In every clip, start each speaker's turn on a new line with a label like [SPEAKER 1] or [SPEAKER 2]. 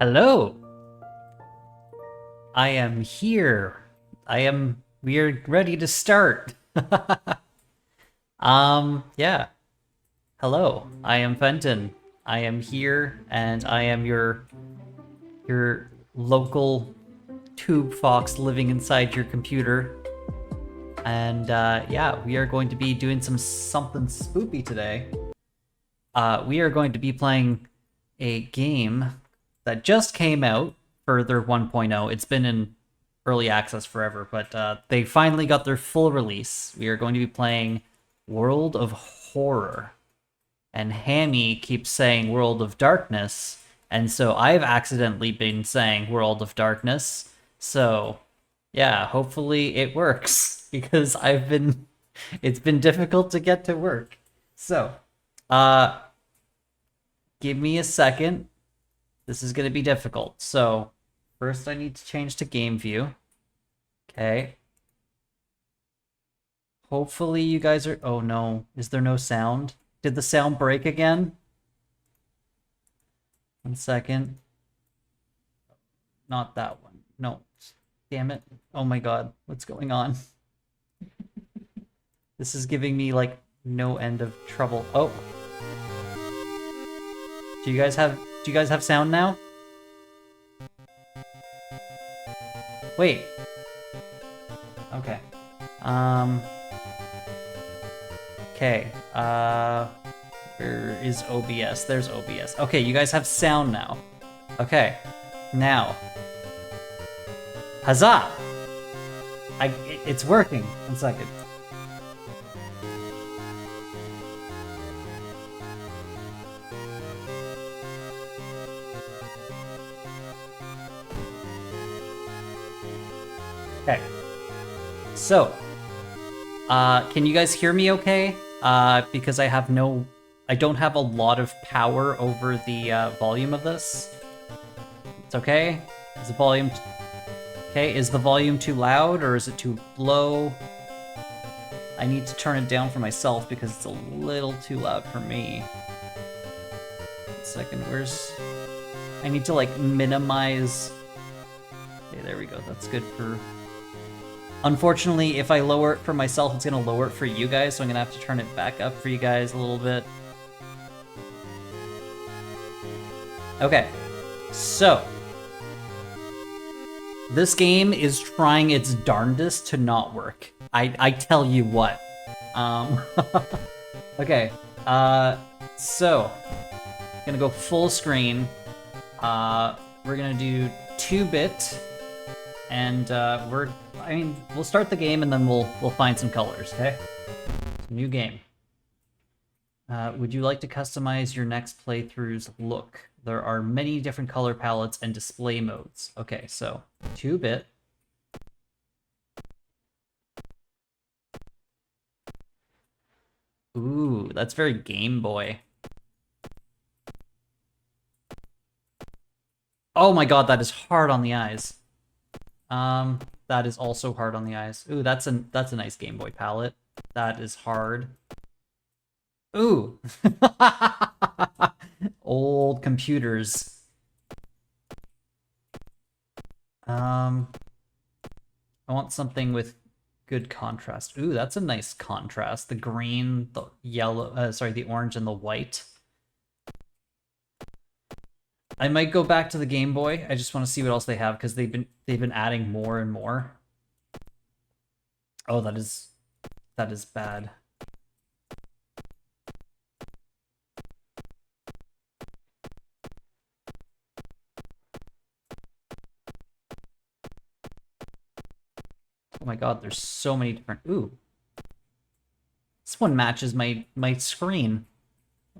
[SPEAKER 1] Hello. I am here. We are ready to start. Yeah. Hello. I am Fenton. I am here and I am your local tube fox living inside your computer. And yeah, we are going to be doing something spoopy today. We are going to be playing a game that just came out, Further 1.0. It's been in early access forever, but they finally got their full release. We are going to be playing World of Horror. And Hammy keeps saying World of Darkness, and so I've accidentally been saying World of Darkness. So, yeah, hopefully it works, because it's been difficult to get to work. So, give me a second. This is going to be difficult. So, first I need to change to game view. Okay. Hopefully you guys are... Oh no, is there no sound? Did the sound break again? 1 second. Not that one. No. Damn it. Oh my god, what's going on? This is giving me, like, no end of trouble. Oh. Do you guys have sound now? Wait. Okay. Okay. Where is OBS? There's OBS. Okay, you guys have sound now. Okay. Now. Huzzah! It's working. 1 second. Okay. So, can you guys hear me okay? Because I don't have a lot of power over the volume of this. It's okay? Is the volume... Okay, is the volume too loud or is it too low? I need to turn it down for myself because it's a little too loud for me. 1 second, I need to, like, minimize... Okay, there we go, that's good for... Unfortunately, if I lower it for myself, it's going to lower it for you guys, so I'm going to have to turn it back up for you guys a little bit. Okay, so this game is trying its darndest to not work. I tell you what. Okay, so gonna go full screen. We're gonna do 2-bit, and we'll start the game and then we'll find some colors, okay? New game. Would you like to customize your next playthrough's look? There are many different color palettes and display modes. Okay, so 2-bit. Ooh, that's very Game Boy. Oh my god, that is hard on the eyes. That is also hard on the eyes. Ooh, that's a nice Game Boy palette. That is hard. Ooh. Old computers. I want something with good contrast. Ooh, that's a nice contrast. The green, the yellow, the orange and the white. I might go back to the Game Boy. I just want to see what else they have because they've been adding more and more. Oh, that is bad. Oh my god, there's so many different... Ooh. This one matches my screen.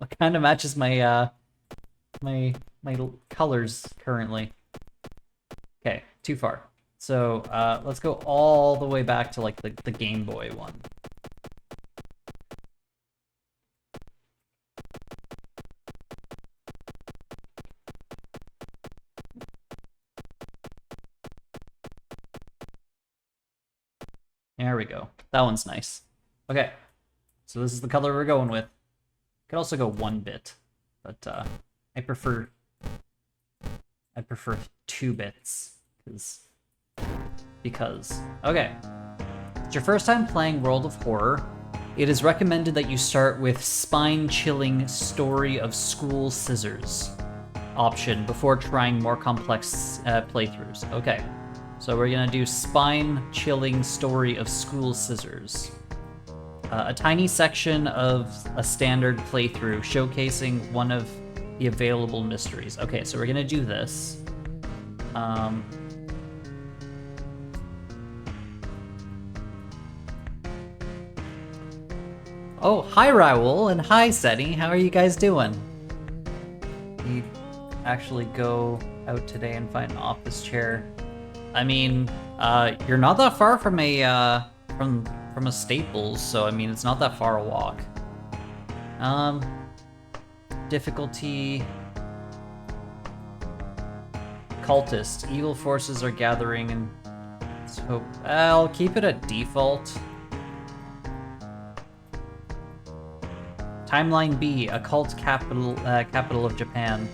[SPEAKER 1] It kind of matches my my colors currently. Okay, too far. So let's go all the way back to, like, the Game Boy one. There we go. That one's nice. Okay, so this is the color we're going with. Could also go 1-bit, but I prefer I prefer 2 bits, because. Okay. It's your first time playing World of Horror. It is recommended that you start with spine-chilling Story of School Scissors option before trying more complex playthroughs. Okay, so we're gonna do spine-chilling Story of School Scissors. A tiny section of a standard playthrough showcasing one of the available mysteries. Okay, so we're gonna do this. Oh, hi Raul, and hi Seti. How are you guys doing? You actually go out today and find an office chair. I mean, you're not that far from a from a Staples, so I mean it's not that far a walk. Difficulty. Cultist. Evil forces are gathering, and so I'll keep it at default. Timeline B, occult capital of Japan.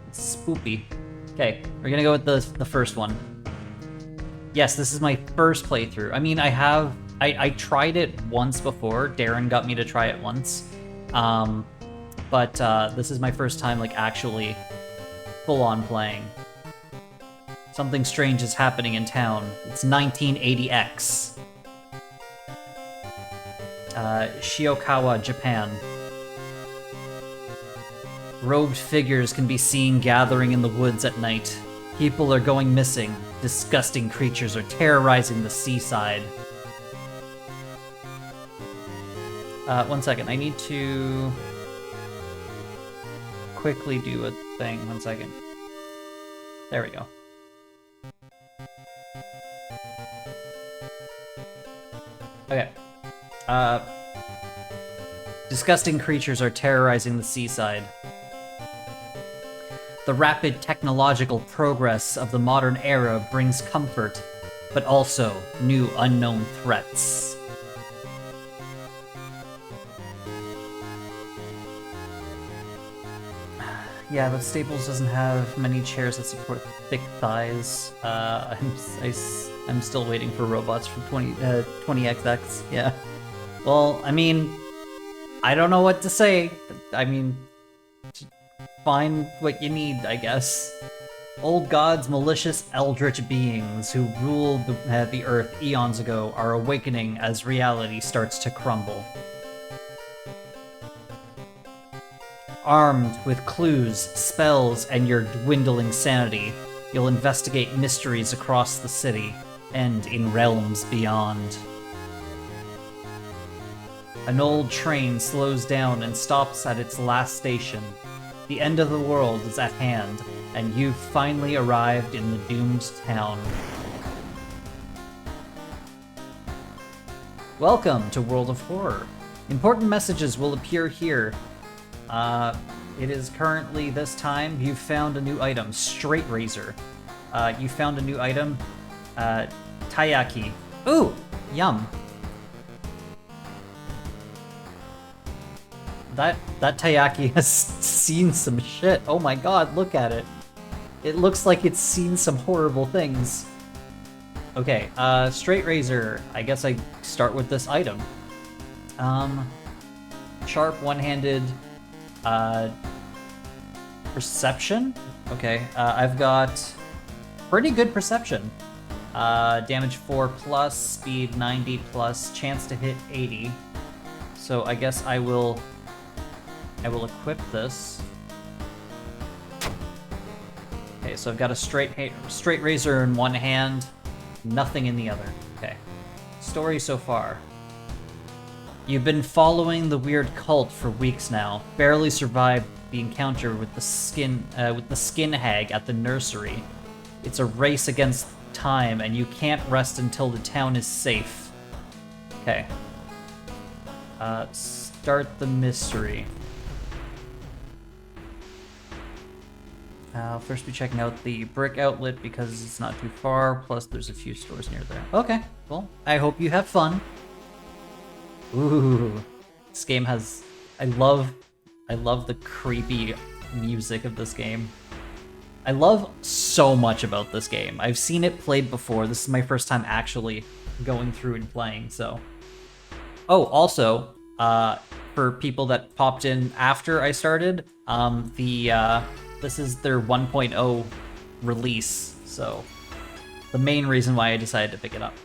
[SPEAKER 1] It's spoopy. Okay, we're gonna go with the first one. Yes, this is my first playthrough. I mean, I tried it once before. Darren got me to try it once, but this is my first time like actually full on playing. Something strange is happening in town. It's 1980X. Shiokawa, Japan. Robed figures can be seen gathering in the woods at night. People are going missing. Disgusting creatures are terrorizing the seaside. 1 second, I need to quickly do a thing. 1 second. There we go. Okay. Disgusting creatures are terrorizing the seaside. The rapid technological progress of the modern era brings comfort, but also new unknown threats. Yeah, but Staples doesn't have many chairs that support thick thighs. I'm still waiting for robots from 20XX. Yeah. Well, I mean, I don't know what to say. I mean, find what you need, I guess. Old gods, malicious eldritch beings who ruled the Earth eons ago are awakening as reality starts to crumble. Armed with clues, spells, and your dwindling sanity, you'll investigate mysteries across the city and in realms beyond. An old train slows down and stops at its last station. The end of the world is at hand, and you've finally arrived in the doomed town. Welcome to World of Horror. Important messages will appear here. It is currently this time. You've found a new item, Straight Razor. You found a new item, Taiyaki. Ooh, yum. That Taiyaki has seen some shit. Oh my god, look at it. It looks like it's seen some horrible things. Okay, Straight Razor. I guess I start with this item. Sharp, one-handed, perception? Okay, I've got pretty good perception. Damage 4+, speed 90+, chance to hit 80. So I guess I will equip this. Okay, so I've got a straight razor in one hand, nothing in the other. Okay. Story so far. You've been following the weird cult for weeks now. Barely survived the encounter with the skin hag at the nursery. It's a race against time, and you can't rest until the town is safe. Okay. Start the mystery. I'll first be checking out the brick outlet because it's not too far, plus there's a few stores near there. Okay, well, I hope you have fun. Ooh, this game has... I love the creepy music of this game. I love so much about this game. I've seen it played before. This is my first time actually going through and playing, so. Oh, also, for people that popped in after I started, this is their 1.0 release, so the main reason why I decided to pick it up.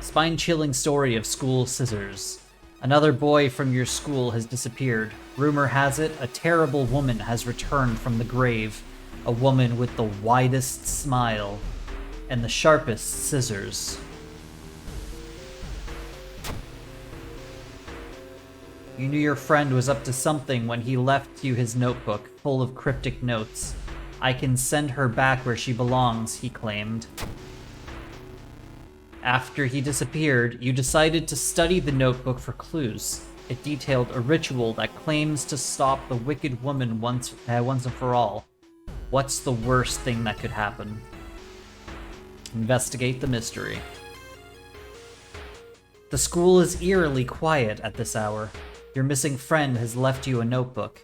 [SPEAKER 1] Spine-chilling story of school scissors. Another boy from your school has disappeared. Rumor has it, a terrible woman has returned from the grave. A woman with the widest smile and the sharpest scissors. You knew your friend was up to something when he left you his notebook, full of cryptic notes. I can send her back where she belongs, he claimed. After he disappeared, you decided to study the notebook for clues. It detailed a ritual that claims to stop the wicked woman once and for all. What's the worst thing that could happen? Investigate the mystery. The school is eerily quiet at this hour. Your missing friend has left you a notebook.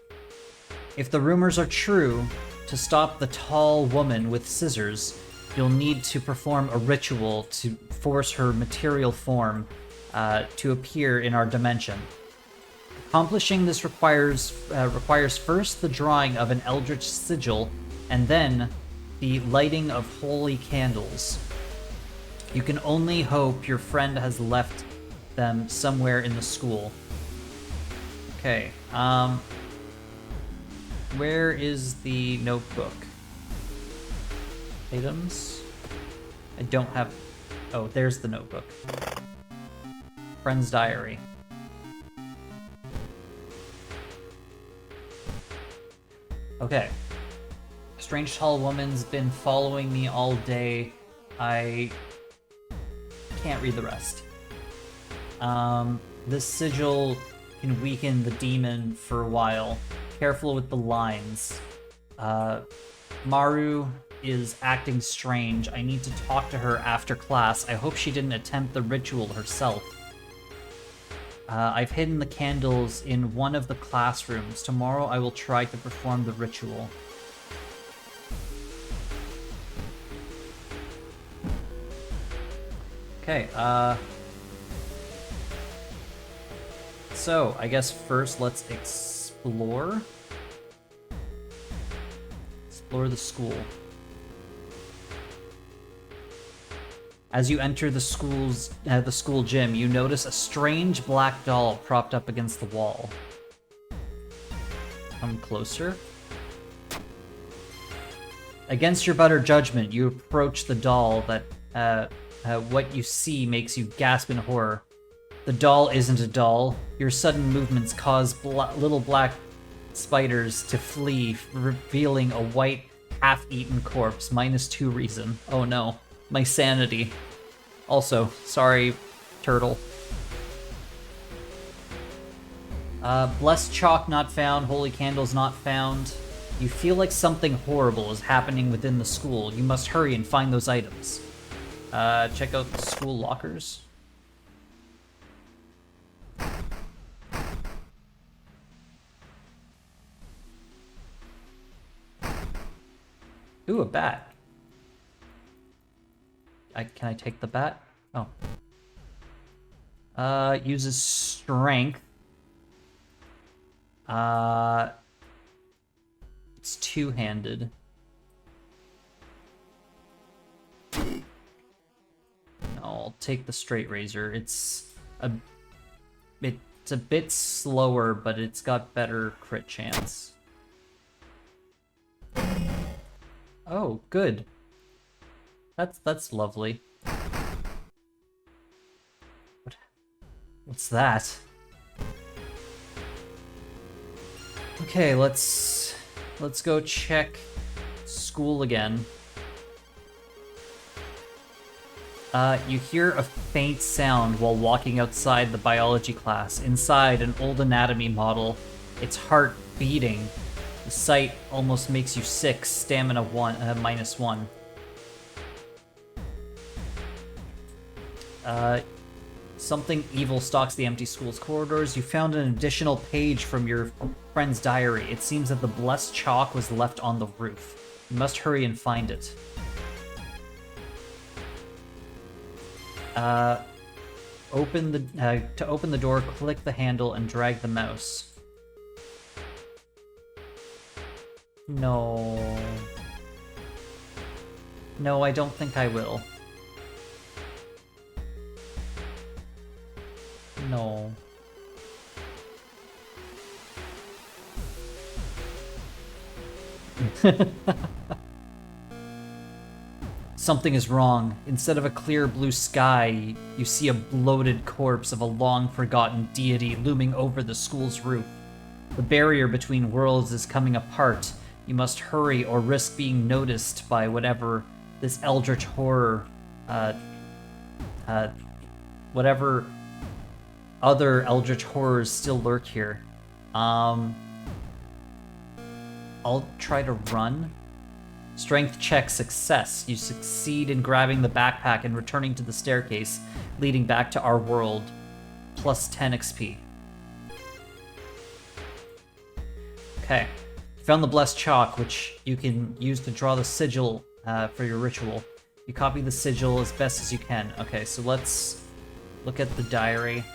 [SPEAKER 1] If the rumors are true, to stop the tall woman with scissors, you'll need to perform a ritual to force her material form to appear in our dimension. Accomplishing this requires first the drawing of an eldritch sigil, and then the lighting of holy candles. You can only hope your friend has left them somewhere in the school. Okay, where is the notebook? Items? I don't have... Oh, there's the notebook. Friend's diary. Okay. Strange tall woman's been following me all day. I can't read the rest. This sigil can weaken the demon for a while. Careful with the lines. Maru is acting strange. I need to talk to her after class. I hope she didn't attempt the ritual herself. I've hidden the candles in one of the classrooms. Tomorrow I will try to perform the ritual. Okay, so I guess first let's explore. Explore the school. As you enter the school gym, you notice a strange black doll propped up against the wall. Come closer. Against your better judgment, you approach the doll. What you see makes you gasp in horror. The doll isn't a doll. Your sudden movements cause little black spiders to flee, revealing a white, half-eaten corpse. -2 reason. Oh no. My sanity. Also, sorry, turtle. Blessed chalk not found, holy candles not found. You feel like something horrible is happening within the school. You must hurry and find those items. Check out the school lockers. Ooh, a bat. Can I take the bat? Oh. Uses strength. It's two-handed. No, I'll take the straight razor. It's a bit slower, but it's got better crit chance. Oh, good. That's lovely. What's that? Okay, let's go check school again. You hear a faint sound while walking outside the biology class. Inside, an old anatomy model, its heart beating. The sight almost makes you sick. Stamina -1. Something evil stalks the empty school's corridors. You found an additional page from friend's diary. It seems that the blessed chalk was left on the roof. You must hurry and find it. To open the door, click the handle and drag the mouse. No. No, I don't think I will. No. Something is wrong. Instead of a clear blue sky, you see a bloated corpse of a long-forgotten deity looming over the school's roof. The barrier between worlds is coming apart. You must hurry or risk being noticed by whatever this eldritch horror, whatever other eldritch horrors still lurk here. I'll try to run. Strength check success. You succeed in grabbing the backpack and returning to the staircase leading back to our world. Plus 10 XP. Okay. Found the blessed chalk, which you can use to draw the sigil for your ritual. You copy the sigil as best as you can. Okay, so let's look at the diary.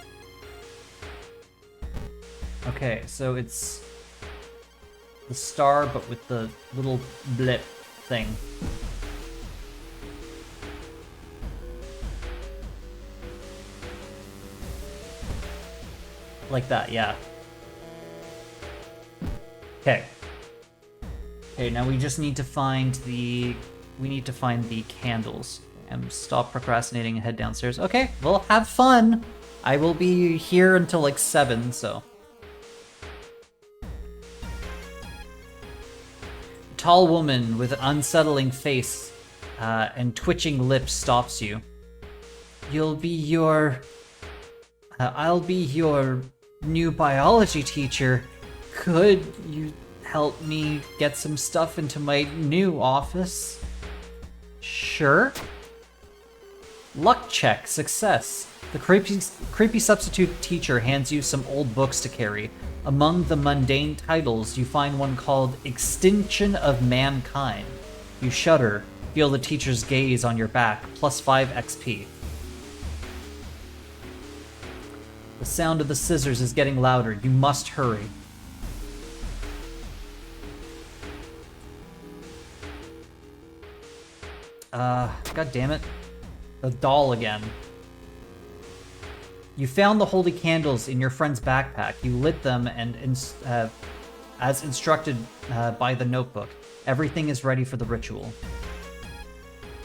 [SPEAKER 1] Okay, so it's the star, but with the little blip thing. Like that, yeah. Okay. Okay, now we just need to find the candles. And stop procrastinating and head downstairs. Okay, well, have fun. I will be here until like 7, so. A tall woman with an unsettling face and twitching lips stops you. I'll be your new biology teacher. Could you help me get some stuff into my new office? Sure. Luck check, success. The creepy substitute teacher hands you some old books to carry. Among the mundane titles, you find one called Extinction of Mankind. You shudder, feel the teacher's gaze on your back, plus 5 XP. The sound of the scissors is getting louder. You must hurry. God damn it. The doll again. You found the holy candles in your friend's backpack. You lit them and, as instructed by the notebook. Everything is ready for the ritual.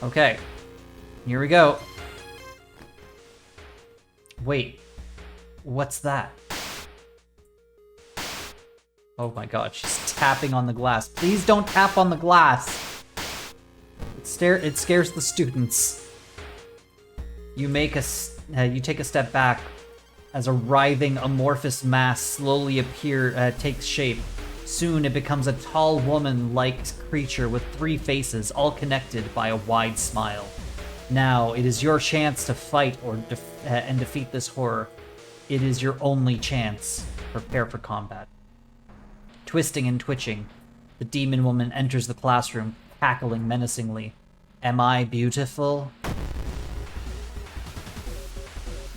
[SPEAKER 1] Okay. Here we go. Wait. What's that? Oh my god, she's tapping on the glass. Please don't tap on the glass! It scares the students. You take a step back as a writhing amorphous mass slowly takes shape. Soon it becomes a tall woman-like creature with 3 faces, all connected by a wide smile. Now, it is your chance to fight and defeat this horror. It is your only chance. Prepare for combat. Twisting and twitching, the demon woman enters the classroom, cackling menacingly. Am I beautiful?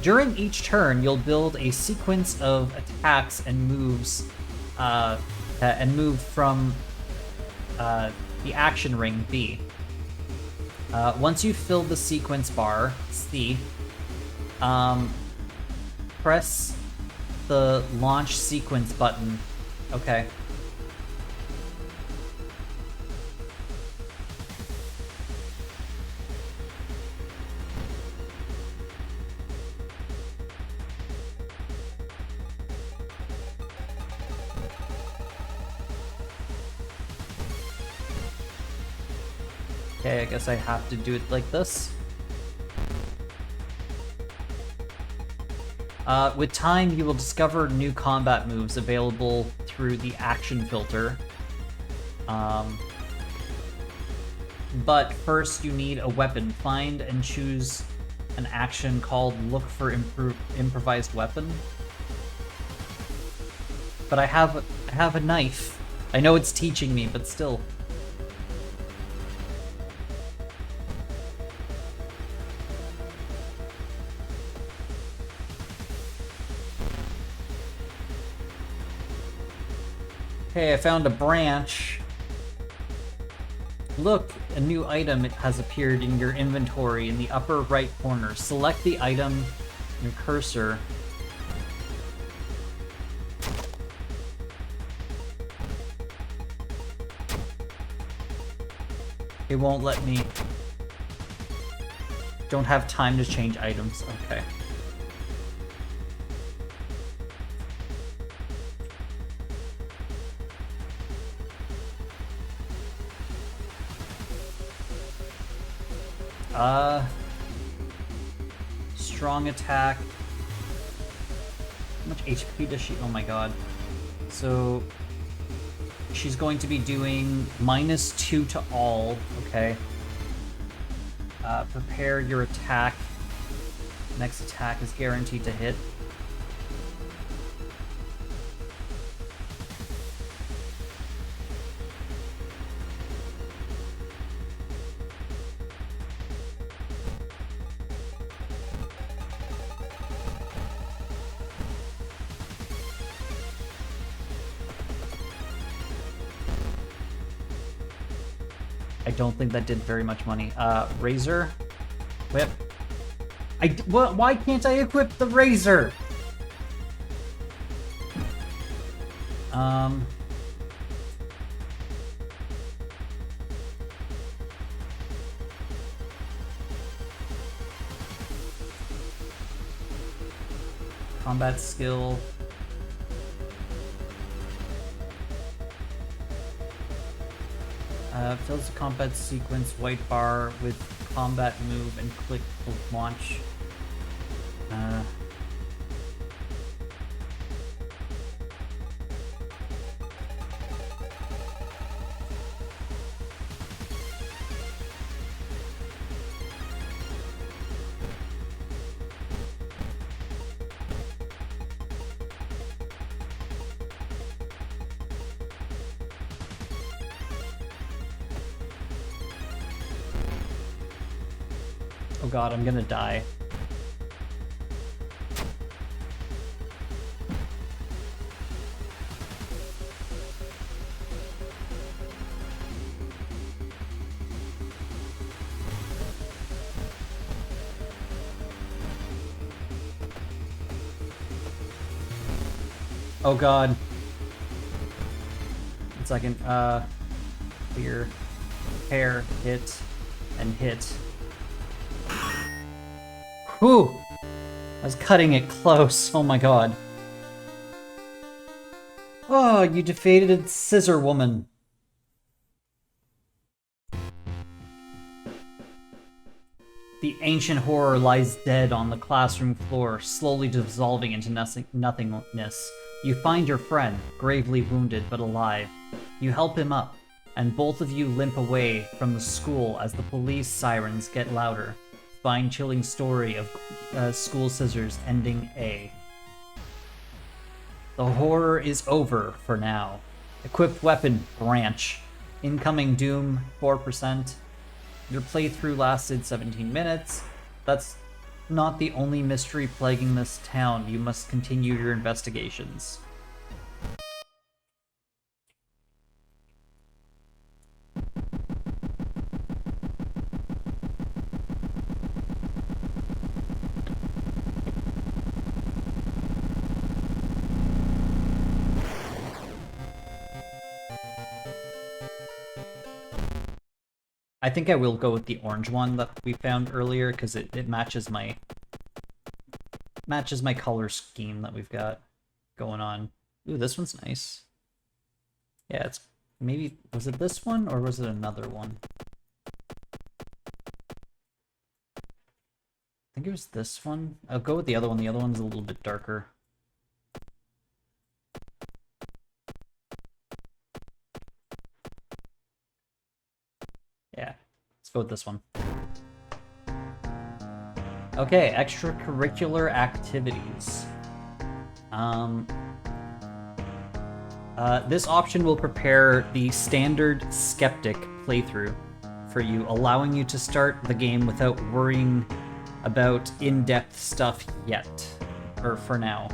[SPEAKER 1] During each turn, you'll build a sequence of attacks and moves, and move from the action ring B. Once you've filled the sequence bar C, press the launch sequence button. Okay. Okay, I guess I have to do it like this. With time, you will discover new combat moves available through the action filter. But first, you need a weapon. Find and choose an action called Look for Improvised Weapon. but I have a knife. I know it's teaching me, but still. Okay, I found a branch. Look, a new item has appeared in your inventory in the upper right corner. Select the item, your cursor. It won't let me. Don't have time to change items. Okay. Strong attack. How much HP does she? Oh my god. So she's going to be doing -2 to all. Okay. Prepare your attack. Next attack is guaranteed to hit. I don't think that did very much money. Razor. Whip. Why can't I equip the razor? Combat skill. Fills the combat sequence white bar with combat move and click to launch. Oh god, I'm gonna die. Oh god. 1 second. Clear. Pair, hit, and hit. Whew! I was cutting it close. Oh my god. Oh, you defeated Scissor Woman. The ancient horror lies dead on the classroom floor, slowly dissolving into nothingness. You find your friend, gravely wounded but alive. You help him up, and both of you limp away from the school as the police sirens get louder. Spine-chilling story of School Scissors ending A. The horror is over for now. Equipped weapon, branch. Incoming doom, 4%. Your playthrough lasted 17 minutes. That's not the only mystery plaguing this town. You must continue your investigations. I think I will go with the orange one that we found earlier because it matches my color scheme that we've got going on. Ooh, this one's nice. Yeah, it's maybe, was it this one or was it another one? I think it was this one. I'll go with the other one. The other one's a little bit darker. Yeah, let's go with this one. Okay, extracurricular activities. This option will prepare the standard skeptic playthrough for you, allowing you to start the game without worrying about in-depth stuff yet, or for now.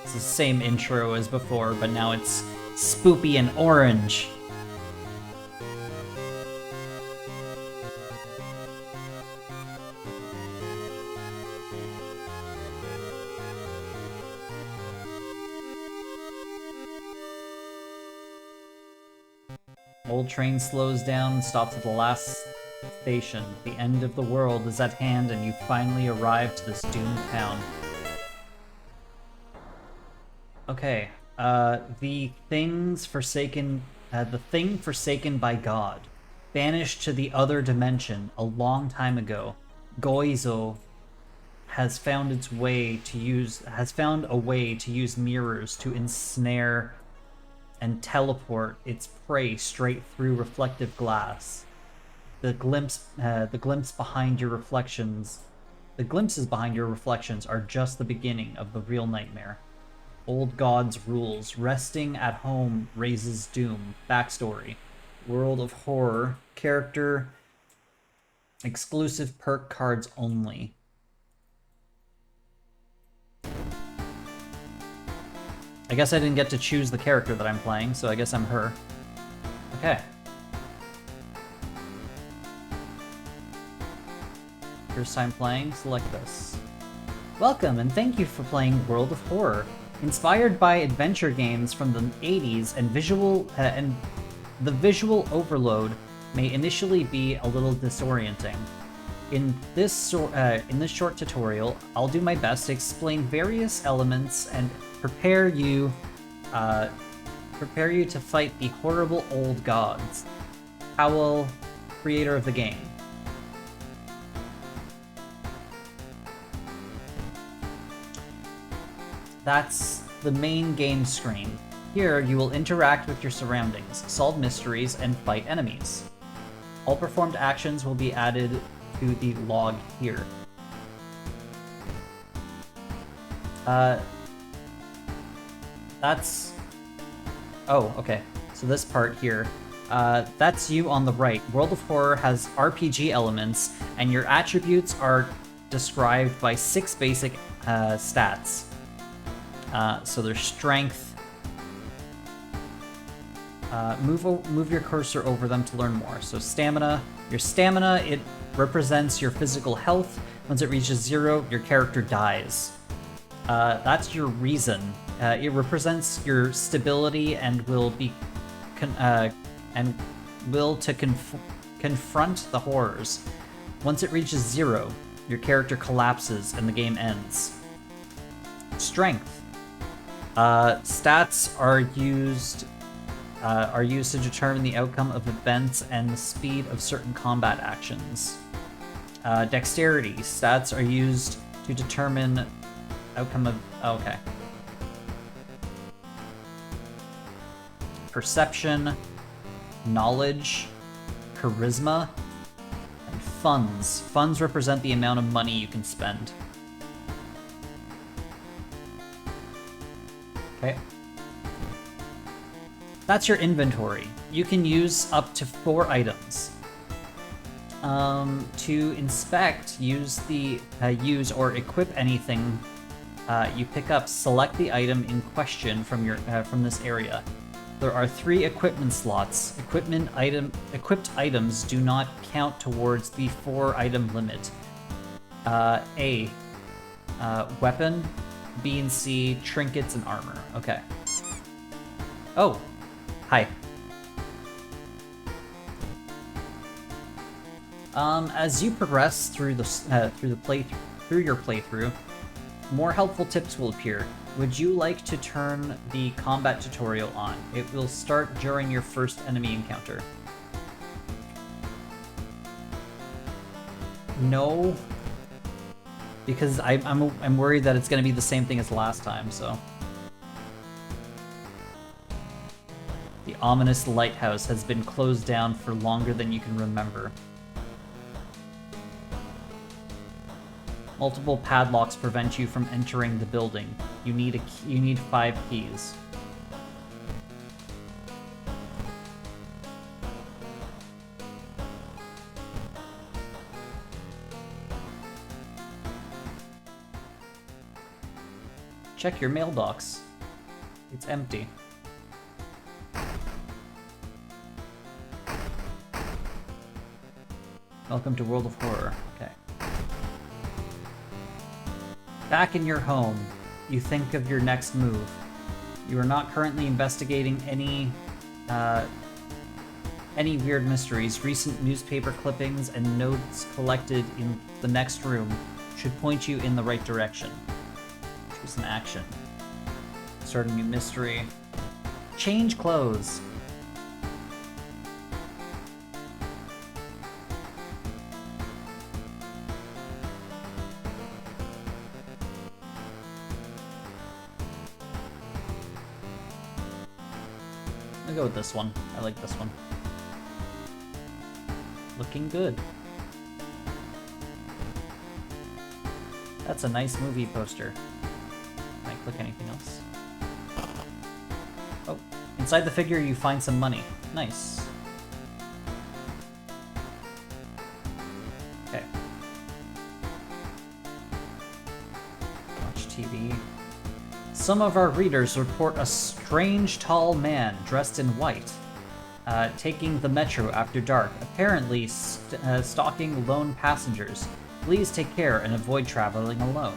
[SPEAKER 1] It's the same intro as before, but now it's spoopy and orange. Old train slows down and stops at the last station. The end of the world is at hand, and you finally arrive to this doomed town. Okay, the thing forsaken by God, banished to the other dimension a long time ago. Goizo has found a way to use mirrors to ensnare and teleport its prey straight through reflective glass. The glimpses behind your reflections are just the beginning of the real nightmare. Old God's rules. Resting at home raises doom. Backstory. World of Horror. Character. Exclusive perk cards only. I guess I didn't get to choose the character that I'm playing, so I guess I'm her. Okay. First time playing, select this. Welcome, and thank you for playing World of Horror. Inspired by adventure games from the 80s, and the visual overload may initially be a little disorienting. In this short tutorial, I'll do my best to explain various elements and prepare you to fight the horrible old gods. Howell, creator of the game. That's the main game screen. Here, you will interact with your surroundings, solve mysteries, and fight enemies. All performed actions will be added to the log here. Oh, okay. So this part here, that's you on the right. World of Horror has RPG elements, and your attributes are described by 6 basic stats. So there's strength. Move your cursor over them to learn more. So stamina. Your stamina, it represents your physical health. Once it reaches 0, your character dies. That's your reason. It represents your stability and will confront the horrors. Once it reaches 0, your character collapses and the game ends. Strength. Stats are used to determine the outcome of events and the speed of certain combat actions. Dexterity. Stats are used to determine outcome of... okay. Perception, knowledge, charisma, and funds. Funds represent the amount of money you can spend. Okay. That's your inventory. You can use up to 4 items. To inspect, use or equip anything you pick up. Select the item in question from this area. There are 3 equipment slots. Equipped items do not count towards the 4-item limit. A. Weapon. B and C. Trinkets and armor. Okay. Oh. Hi. As you progress through your playthrough, more helpful tips will appear. Would you like to turn the combat tutorial on? It will start during your first enemy encounter. No, because I'm worried that it's going to be the same thing as last time. So the ominous lighthouse has been closed down for longer than you can remember. Multiple padlocks prevent you from entering the building. You need 5 keys. Check your mailbox. It's empty. Welcome to World of Horror. Okay. Back in your home, you think of your next move. You are not currently investigating any weird mysteries. Recent newspaper clippings and notes collected in the next room should point you in the right direction. Choose an action. Start a new mystery. Change clothes. I'll go with this one. I like this one. Looking good. That's a nice movie poster. Can I click anything else? Oh, inside the figure you find some money. Nice. Okay. Watch TV. Some of our readers report a strange tall man dressed in white, taking the metro after dark, apparently stalking lone passengers. Please take care and avoid traveling alone.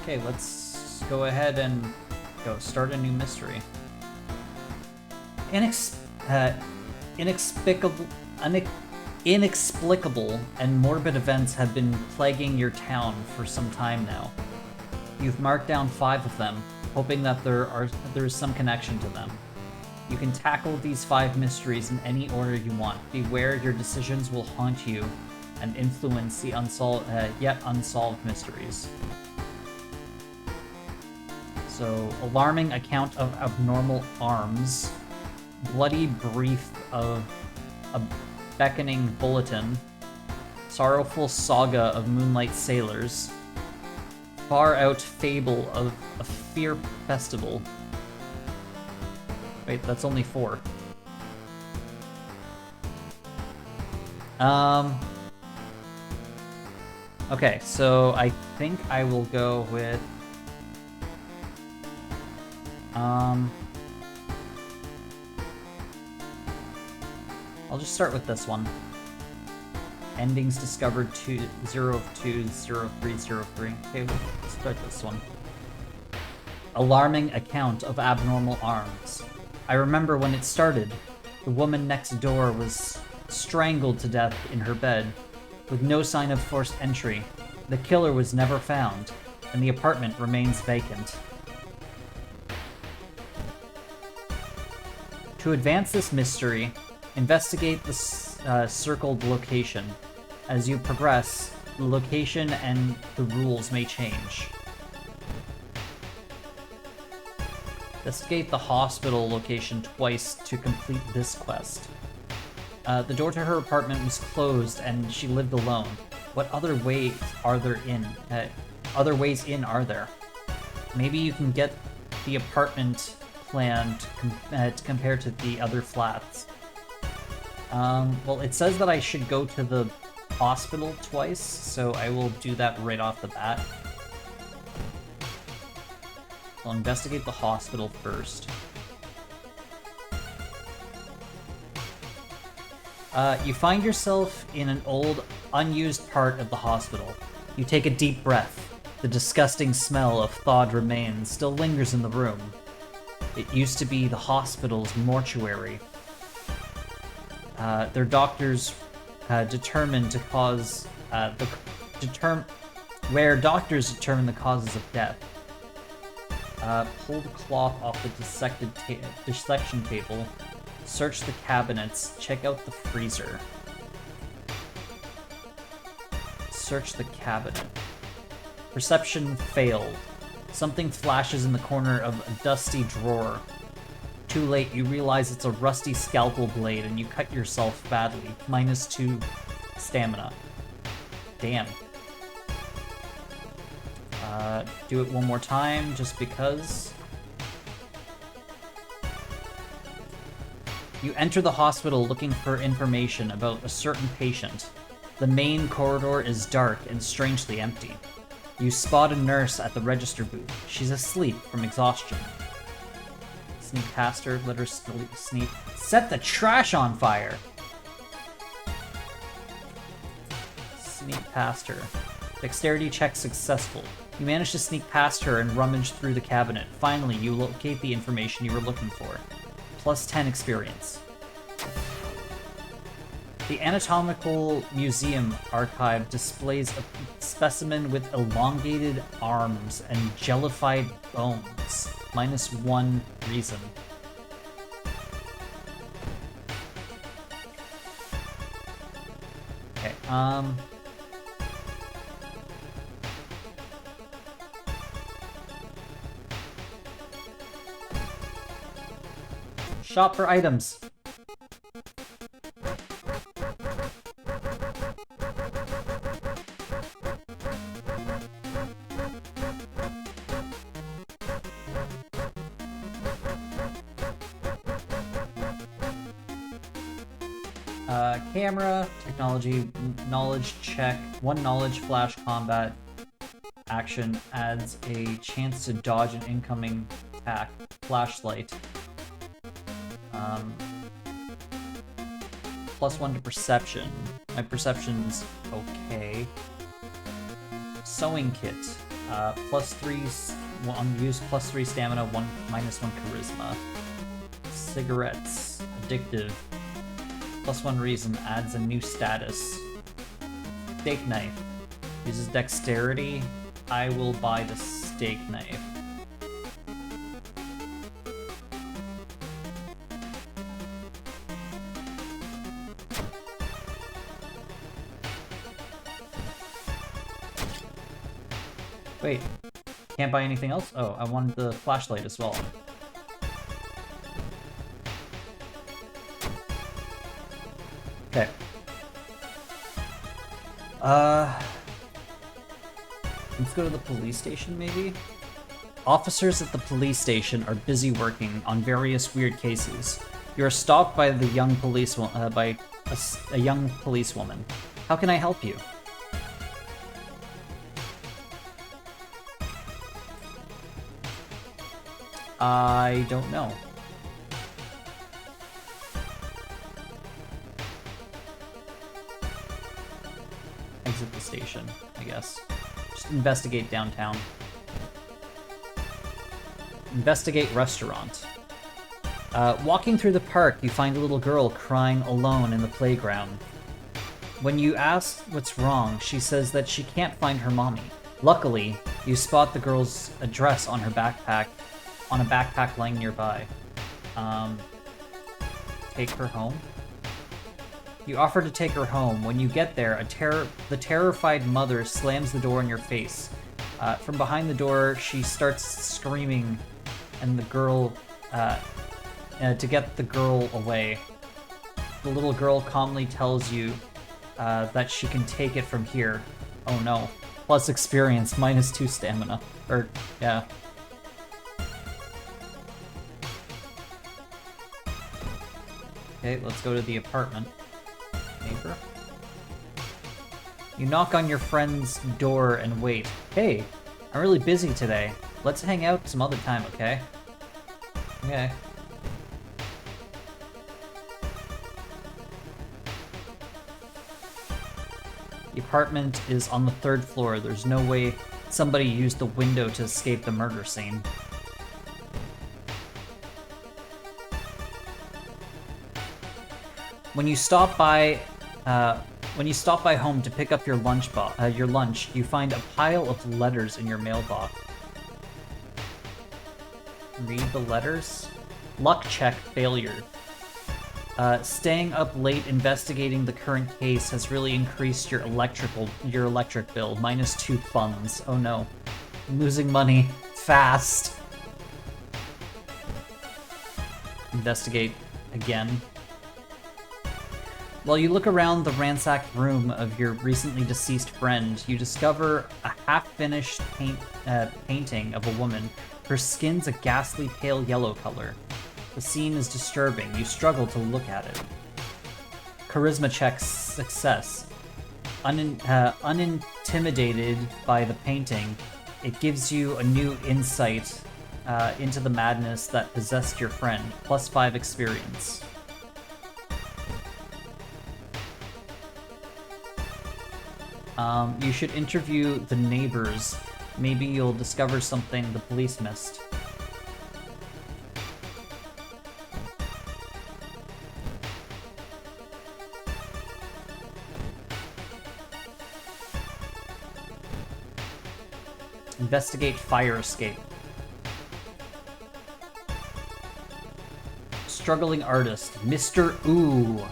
[SPEAKER 1] Okay, let's go ahead and start a new mystery. Inexplicable and morbid events have been plaguing your town for some time now. You've marked down 5 of them, hoping that there is some connection to them. You can tackle these 5 mysteries in any order you want. Beware your decisions will haunt you and influence the yet unsolved mysteries. So, alarming account of abnormal arms, bloody brief of a beckoning bulletin, sorrowful saga of moonlight sailors, far out fable of a fear festival. Wait, that's only 4. Okay, so I think I will go with I'll just start with this one. Endings discovered 0 of 2, 0303. Okay, let's start this one. Alarming account of abnormal arms. I remember when it started. The woman next door was strangled to death in her bed, with no sign of forced entry. The killer was never found, and the apartment remains vacant. To advance this mystery, investigate the circled location. As you progress, the location and the rules may change. Investigate the hospital location twice to complete this quest. The door to her apartment was closed and she lived alone. What other ways are there are there? Maybe you can get the apartment plan to compare to the other flats. Well, it says that I should go to the hospital twice, so I will do that right off the bat. I'll investigate the hospital first. You find yourself in an old, unused part of the hospital. You take a deep breath. The disgusting smell of thawed remains still lingers in the room. It used to be the hospital's mortuary. Their doctors determine the causes of death. Pull the cloth off the dissection table. Search the cabinets. Check out the freezer. Search the cabinet. Perception failed. Something flashes in the corner of a dusty drawer. Too late, you realize it's a rusty scalpel blade and you cut yourself badly. -2 stamina. Damn. Do it one more time, just because. You enter the hospital looking for information about a certain patient. The main corridor is dark and strangely empty. You spot a nurse at the register booth. She's asleep from exhaustion. Sneak past her, let her sneak. Set the trash on fire! Sneak past her. Dexterity check successful. You manage to sneak past her and rummage through the cabinet. Finally, you locate the information you were looking for. +10 experience. The Anatomical Museum archive displays a specimen with elongated arms and jellified bones. -1 reason. Okay, shop for items. Camera, technology, knowledge check. 1 knowledge flash combat action adds a chance to dodge an incoming attack. Flashlight. +1 to perception. My perception's okay. Sewing kit. +3 on use, +3 stamina, -1 charisma. Cigarettes. Addictive. +1 reason, adds a new status. Steak knife. Uses dexterity. I will buy the steak knife. Wait, can't buy anything else? Oh, I wanted the flashlight as well. Okay. Let's go to the police station, maybe? Officers at the police station are busy working on various weird cases. You are stopped by the young by a young policewoman. How can I help you? I don't know. Exit the station, I guess. Just investigate downtown. Investigate restaurant. Walking through the park, you find a little girl crying alone in the playground. When you ask what's wrong, she says that she can't find her mommy. Luckily, you spot the girl's address on her backpack, on a backpack lying nearby. Take her home? You offer to take her home. When you get there, the terrified mother slams the door in your face. From behind the door, she starts screaming, and the girl, to get the girl away. The little girl calmly tells you that she can take it from here. Oh no. Plus experience, -2 stamina. Or, yeah. Okay, let's go to the apartment. Neighbor. You knock on your friend's door and wait. Hey, I'm really busy today. Let's hang out some other time, okay? Okay. The apartment is on the 3rd floor. There's no way somebody used the window to escape the murder scene. When you stop by home to pick up your lunch, you find a pile of letters in your mailbox. Read the letters. Luck check failure. Staying up late investigating the current case has really increased your electric bill. -2 funds. Oh no. I'm losing money. Fast. Investigate again. While you look around the ransacked room of your recently deceased friend, you discover a half-finished painting of a woman. Her skin's a ghastly pale yellow color. The scene is disturbing. You struggle to look at it. Charisma check success. Unintimidated by the painting, it gives you a new insight into the madness that possessed your friend. +5 experience. You should interview the neighbors. Maybe you'll discover something the police missed. Investigate fire escape. Struggling artist, Mr. Ooh.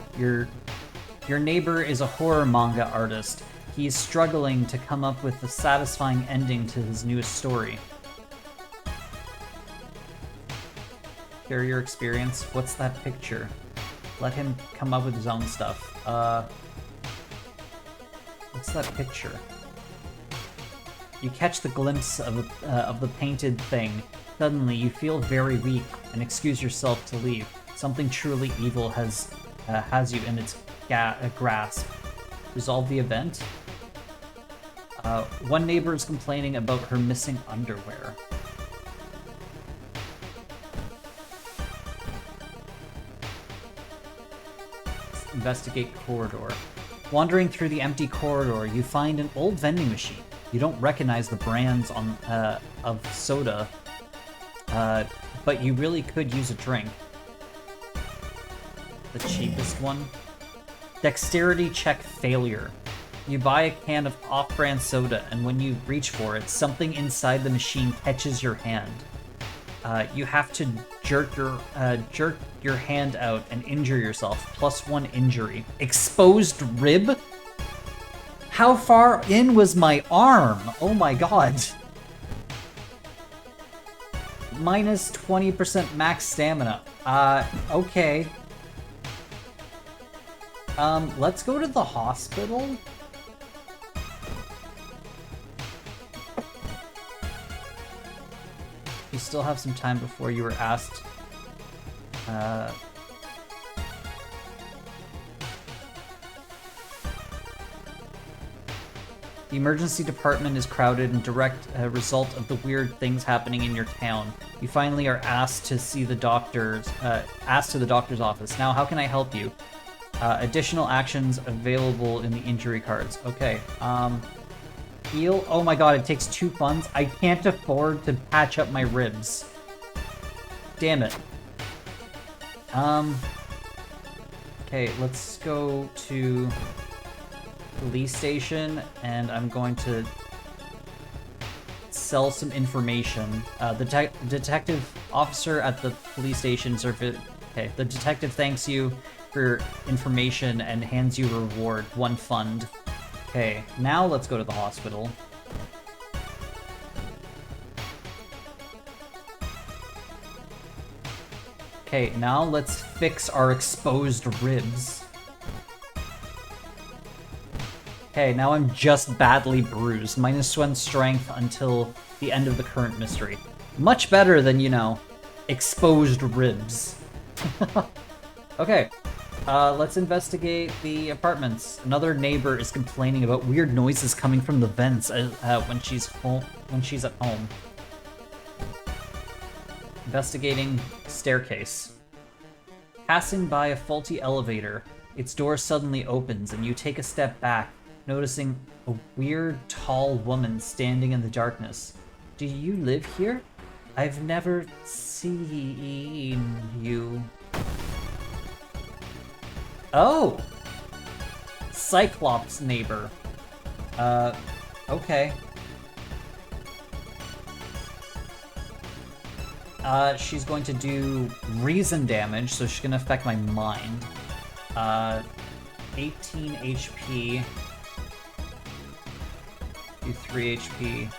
[SPEAKER 1] Your neighbor is a horror manga artist. He's struggling to come up with a satisfying ending to his newest story. Share your experience. What's that picture? Let him come up with his own stuff. What's that picture? You catch the glimpse of the painted thing. Suddenly, you feel very weak and excuse yourself to leave. Something truly evil has you in its grasp. Resolve the event. One neighbor is complaining about her missing underwear. Investigate corridor. Wandering through the empty corridor, you find an old vending machine. You don't recognize the brands of soda, but you really could use a drink. The cheapest one. Dexterity check failure. You buy a can of off-brand soda, and when you reach for it, something inside the machine catches your hand. You have to jerk your hand out and injure yourself. +1 injury. Exposed rib? How far in was my arm? Oh my god. -20% max stamina. Okay. Let's go to the hospital. You still have some time before you were asked. The emergency department is crowded and direct result of the weird things happening in your town. You finally are asked to see the doctors, asked to the doctor's office. Now, how can I help you? Additional actions available in the injury cards. Okay, heal. Oh my god, it takes 2 funds. I can't afford to patch up my ribs. Damn it. Okay, let's go to police station, and I'm going to sell some information. The detective officer at the police station okay, the detective thanks you for information and hands you a reward, 1 fund. Okay, now let's go to the hospital. Okay, now let's fix our exposed ribs. Okay, now I'm just badly bruised. -1 strength until the end of the current mystery. Much better than, you know, exposed ribs. Okay, let's investigate the apartments. Another neighbor is complaining about weird noises coming from the vents when she's at home. Investigating staircase. Passing by a faulty elevator, its door suddenly opens and you take a step back, noticing a weird, tall woman standing in the darkness. Do you live here? I've never seen you. Oh! Cyclops neighbor. Okay. She's going to do reason damage, so she's gonna affect my mind. 18 HP. Do 3 HP.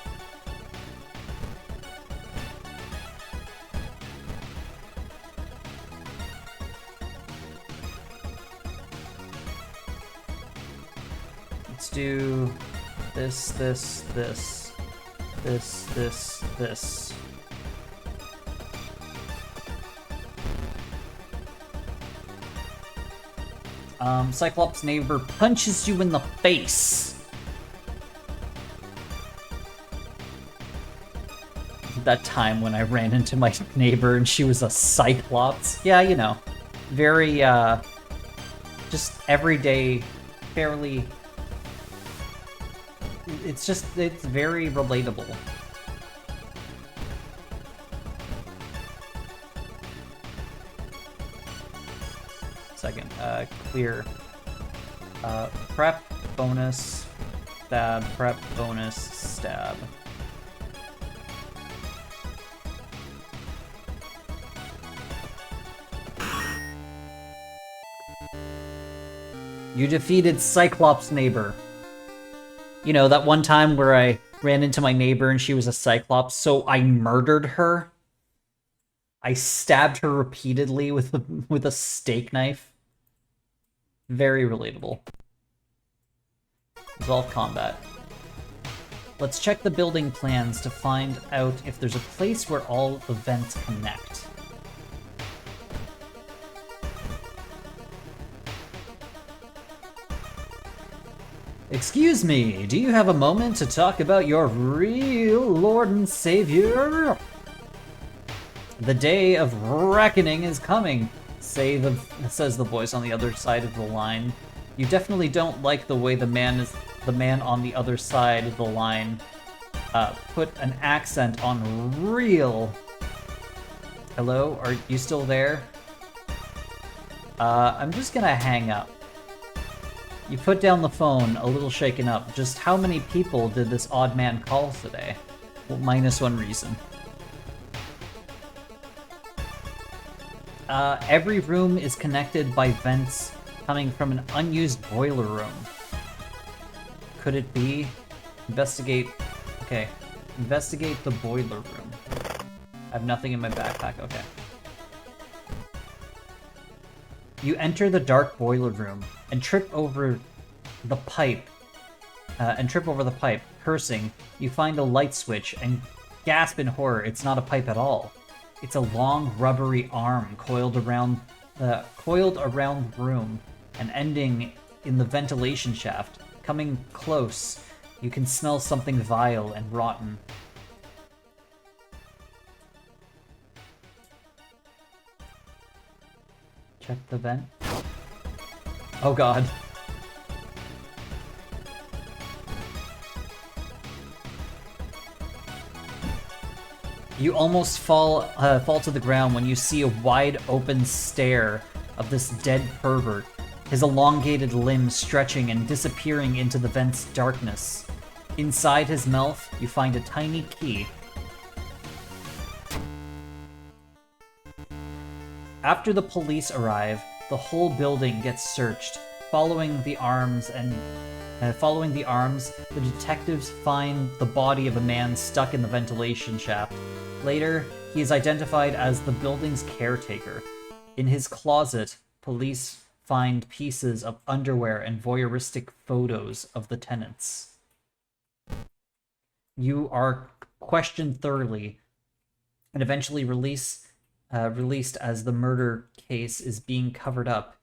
[SPEAKER 1] Let's do this, this, this, this, this, this. Cyclops' neighbor punches you in the face. That time when I ran into my neighbor and she was a Cyclops. Yeah, you know, very, just everyday, fairly... It's very relatable. Second, clear. Prep, bonus, stab, prep, bonus, stab. You defeated Cyclops' neighbor. You know, that one time where I ran into my neighbor and she was a Cyclops, so I murdered her. I stabbed her repeatedly with a steak knife. Very relatable. Resolve combat. Let's check the building plans to find out if there's a place where all the vents connect. Excuse me, do you have a moment to talk about your real Lord and Savior? The day of reckoning is coming, says the voice on the other side of the line. You definitely don't like the way the man on the other side of the line put an accent on real. Hello, are you still there? I'm just gonna hang up. You put down the phone, a little shaken up. Just how many people did this odd man call today? Well, -1 reason. Every room is connected by vents coming from an unused boiler room. Could it be? Investigate. Okay. Investigate the boiler room. I have nothing in my backpack. Okay. You enter the dark boiler room and trip over the pipe. Cursing, you find a light switch and gasp in horror. It's not a pipe at all. It's a long, rubbery arm coiled around the room and ending in the ventilation shaft. Coming close, you can smell something vile and rotten. Check the vent. Oh god. You almost fall to the ground when you see a wide open stare of this dead pervert, his elongated limbs stretching and disappearing into the vent's darkness. Inside his mouth, you find a tiny key. After the police arrive, the whole building gets searched. Following the arms, the detectives find the body of a man stuck in the ventilation shaft. Later, he is identified as the building's caretaker. In his closet, police find pieces of underwear and voyeuristic photos of the tenants. You are questioned thoroughly and eventually released as the murder case is being covered up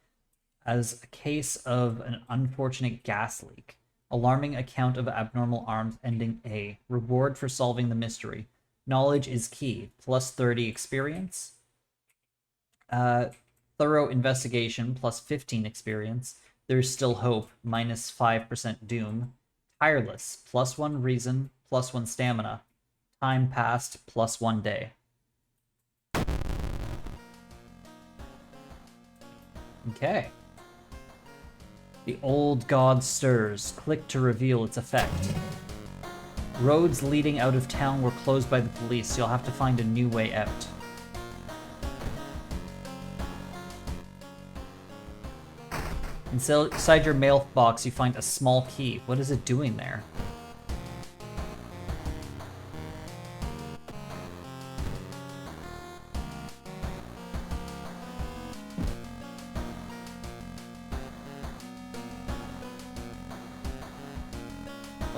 [SPEAKER 1] as a case of an unfortunate gas leak. Alarming account of abnormal arms ending A. Reward for solving the mystery. Knowledge is key. +30 experience. Thorough investigation. +15 experience. There's still hope. -5% doom. Tireless. +1 reason. +1 stamina. Time passed. +1 day. Okay. The old god stirs. Click to reveal its effect. Roads leading out of town were closed by the police. You'll have to find a new way out. Inside your mailbox, you find a small key. What is it doing there?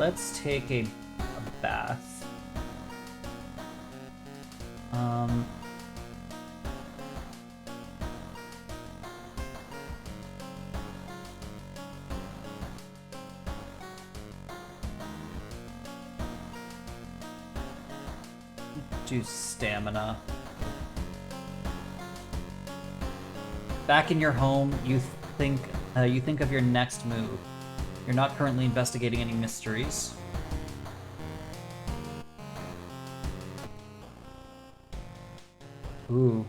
[SPEAKER 1] let's take a bath. Do stamina. Back in your home, you think of your next move. You're not currently investigating any mysteries. Ooh,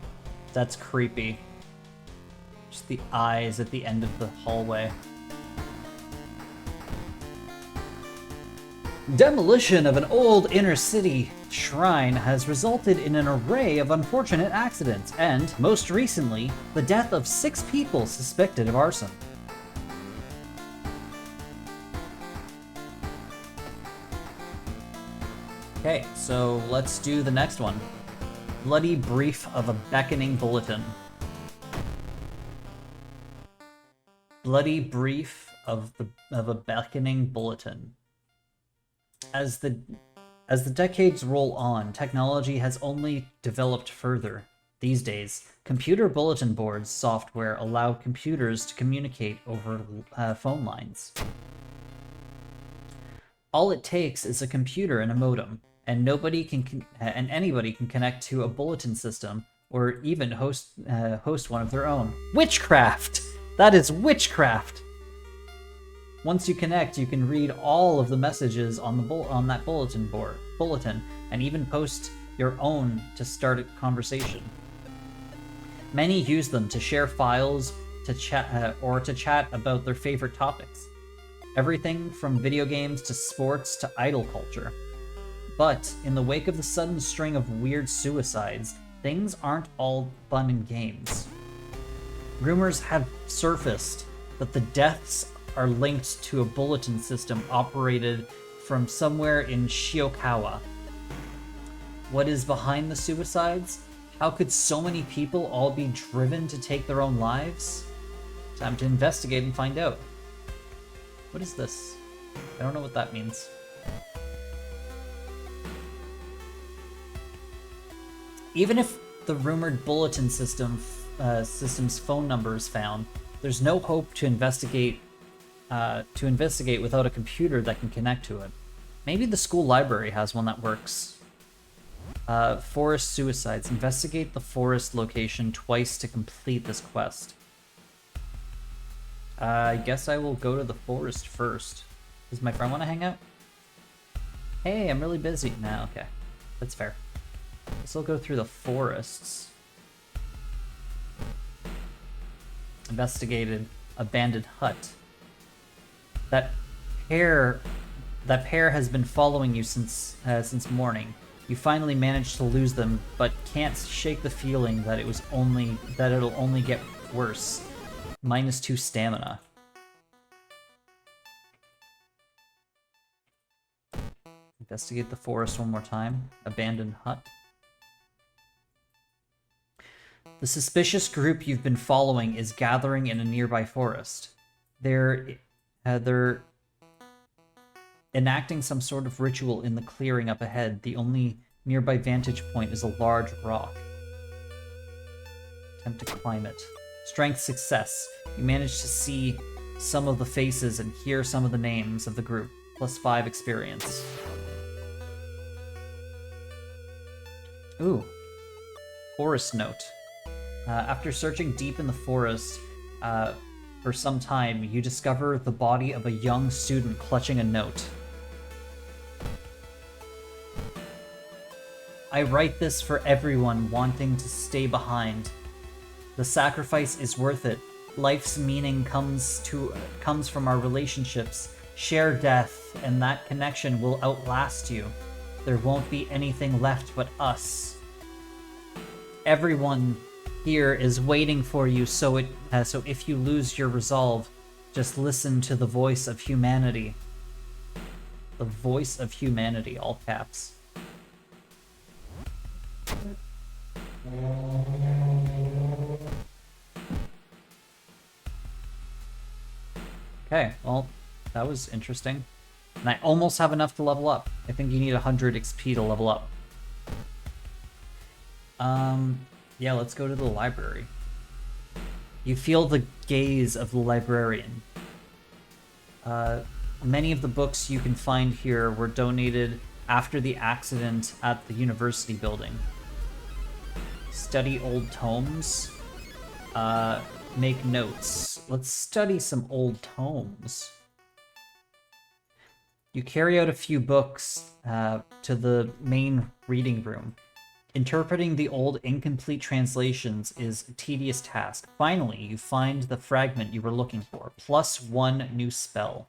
[SPEAKER 1] that's creepy. Just the eyes at the end of the hallway. Demolition of an old inner-city shrine has resulted in an array of unfortunate accidents, and, most recently, the death of 6 people suspected of arson. Okay, so let's do the next one. Bloody brief of a beckoning bulletin. Bloody brief of a beckoning bulletin. As the decades roll on, technology has only developed further. These days, computer bulletin boards software allow computers to communicate over phone lines. All it takes is a computer and a modem, and anybody can connect to a bulletin system or even host one of their own. Witchcraft! That is witchcraft! Once you connect, you can read all of the messages on that bulletin, and even post your own to start a conversation. Many use them to share files, to chat about their favorite topics. Everything from video games to sports to idol culture. But in the wake of the sudden string of weird suicides, things aren't all fun and games. Rumors have surfaced that the deaths are linked to a bulletin system operated from somewhere in Shiokawa. What is behind the suicides? How could so many people all be driven to take their own lives? Time to investigate and find out. What is this? I don't know what that means. Even if the rumored bulletin system's phone number is found, there's no hope to investigate without a computer that can connect to it. Maybe the school library has one that works. Forest suicides. Investigate the forest location twice to complete this quest. I guess I will go to the forest first. Does my friend want to hang out? Hey, I'm really busy. Nah, okay. That's fair. Guess I'll go through the forests. Investigated abandoned hut. That pair has been following you since morning. You finally managed to lose them, but can't shake the feeling that it'll only get worse. -2 stamina. Investigate the forest one more time. Abandoned hut. The suspicious group you've been following is gathering in a nearby forest. They're enacting some sort of ritual in the clearing up ahead. The only nearby vantage point is a large rock. Attempt to climb it. Strength success. You managed to see some of the faces and hear some of the names of the group. +5 experience. Ooh. Forest note. After searching deep in the forest for some time, you discover the body of a young student clutching a note. I write this for everyone wanting to stay behind. The sacrifice is worth it. Life's meaning comes from our relationships. Share death, and that connection will outlast you. There won't be anything left but us. Everyone here is waiting for you, so if you lose your resolve, just listen to the voice of humanity. The voice of humanity, all caps. Okay, well, that was interesting. And I almost have enough to level up. I think you need 100 XP to level up. Yeah, let's go to the library. You feel the gaze of the librarian. Many of the books you can find here were donated after the accident at the university building. Study old tomes. Make notes. Let's study some old tomes. You carry out a few books to the main reading room. Interpreting the old incomplete translations is a tedious task. Finally, you find the fragment you were looking for. +1 new spell.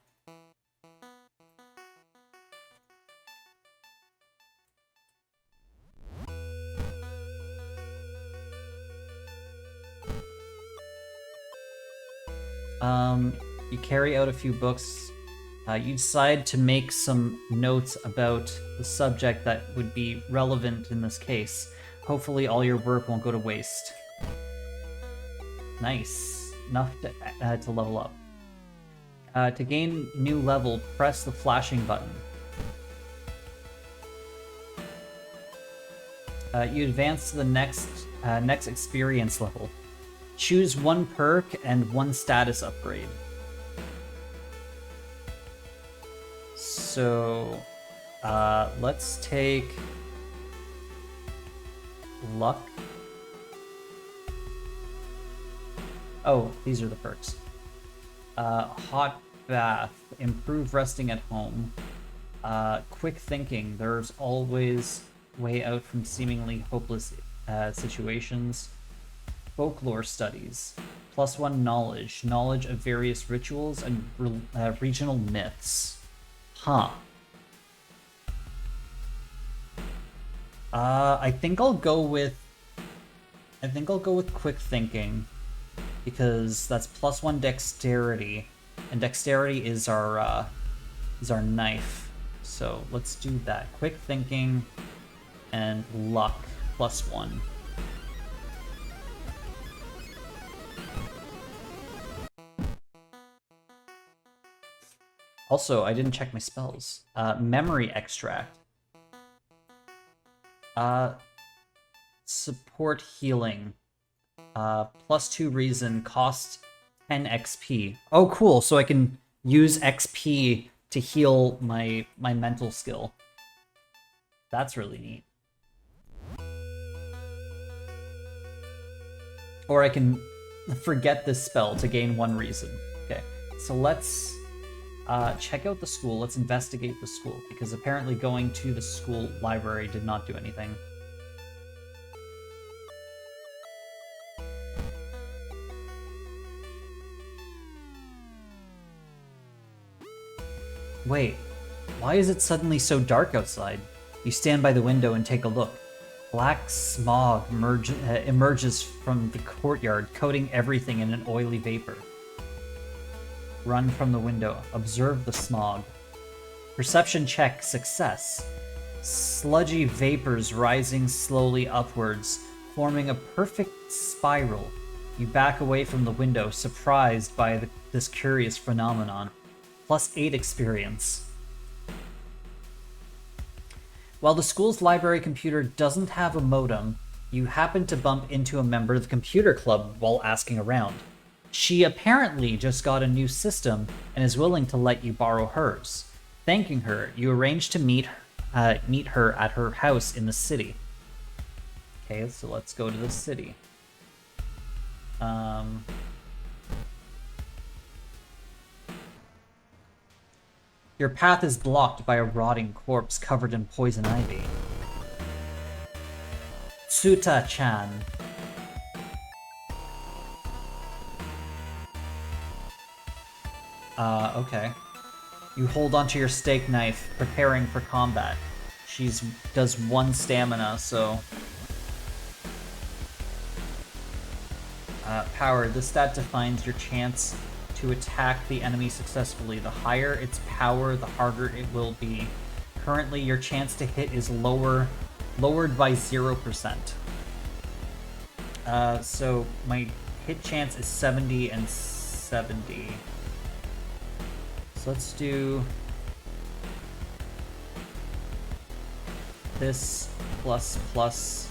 [SPEAKER 1] You carry out a few books. You decide to make some notes about the subject that would be relevant in this case. Hopefully all your work won't go to waste. Nice. Enough to level up. To gain new level, press the flashing button. You advance to the next experience level. Choose 1 perk and 1 status upgrade. So, let's take luck. Oh, these are the perks. Hot bath, improve resting at home. Quick thinking, there's always way out from seemingly hopeless situations. Folklore studies, +1 knowledge, knowledge of various rituals and regional myths. Huh. I think I'll go with quick thinking, because that's +1 dexterity, and dexterity is our knife. So let's do that. Quick thinking and luck +1. Also, I didn't check my spells. Memory extract. Support healing. +2 reason, cost 10 XP. Oh, cool. So I can use XP to heal my mental skill. That's really neat. Or I can forget this spell to gain 1 reason. Okay, so let's check out the school. Let's investigate the school, because apparently going to the school library did not do anything. Wait, why is it suddenly so dark outside? You stand by the window and take a look. Black smog emerges from the courtyard, coating everything in an oily vapor. Run from the window. Observe the smog. Perception check success. Sludgy vapors rising slowly upwards, forming a perfect spiral. You back away from the window, surprised by this curious phenomenon. +8 experience. While the school's library computer doesn't have a modem, you happen to bump into a member of the computer club while asking around. She apparently just got a new system and is willing to let you borrow hers. Thanking her, you arrange to meet her at her house in the city. Okay, so let's go to the city. Your path is blocked by a rotting corpse covered in poison ivy. Tsuta-chan. Okay. You hold onto your steak knife, preparing for combat. She does 1 stamina, so... Power. This stat defines your chance to attack the enemy successfully. The higher its power, the harder it will be. Currently, your chance to hit is lowered by 0%. So my hit chance is 70 and 70. So let's do this plus plus,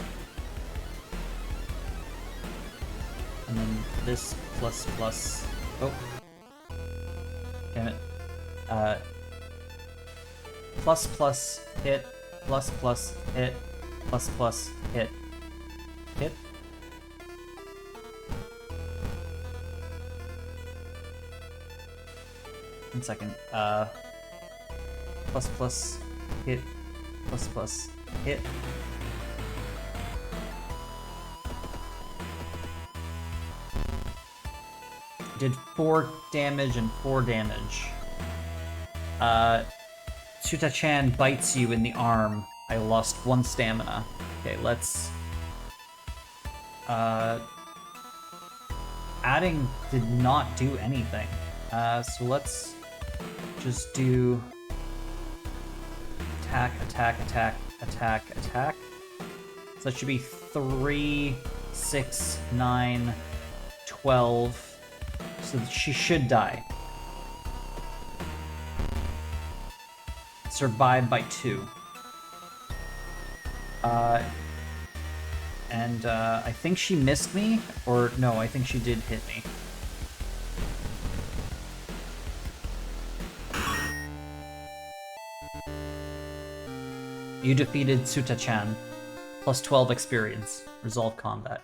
[SPEAKER 1] and then this plus plus. Oh, damn it! Plus plus hit, plus plus hit, plus plus hit, hit. 1 second. Plus plus hit, plus plus hit. Did 4 damage and 4 damage. Suta-chan bites you in the arm. I lost 1 stamina. Okay, let's... adding did not do anything. So let's just do... attack, attack, attack, attack, attack. So that should be 3, 6, 9, 12. So she should die. Survived by 2. And I think she missed me, or no, I think she did hit me. You defeated Suta-chan. Plus 12 experience. Resolve combat.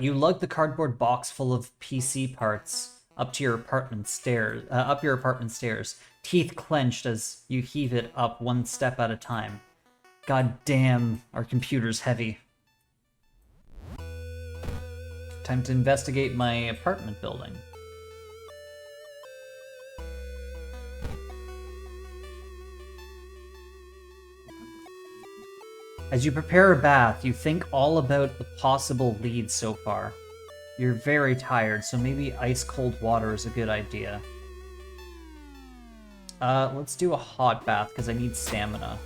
[SPEAKER 1] You lug the cardboard box full of PC parts up your apartment stairs. Teeth clenched as you heave it up 1 step at a time. God damn, our computer's heavy. Time to investigate my apartment building. As you prepare a bath, you think all about the possible leads so far. You're very tired, so maybe ice-cold water is a good idea. Let's do a hot bath, because I need stamina.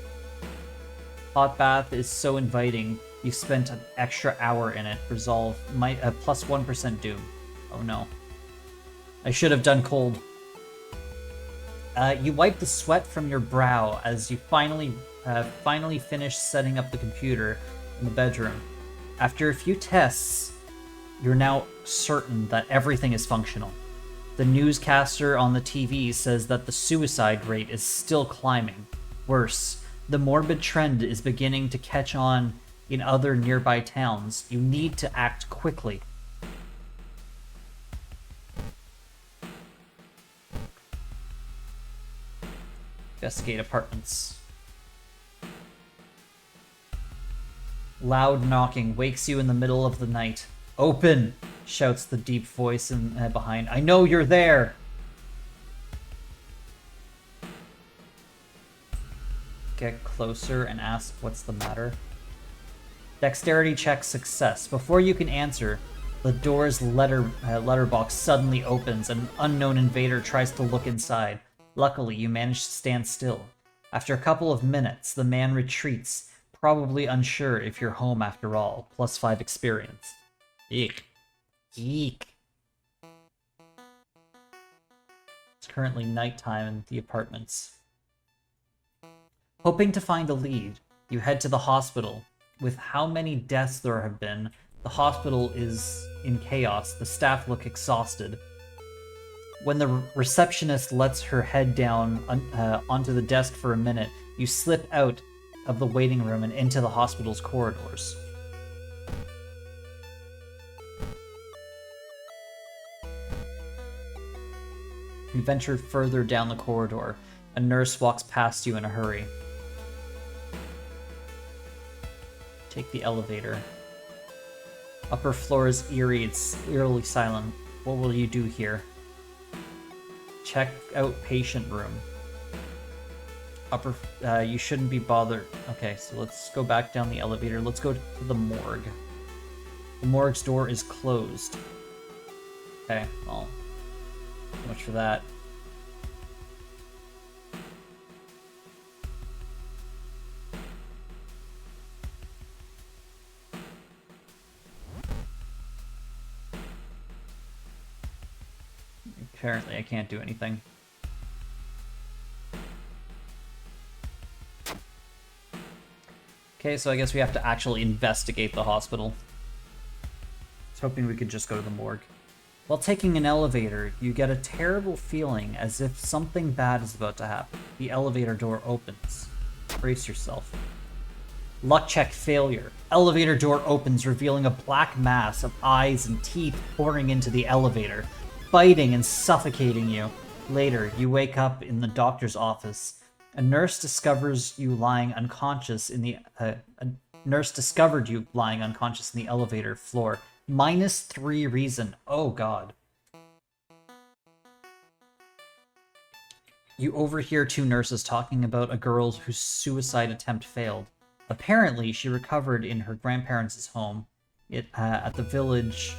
[SPEAKER 1] Hot bath is so inviting, you spent an extra hour in it. Resolve, plus 1% doom. Oh no. I should have done cold. You wipe the sweat from your brow as you finally finished setting up the computer in the bedroom. After a few tests, you're now certain that everything is functional. The newscaster on the TV says that the suicide rate is still climbing. Worse, the morbid trend is beginning to catch on in other nearby towns. You need to act quickly. Investigate apartments. Loud knocking wakes you in the middle of the night. Open! Shouts the deep voice behind. I know you're there! Get closer and ask what's the matter. Dexterity check success. Before you can answer, the door's letterbox suddenly opens and an unknown invader tries to look inside. Luckily, you manage to stand still. After a couple of minutes, the man retreats, probably unsure if you're home after all. Plus 5 experience. Eek. Eek. It's currently nighttime in the apartments. Hoping to find a lead, you head to the hospital. With how many deaths there have been, the hospital is in chaos. The staff look exhausted. When the receptionist lets her head down onto the desk for a minute, you slip out of the waiting room and into the hospital's corridors. You venture further down the corridor. A nurse walks past you in a hurry. Take the elevator. Upper floor is eerie, it's eerily silent. What will you do here? Check out patient room. You shouldn't be bothered. Okay, so let's go back down the elevator. Let's go to the morgue. The morgue's door is closed. Okay, well, so much for that. Apparently I can't do anything. Okay, so I guess we have to actually investigate the hospital. I was hoping we could just go to the morgue. While taking an elevator, you get a terrible feeling as if something bad is about to happen. The elevator door opens. Brace yourself. Luck check failure. Elevator door opens, revealing a black mass of eyes and teeth pouring into the elevator, biting and suffocating you. Later, you wake up in the doctor's office. A nurse discovers you lying unconscious in the a nurse discovered you lying unconscious in the elevator floor. -3 reason. Oh god. You overhear 2 nurses talking about a girl whose suicide attempt failed. Apparently, she recovered in her grandparents' home at the village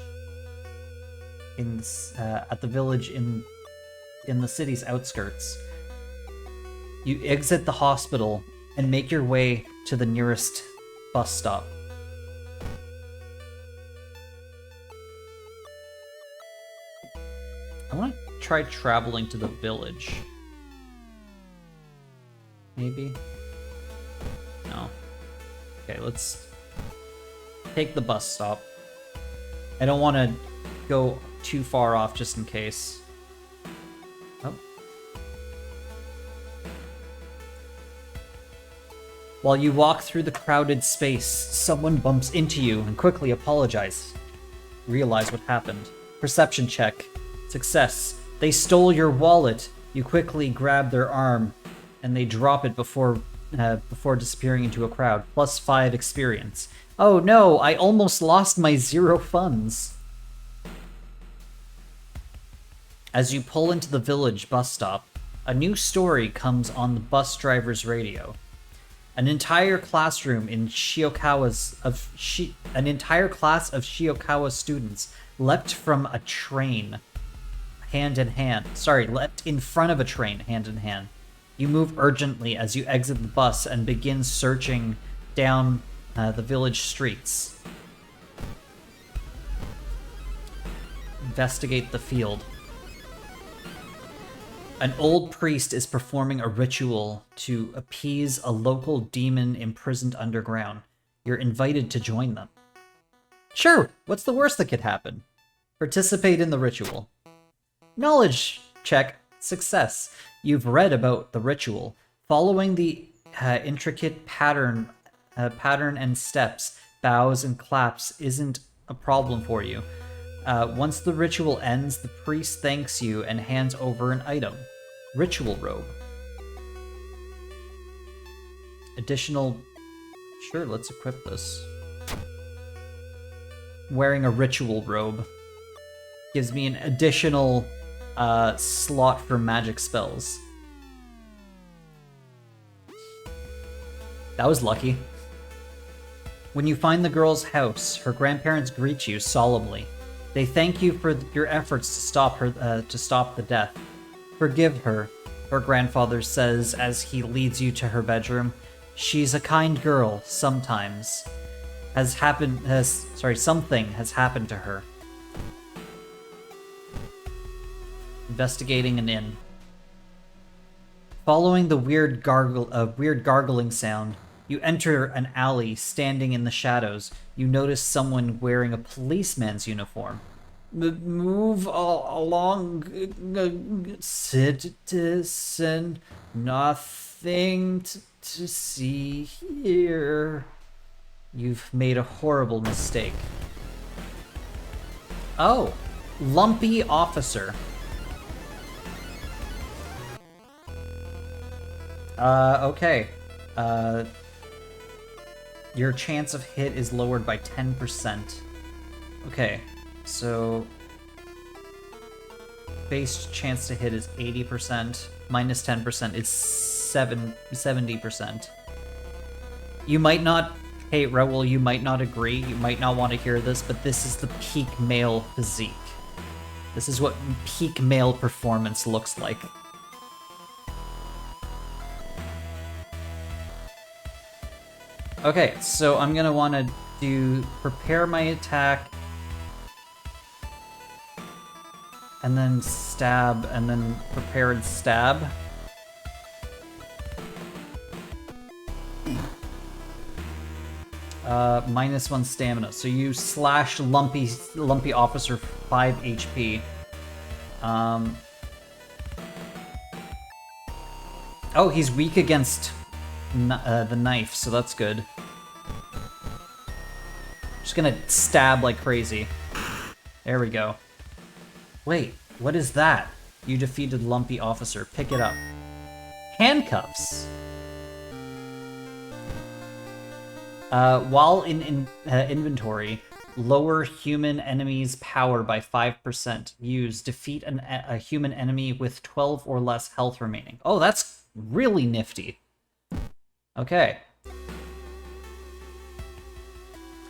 [SPEAKER 1] in the city's outskirts. You exit the hospital and make your way to the nearest bus stop. I want to try traveling to the village. Maybe? No. Okay, let's take the bus stop. I don't want to go too far off just in case. Oh. While you walk through the crowded space, someone bumps into you and quickly apologizes. Realize what happened. Perception check. Success. They stole your wallet. You quickly grab their arm, and they drop it before disappearing into a crowd. +5 experience. Oh no, I almost lost my 0 funds. As you pull into the village bus stop, a new story comes on the bus driver's radio. An entire classroom in an entire class of Shiokawa students leapt from a train, hand in hand. Leapt in front of a train, hand in hand. You move urgently as you exit the bus and begin searching down the village streets. Investigate the field. An old priest is performing a ritual to appease a local demon imprisoned underground. You're invited to join them. Sure, what's the worst that could happen? Participate in the ritual. Knowledge check. Success. You've read about the ritual. Following the intricate pattern and steps, bows and claps isn't a problem for you. Once the ritual ends, the priest thanks you and hands over an item. Ritual robe. Additional... Sure, let's equip this. Wearing a ritual robe gives me an additional slot for magic spells. That was lucky. When you find the girl's house, her grandparents greet you solemnly. They thank you for your efforts to stop the death. Forgive her, her grandfather says as he leads you to her bedroom. She's a kind girl, sometimes. Something has happened to her. Investigating an inn. Following the weird gargling sound, you enter an alley. Standing in the shadows, you notice someone wearing a policeman's uniform. Move along, citizen. Nothing to see here. You've made a horrible mistake. Oh, lumpy officer. Okay. Your chance of hit is lowered by 10%. Okay, so... base chance to hit is 80%, minus 10% is 70%. You might not... Hey, Raoul, you might not agree, you might not want to hear this, but this is the peak male physique. This is what peak male performance looks like. Okay, so I'm gonna want to do prepare my attack, and then stab, and then prepare and stab. -1 stamina. So you slash Lumpy Officer 5 HP. Oh, he's weak against the knife, so that's good. Just gonna stab like crazy. There we go. Wait, what is that? You defeated Lumpy Officer. Pick it up. Handcuffs. While in inventory, lower human enemies' power by 5%. Use. Defeat a human enemy with 12 or less health remaining. Oh, that's really nifty. Okay.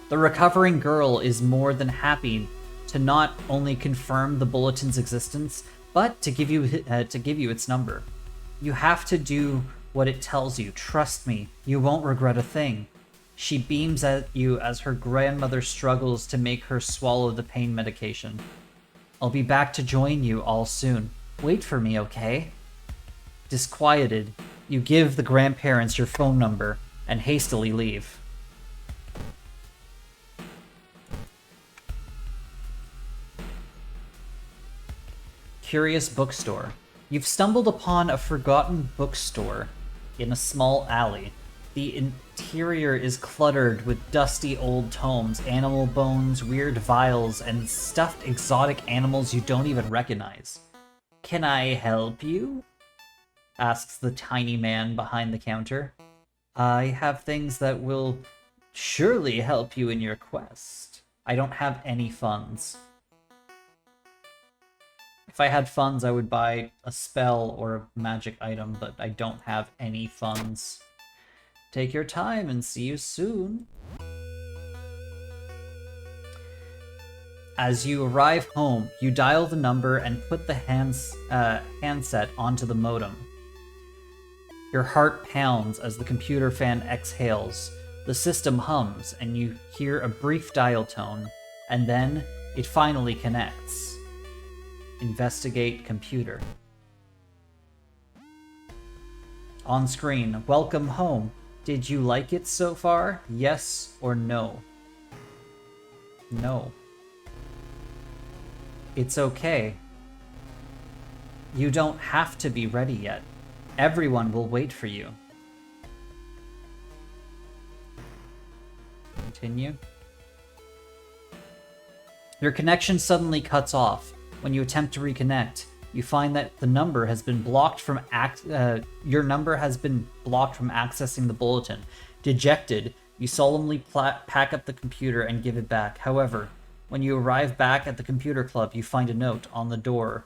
[SPEAKER 1] The recovering girl is more than happy to not only confirm the bulletin's existence, but to give you its number. You have to do what it tells you. Trust me, you won't regret a thing. She beams at you as her grandmother struggles to make her swallow the pain medication. I'll be back to join you all soon. Wait for me, okay? Disquieted, you give the grandparents your phone number and hastily leave. Curious bookstore. You've stumbled upon a forgotten bookstore in a small alley. The interior is cluttered with dusty old tomes, animal bones, weird vials, and stuffed exotic animals you don't even recognize. Can I help you? Asks the tiny man behind the counter. I have things that will surely help you in your quest. I don't have any funds. If I had funds, I would buy a spell or a magic item, but I don't have any funds. Take your time and see you soon. As you arrive home, you dial the number and put the handset onto the modem. Your heart pounds as the computer fan exhales. The system hums, and you hear a brief dial tone, and then it finally connects. Investigate computer. On screen, welcome home. Did you like it so far? Yes or no? No. It's okay. You don't have to be ready yet. Everyone will wait for you. Continue. Your connection suddenly cuts off. When you attempt to reconnect, you find that the number has been blocked from your number has been blocked from accessing the bulletin. Dejected, you solemnly pack up the computer and give it back. However, when you arrive back at the computer club, you find a note on the door.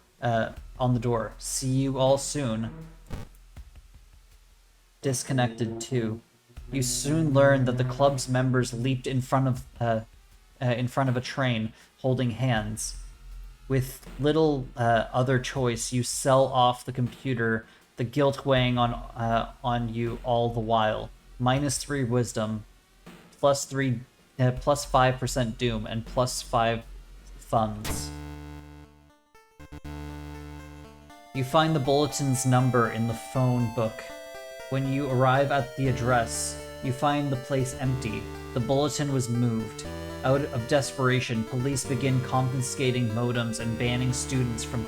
[SPEAKER 1] See you all soon. Disconnected too. You soon learn that the club's members leaped in front of a train, holding hands. With little other choice, you sell off the computer, the guilt weighing on you all the while. -3 wisdom, plus 5% doom, and +5 funds. You find the bulletin's number in the phone book. When you arrive at the address, you find the place empty. The bulletin was moved. Out of desperation, police begin confiscating modems and banning students from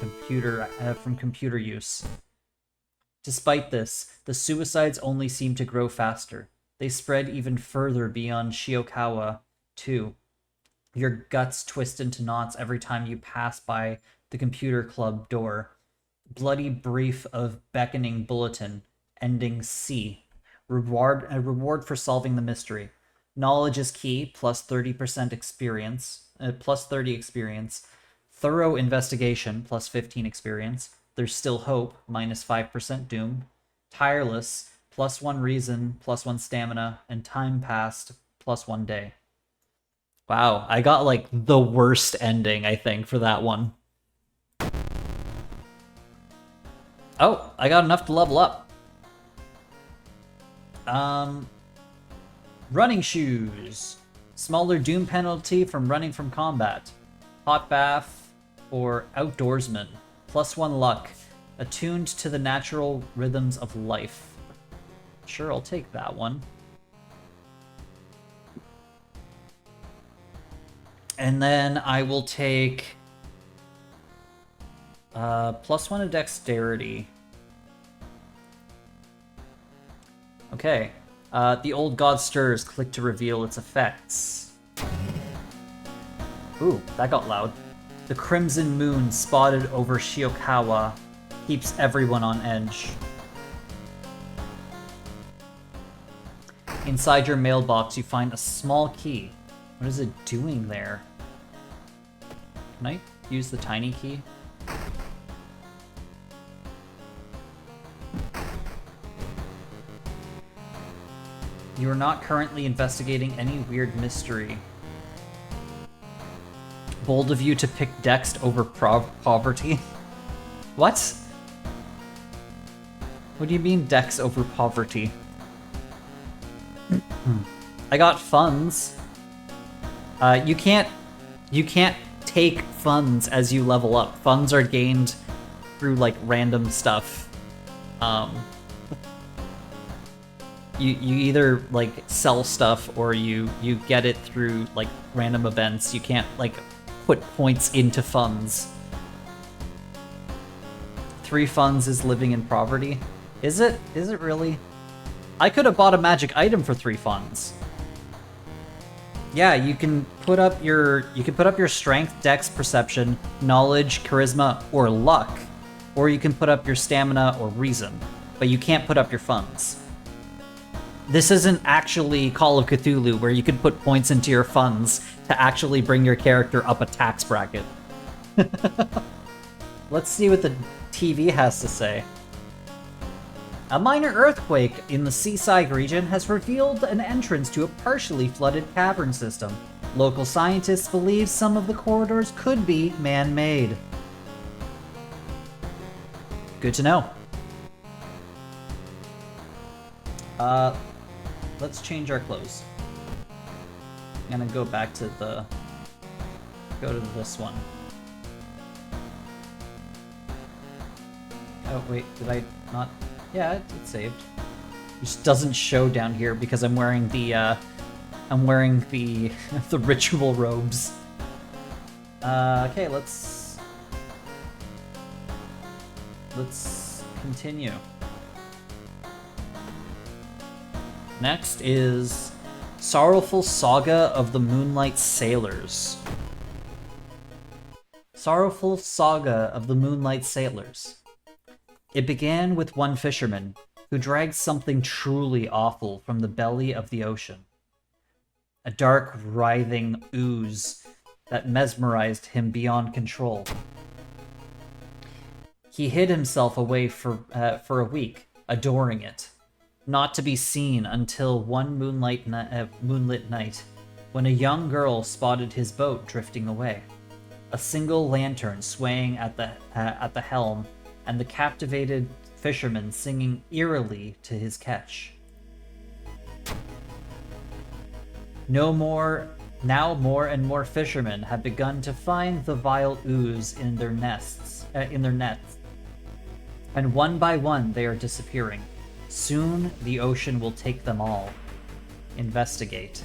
[SPEAKER 1] computer use. Despite this, the suicides only seem to grow faster. They spread even further beyond Shiokawa, too. Your guts twist into knots every time you pass by the computer club door. Bloody brief of beckoning bulletin, ending C. Reward for solving the mystery. Knowledge is key, plus 30% experience, plus 30 experience. Thorough investigation, plus 15 experience. There's still hope, -5% doom. Tireless, +1 reason, +1 stamina, and time passed, +1 day. Wow, I got like the worst ending, I think, for that one. Oh, I got enough to level up. Running shoes. Smaller doom penalty from running from combat. Hot bath or outdoorsman. +1 luck. Attuned to the natural rhythms of life. Sure, I'll take that one. And then I will take +1 to dexterity. Okay. The old god stirs. Click to reveal its effects. Ooh, that got loud. The crimson moon spotted over Shiokawa keeps everyone on edge. Inside your mailbox, you find a small key. What is it doing there? Can I use the tiny key? You are not currently investigating any weird mystery. Bold of you to pick Dex over poverty. What? What do you mean Dex over poverty? I got funds. You can't take funds as you level up. Funds are gained through like random stuff. You either like sell stuff or you get it through like random events. You can't like put points into funds. 3 funds is living in poverty. Is it? Is it really? I could have bought a magic item for 3 funds. Yeah, you can put up your strength, dex, perception, knowledge, charisma, or luck, or you can put up your stamina or reason, but you can't put up your funds. This isn't actually Call of Cthulhu where you can put points into your funds to actually bring your character up a tax bracket. Let's see what the TV has to say. A minor earthquake in the seaside region has revealed an entrance to a partially flooded cavern system. Local scientists believe some of the corridors could be man-made. Good to know. Let's change our clothes. I'm gonna go back to this one. Oh wait, did I not? Yeah, it's saved. It just doesn't show down here because I'm wearing the the ritual robes. Okay, let's continue. Next is Sorrowful Saga of the Moonlight Sailors. Sorrowful Saga of the Moonlight Sailors. It began with one fisherman who dragged something truly awful from the belly of the ocean. A dark, writhing ooze that mesmerized him beyond control. He hid himself away for a week, adoring it. Not to be seen until one moonlit night, when a young girl spotted his boat drifting away. A single lantern swaying at the helm, and the captivated fisherman singing eerily to his catch. Now more and more fishermen have begun to find the vile ooze in their nets, and one by one they are disappearing. Soon, the ocean will take them all. Investigate.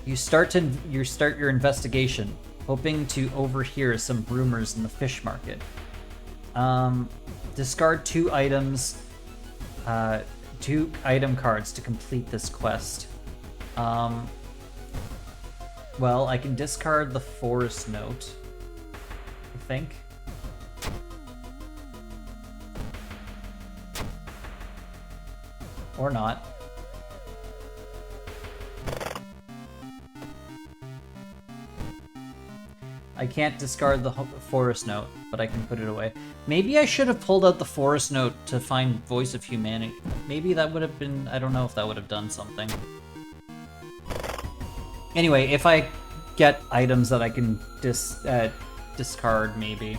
[SPEAKER 1] You start your investigation, hoping to overhear some rumors in the fish market. Discard 2 items, 2 item cards to complete this quest. Well, I can discard the forest note, I think. Or not. I can't discard the forest note, but I can put it away. Maybe I should have pulled out the forest note to find Voice of Humanity. Maybe that would have been... I don't know if that would have done something. Anyway, if I get items that I can discard, maybe.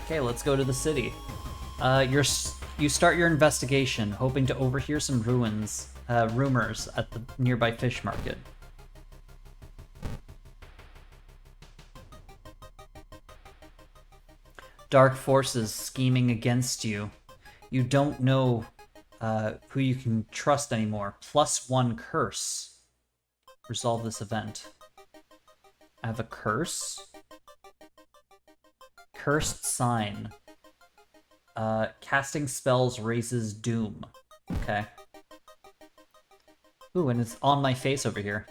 [SPEAKER 1] Okay, let's go to the city. You start your investigation, hoping to overhear some rumors at the nearby fish market. Dark forces scheming against you. You don't know who you can trust anymore. +1 curse. Resolve this event. I have a curse. Cursed sign. Casting spells raises doom. Okay. Ooh, and it's on my face over here.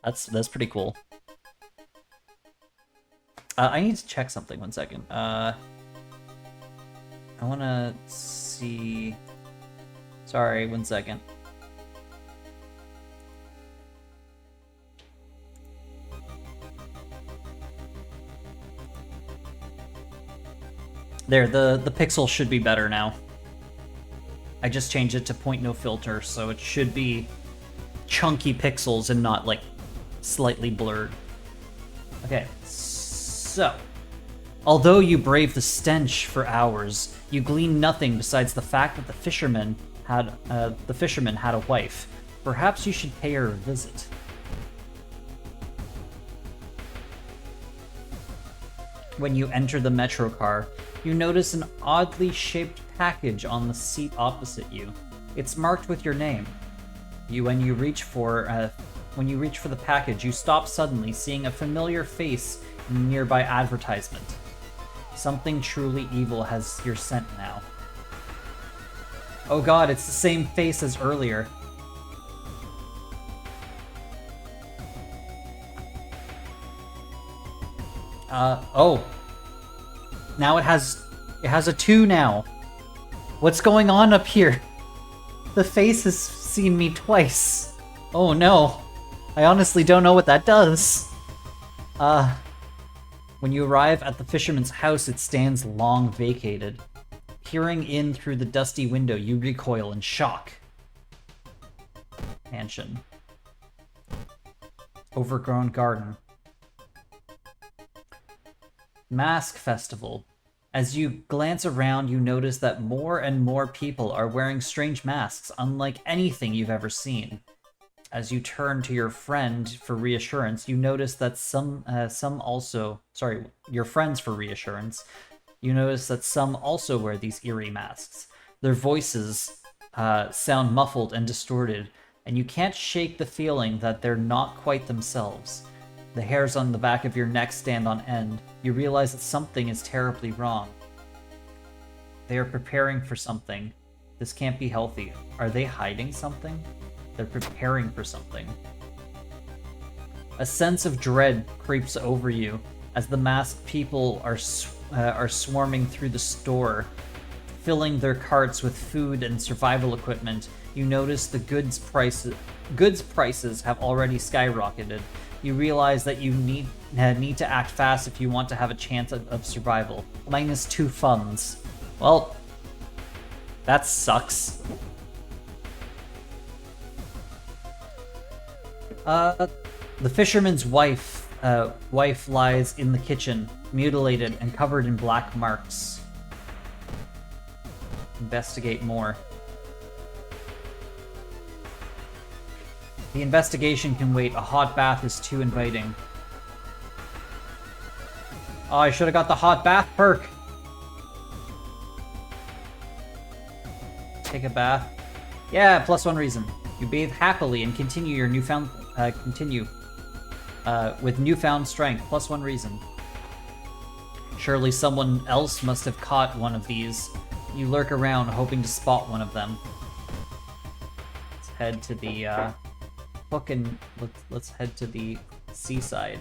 [SPEAKER 1] That's pretty cool. I need to check something. 1 second. I want to see... Sorry, 1 second. There, the pixel should be better now. I just changed it to point no filter, so it should be chunky pixels and not, like, slightly blurred. Okay, so... Although you brave the stench for hours, you glean nothing besides the fact that the fisherman had a wife. Perhaps you should pay her a visit. When you enter the metro car, you notice an oddly shaped package on the seat opposite you. It's marked with your name. When you reach for the package, you stop suddenly, seeing a familiar face in a nearby advertisement. Something truly evil has your scent now. Oh god, it's the same face as earlier. Oh. Now it has a 2 now. What's going on up here? The face has seen me twice. Oh no. I honestly don't know what that does. When you arrive at the fisherman's house, it stands long vacated. Peering in through the dusty window, you recoil in shock. Mansion. Overgrown garden. Mask Festival. As you glance around, you notice that more and more people are wearing strange masks, unlike anything you've ever seen. As you turn to your friend for reassurance, you notice that your friends for reassurance, you notice that some also wear these eerie masks. Their voices sound muffled and distorted, and you can't shake the feeling that they're not quite themselves. The hairs on the back of your neck stand on end. You realize that something is terribly wrong. They are preparing for something. This can't be healthy. Are they hiding something? They're preparing for something. A sense of dread creeps over you as the masked people are swarming through the store, filling their carts with food and survival equipment. You notice the goods prices have already skyrocketed. You realize that you need to act fast if you want to have a chance of survival. -2 funds. Well, that sucks. The fisherman's wife lies in the kitchen, mutilated and covered in black marks. Investigate more. The investigation can wait. A hot bath is too inviting. Oh, I should have got the hot bath perk. Take a bath. Yeah, +1 reason. You bathe happily and continue your with newfound strength. +1 reason. Surely someone else must have caught one of these. You lurk around, hoping to spot one of them. Let's head to the hook and let's head to the seaside.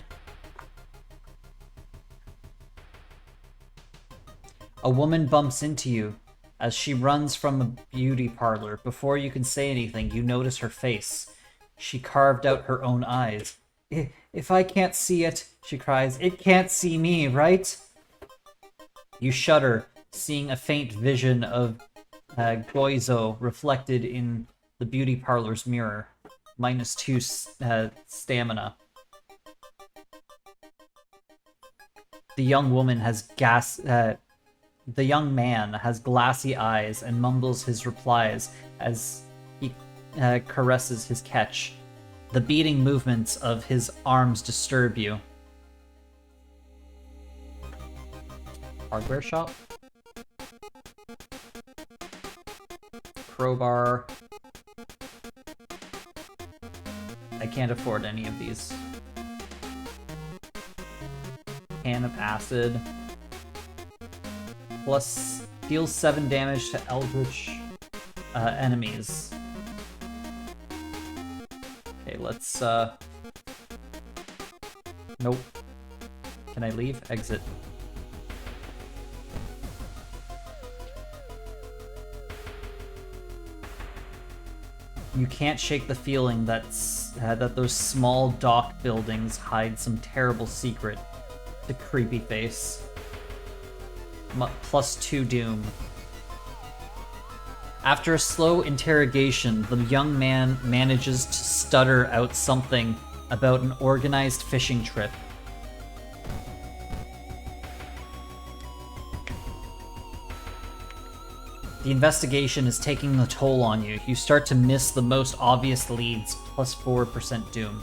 [SPEAKER 1] A woman bumps into you as she runs from a beauty parlor. Before you can say anything, you notice her face. She carved out her own eyes. If I can't see it, she cries, it can't see me, right? You shudder, seeing a faint vision of Goizo reflected in the beauty parlor's mirror. -2 stamina. The young man has glassy eyes and mumbles his replies as he caresses his catch. The beating movements of his arms disturb you. Hardware shop? crowbar. I can't afford any of these. Can of acid. Plus deals 7 damage to eldritch enemies. Okay, let's nope. Can I leave? Exit. You can't shake the feeling that those small dock buildings hide some terrible secret. The creepy face. Plus 2 doom. After a slow interrogation, the young man manages to stutter out something about an organized fishing trip. The investigation is taking the toll on you. You start to miss the most obvious leads, plus 4% doom.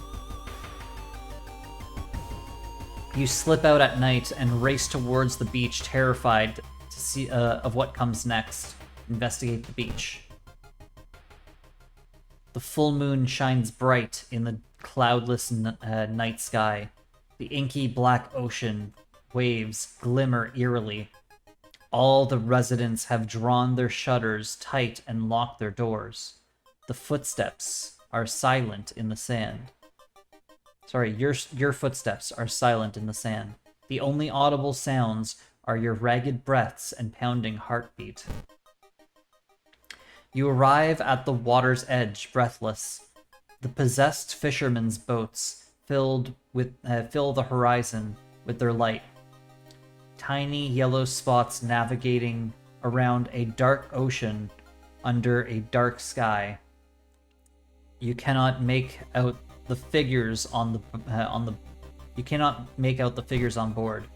[SPEAKER 1] You slip out at night and race towards the beach, terrified to see of what comes next. Investigate the beach. The full moon shines bright in the cloudless night sky. The inky black ocean waves glimmer eerily. All the residents have drawn their shutters tight and locked their doors. The footsteps are silent in the sand. Sorry, your footsteps are silent in the sand. The only audible sounds are your ragged breaths and pounding heartbeat. You arrive at the water's edge, breathless. The possessed fishermen's boats fill the horizon with their light. Tiny yellow spots navigating around a dark ocean under a dark sky. You cannot make out the figures you cannot make out the figures on board.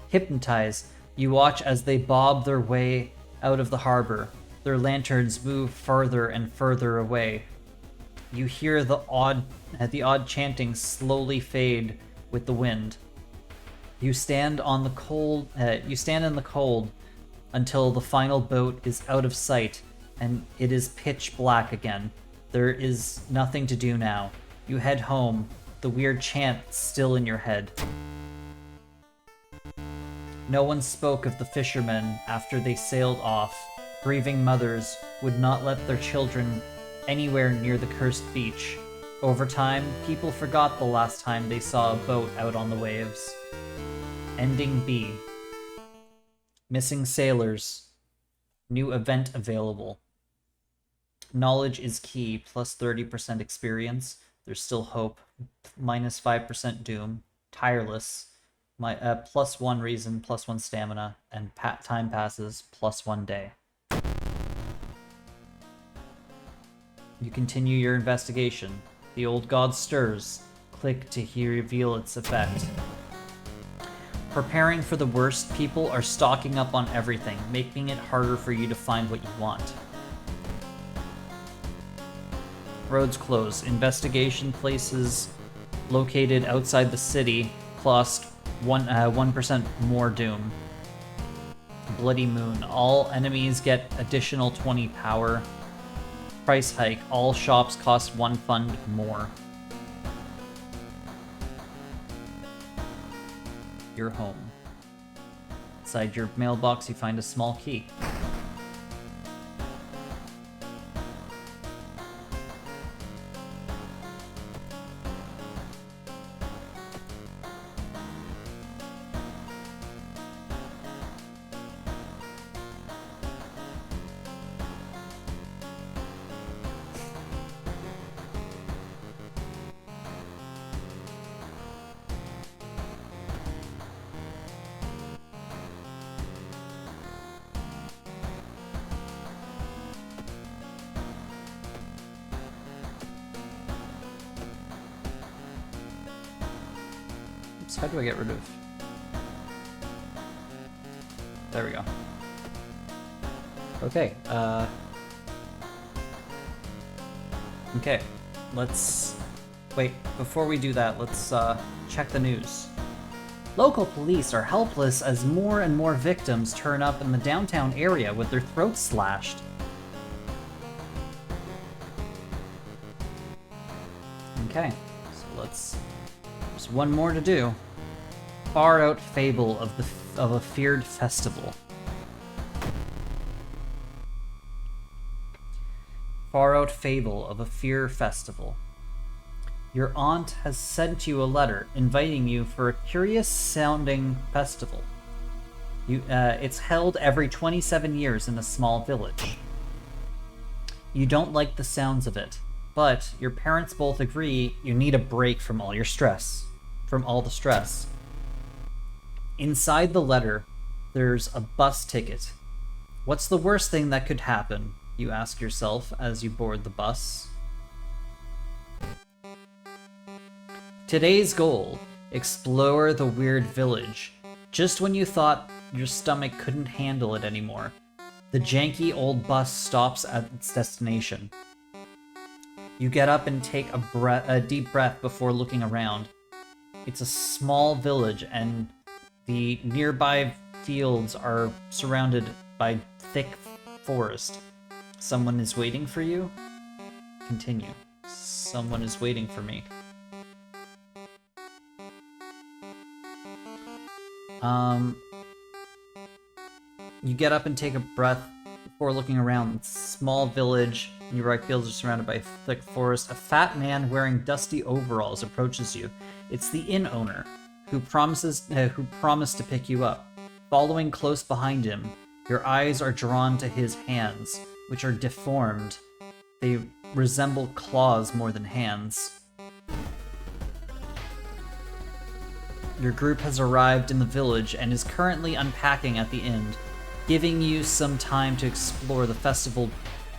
[SPEAKER 1] Hypnotized, you watch as they bob their way out of the harbor. Their lanterns move further and further away. You hear the odd chanting slowly fade with the wind. You stand in the cold until the final boat is out of sight and it is pitch black again. There is nothing to do now. You head home, the weird chant still in your head. No one spoke of the fishermen after they sailed off. Grieving mothers would not let their children anywhere near the cursed beach. Over time, people forgot the last time they saw a boat out on the waves. Ending B. Missing sailors. New event available. Knowledge is key, plus 30% experience. There's still hope, minus 5% doom. Tireless, plus 1 reason, plus 1 stamina, and time passes, plus 1 day. You continue your investigation. The old god stirs. Click to reveal its effect. Preparing for the worst, people are stocking up on everything, making it harder for you to find what you want. Roads closed. Investigation places located outside the city cost 1% more doom. Bloody Moon. All enemies get additional 20 power. Price hike. All shops cost 1 fund more. Your home. Inside your mailbox, you find a small key. How do I get rid of... There we go. Okay, okay, let's... Wait, before we do that, let's check the news. Local police are helpless as more and more victims turn up in the downtown area with their throats slashed. Okay, so there's one more to do. Far out fable of a feared festival. Far out fable of a fear festival. Your aunt has sent you a letter inviting you for a curious-sounding festival. It's held every 27 years in a small village. You don't like the sounds of it, but your parents both agree you need a break from all the stress. Inside the letter, there's a bus ticket. What's the worst thing that could happen? You ask yourself as you board the bus. Today's goal, explore the weird village. Just when you thought your stomach couldn't handle it anymore, the janky old bus stops at its destination. You get up and take a deep breath before looking around. It's a small village, and the nearby fields are surrounded by thick forest. Someone is waiting for you? Continue. Someone is waiting for me. You get up and take a breath before looking around. It's a small village. Nearby fields are surrounded by thick forest. A fat man wearing dusty overalls approaches you. It's the inn owner, who promised to pick you up. Following close behind him, your eyes are drawn to his hands, which are deformed. They resemble claws more than hands. Your group has arrived in the village and is currently unpacking at the inn, giving you some time to explore. The festival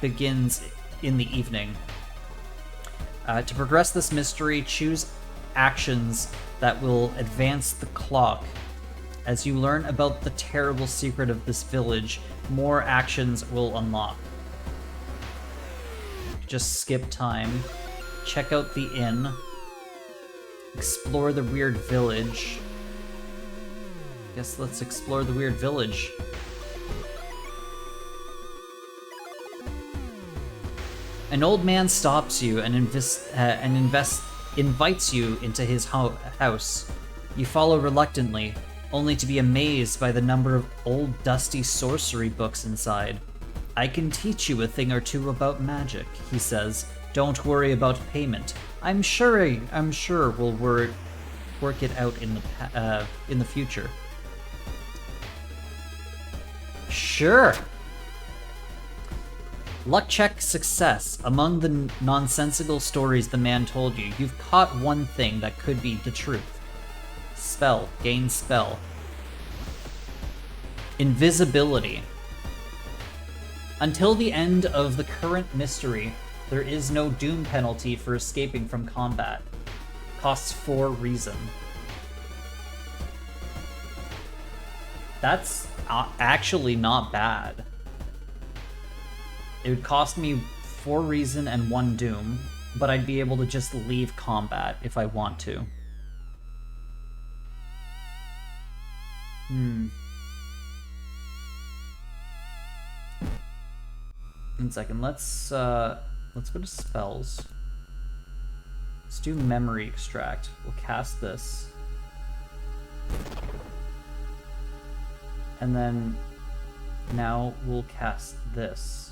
[SPEAKER 1] begins in the evening. To progress this mystery, choose actions that will advance the clock. As you learn about the terrible secret of this village, more actions will unlock. Just skip time. Check out the inn. Explore the weird village. Guess let's explore the weird village. An old man stops you and invites you into his house. You follow reluctantly, only to be amazed by the number of old dusty sorcery books inside. I can teach you a thing or two about magic, he says. Don't worry about payment. I'm sure we'll work it out in the future. Sure. Luck check success. Among the nonsensical stories the man told you, you've caught one thing that could be the truth. Spell. Gain spell. Invisibility. Until the end of the current mystery, there is no doom penalty for escaping from combat. Costs 4 reason. That's actually not bad. It would cost me 4 reason and 1 doom, but I'd be able to just leave combat if I want to. 1 second, let's go to spells. Let's do memory extract. We'll cast this. And then now we'll cast this.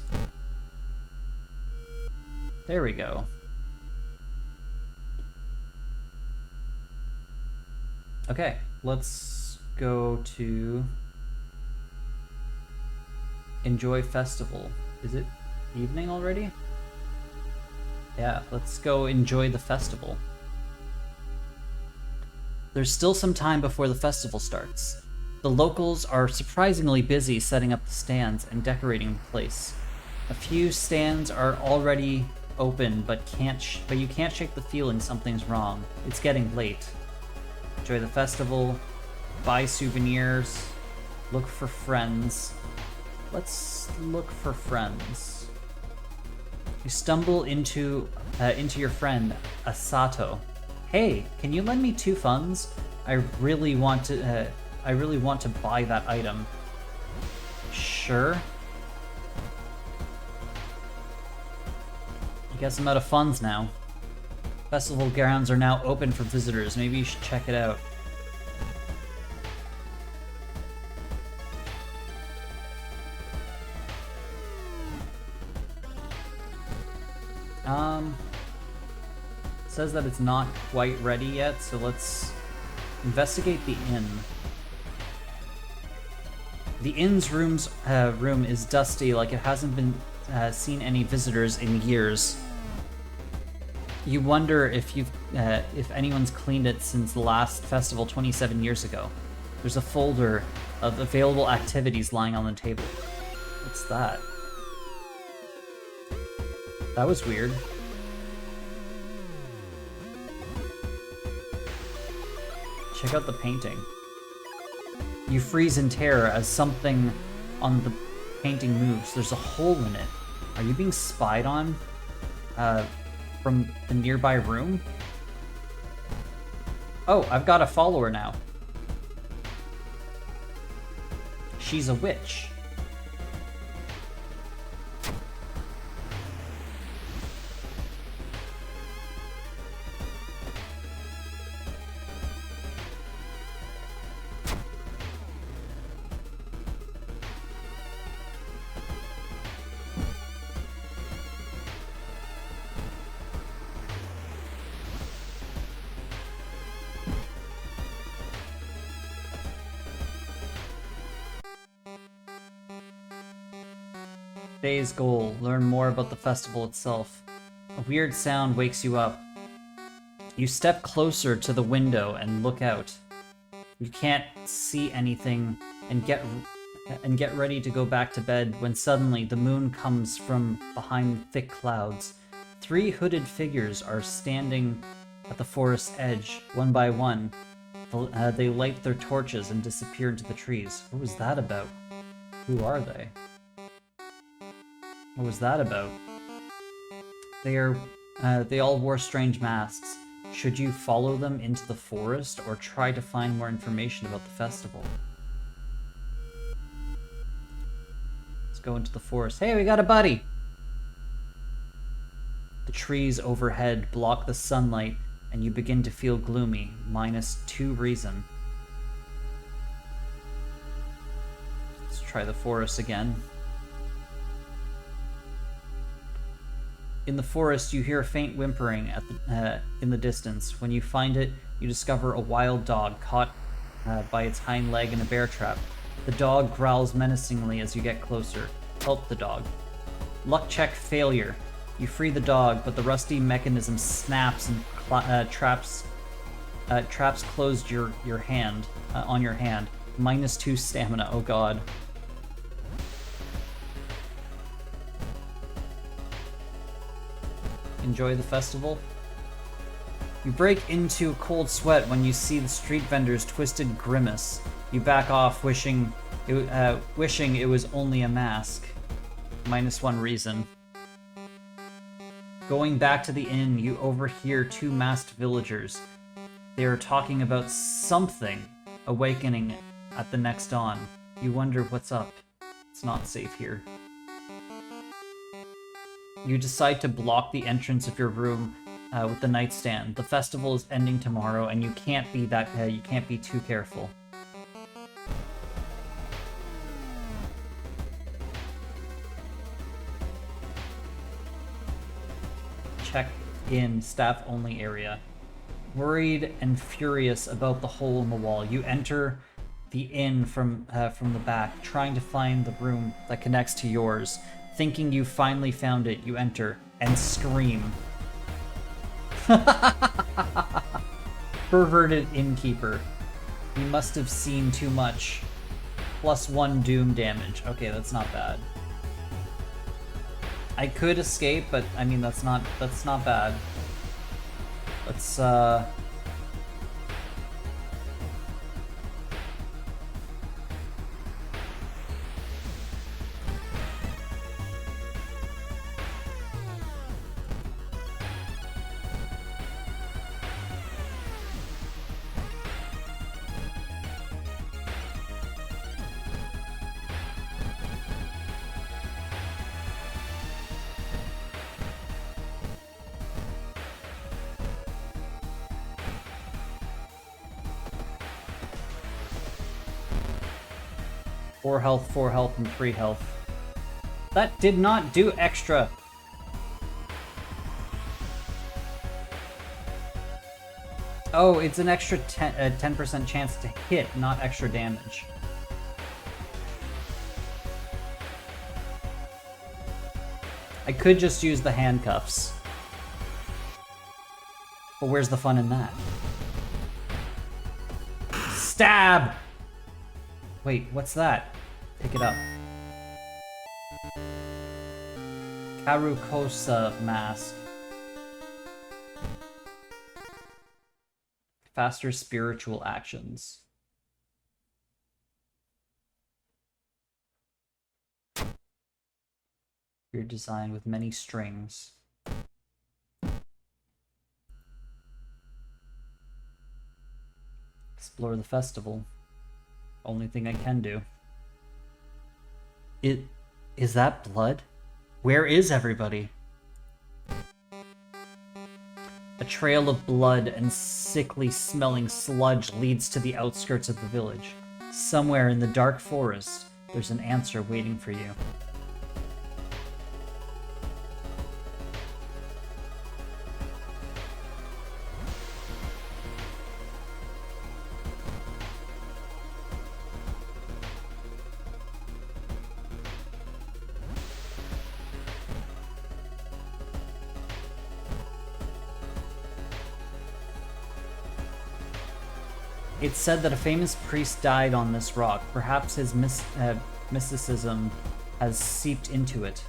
[SPEAKER 1] There we go. Okay, let's go to Enjoy Festival. Is it evening already? Yeah, let's go enjoy the festival. There's still some time before the festival starts. The locals are surprisingly busy setting up the stands and decorating the place. A few stands are already open, but you can't shake the feeling something's wrong. It's getting late. Enjoy the festival, buy souvenirs, look for friends. Let's look for friends. You stumble into your friend Asato. Hey, can you lend me 2 funds? I really want to buy that item. Sure. I guess I'm out of funds now. Festival grounds are now open for visitors. Maybe you should check it out. It says that it's not quite ready yet, so let's investigate the inn. The inn's room is dusty, like it hasn't been seen any visitors in years. You wonder if anyone's cleaned it since the last festival 27 years ago. There's a folder of available activities lying on the table. What's that? That was weird. Check out the painting. You freeze in terror as something on the painting moves. There's a hole in it. Are you being spied on from the nearby room? Oh, I've got a follower now. She's a witch. Today's goal, learn more about the festival itself. A weird sound wakes you up. You step closer to the window and look out. You can't see anything and get ready to go back to bed when suddenly the moon comes from behind thick clouds. 3 hooded figures are standing at the forest's edge, one by one. They light their torches and disappear into the trees. What was that about? Who are they? What was that about? They all wore strange masks. Should you follow them into the forest or try to find more information about the festival? Let's go into the forest. Hey, we got a buddy! The trees overhead block the sunlight and you begin to feel gloomy, -2 reason. Let's try the forest again. In the forest, you hear a faint whimpering in the distance. When you find it, you discover a wild dog caught by its hind leg in a bear trap. The dog growls menacingly as you get closer. Help the dog. Luck check failure. You free the dog, but the rusty mechanism snaps and traps closed your hand on your hand. -2 stamina. Oh god. Enjoy the festival. You break into a cold sweat when you see the street vendor's twisted grimace. You back off, wishing it was only a mask. -1 reason. Going back to the inn, you overhear 2 masked villagers. They are talking about something awakening at the next dawn. You wonder what's up. It's not safe here. You decide to block the entrance of your room with the nightstand. The festival is ending tomorrow, and you can't be too careful. Check in staff only area. Worried and furious about the hole in the wall, you enter the inn from the back, trying to find the room that connects to yours. Thinking you finally found it, you enter and scream. Perverted innkeeper. You must have seen too much. +1 doom damage. Okay, that's not bad. I could escape, but I mean that's not bad. Let's 4 health, and 3 health. That did not do extra. Oh, it's an extra 10% chance to hit, not extra damage. I could just use the handcuffs. But where's the fun in that? Stab! Wait, what's that? Pick it up. Karukosa mask. Faster spiritual actions. Weird design with many strings. Explore the festival. Only thing I can do. Is that blood? Where is everybody? A trail of blood and sickly smelling sludge leads to the outskirts of the village. Somewhere in the dark forest, there's an answer waiting for you. It's said that a famous priest died on this rock. Perhaps his mysticism has seeped into it.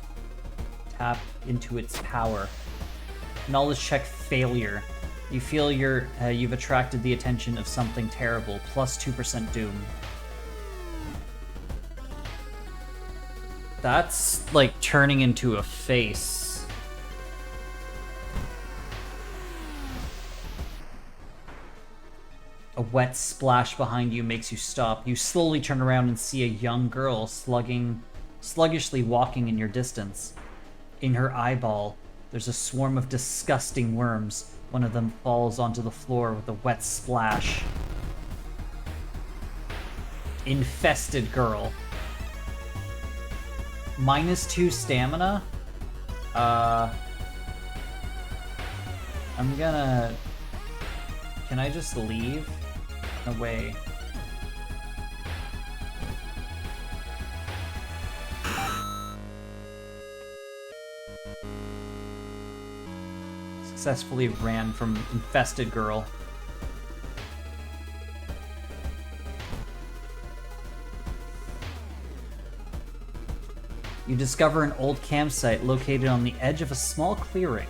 [SPEAKER 1] Tap into its power. Knowledge check failure. You feel you've attracted the attention of something terrible. Plus 2% doom. That's like turning into a face. A wet splash behind you makes you stop. You slowly turn around and see a young girl sluggishly walking in your distance. In her eyeball, there's a swarm of disgusting worms. One of them falls onto the floor with a wet splash. Infested girl. -2 stamina? I'm gonna... Can I just leave? Away. Successfully ran from infested girl. You discover an old campsite located on the edge of a small clearing.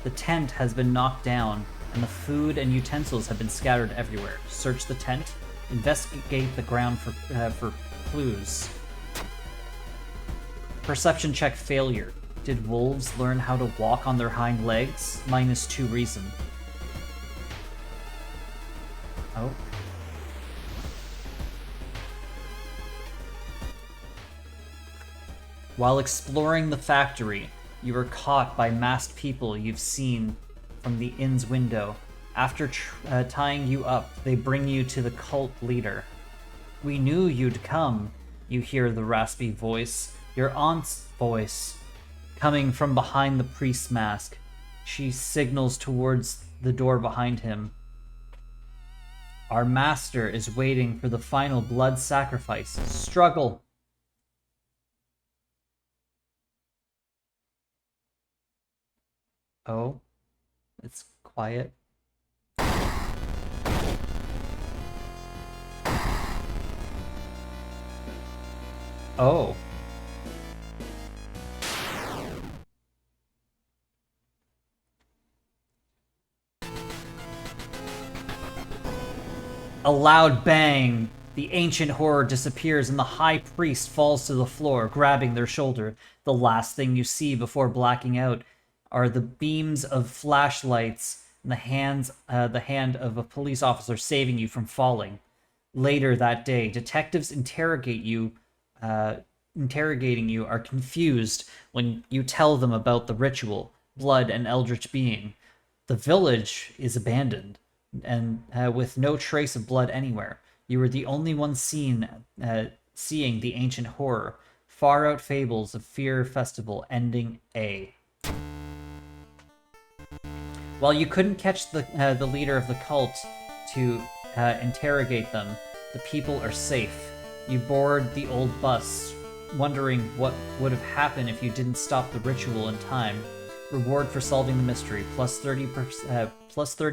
[SPEAKER 1] The tent has been knocked down, and the food and utensils have been scattered everywhere. Search the tent. Investigate the ground for clues. Perception check failure. Did wolves learn how to walk on their hind legs? -2 reason. Oh. While exploring the factory, you are caught by masked people you've seen from the inn's window. After tying you up, they bring you to the cult leader. We knew you'd come, you hear the raspy voice, your aunt's voice, coming from behind the priest's mask. She signals towards the door behind him. Our master is waiting for the final blood sacrifice. Struggle. Oh. It's quiet. Oh. A loud bang. The ancient horror disappears and the high priest falls to the floor, grabbing their shoulder. The last thing you see before blacking out are the beams of flashlights and the hand of a police officer saving you from falling. Later that day, detectives interrogating you are confused when you tell them about the ritual, blood, and eldritch being. The village is abandoned, and with no trace of blood anywhere. You were the only one seen seeing the ancient horror. Far out fables of fear festival ending A. While you couldn't catch the leader of the cult to interrogate them, the people are safe. You board the old bus, wondering what would have happened if you didn't stop the ritual in time. Reward for solving the mystery, plus 30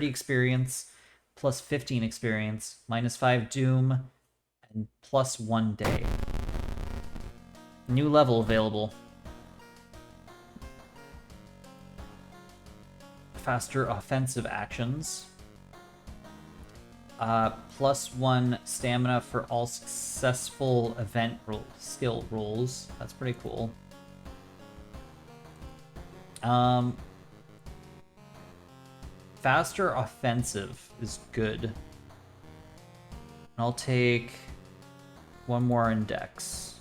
[SPEAKER 1] experience, plus 15 experience, minus 5 doom, and plus 1 day. New level available. Faster offensive actions. Plus 1 stamina for all successful event skill rolls. That's pretty cool. Faster offensive is good. I'll take 1 more in dex.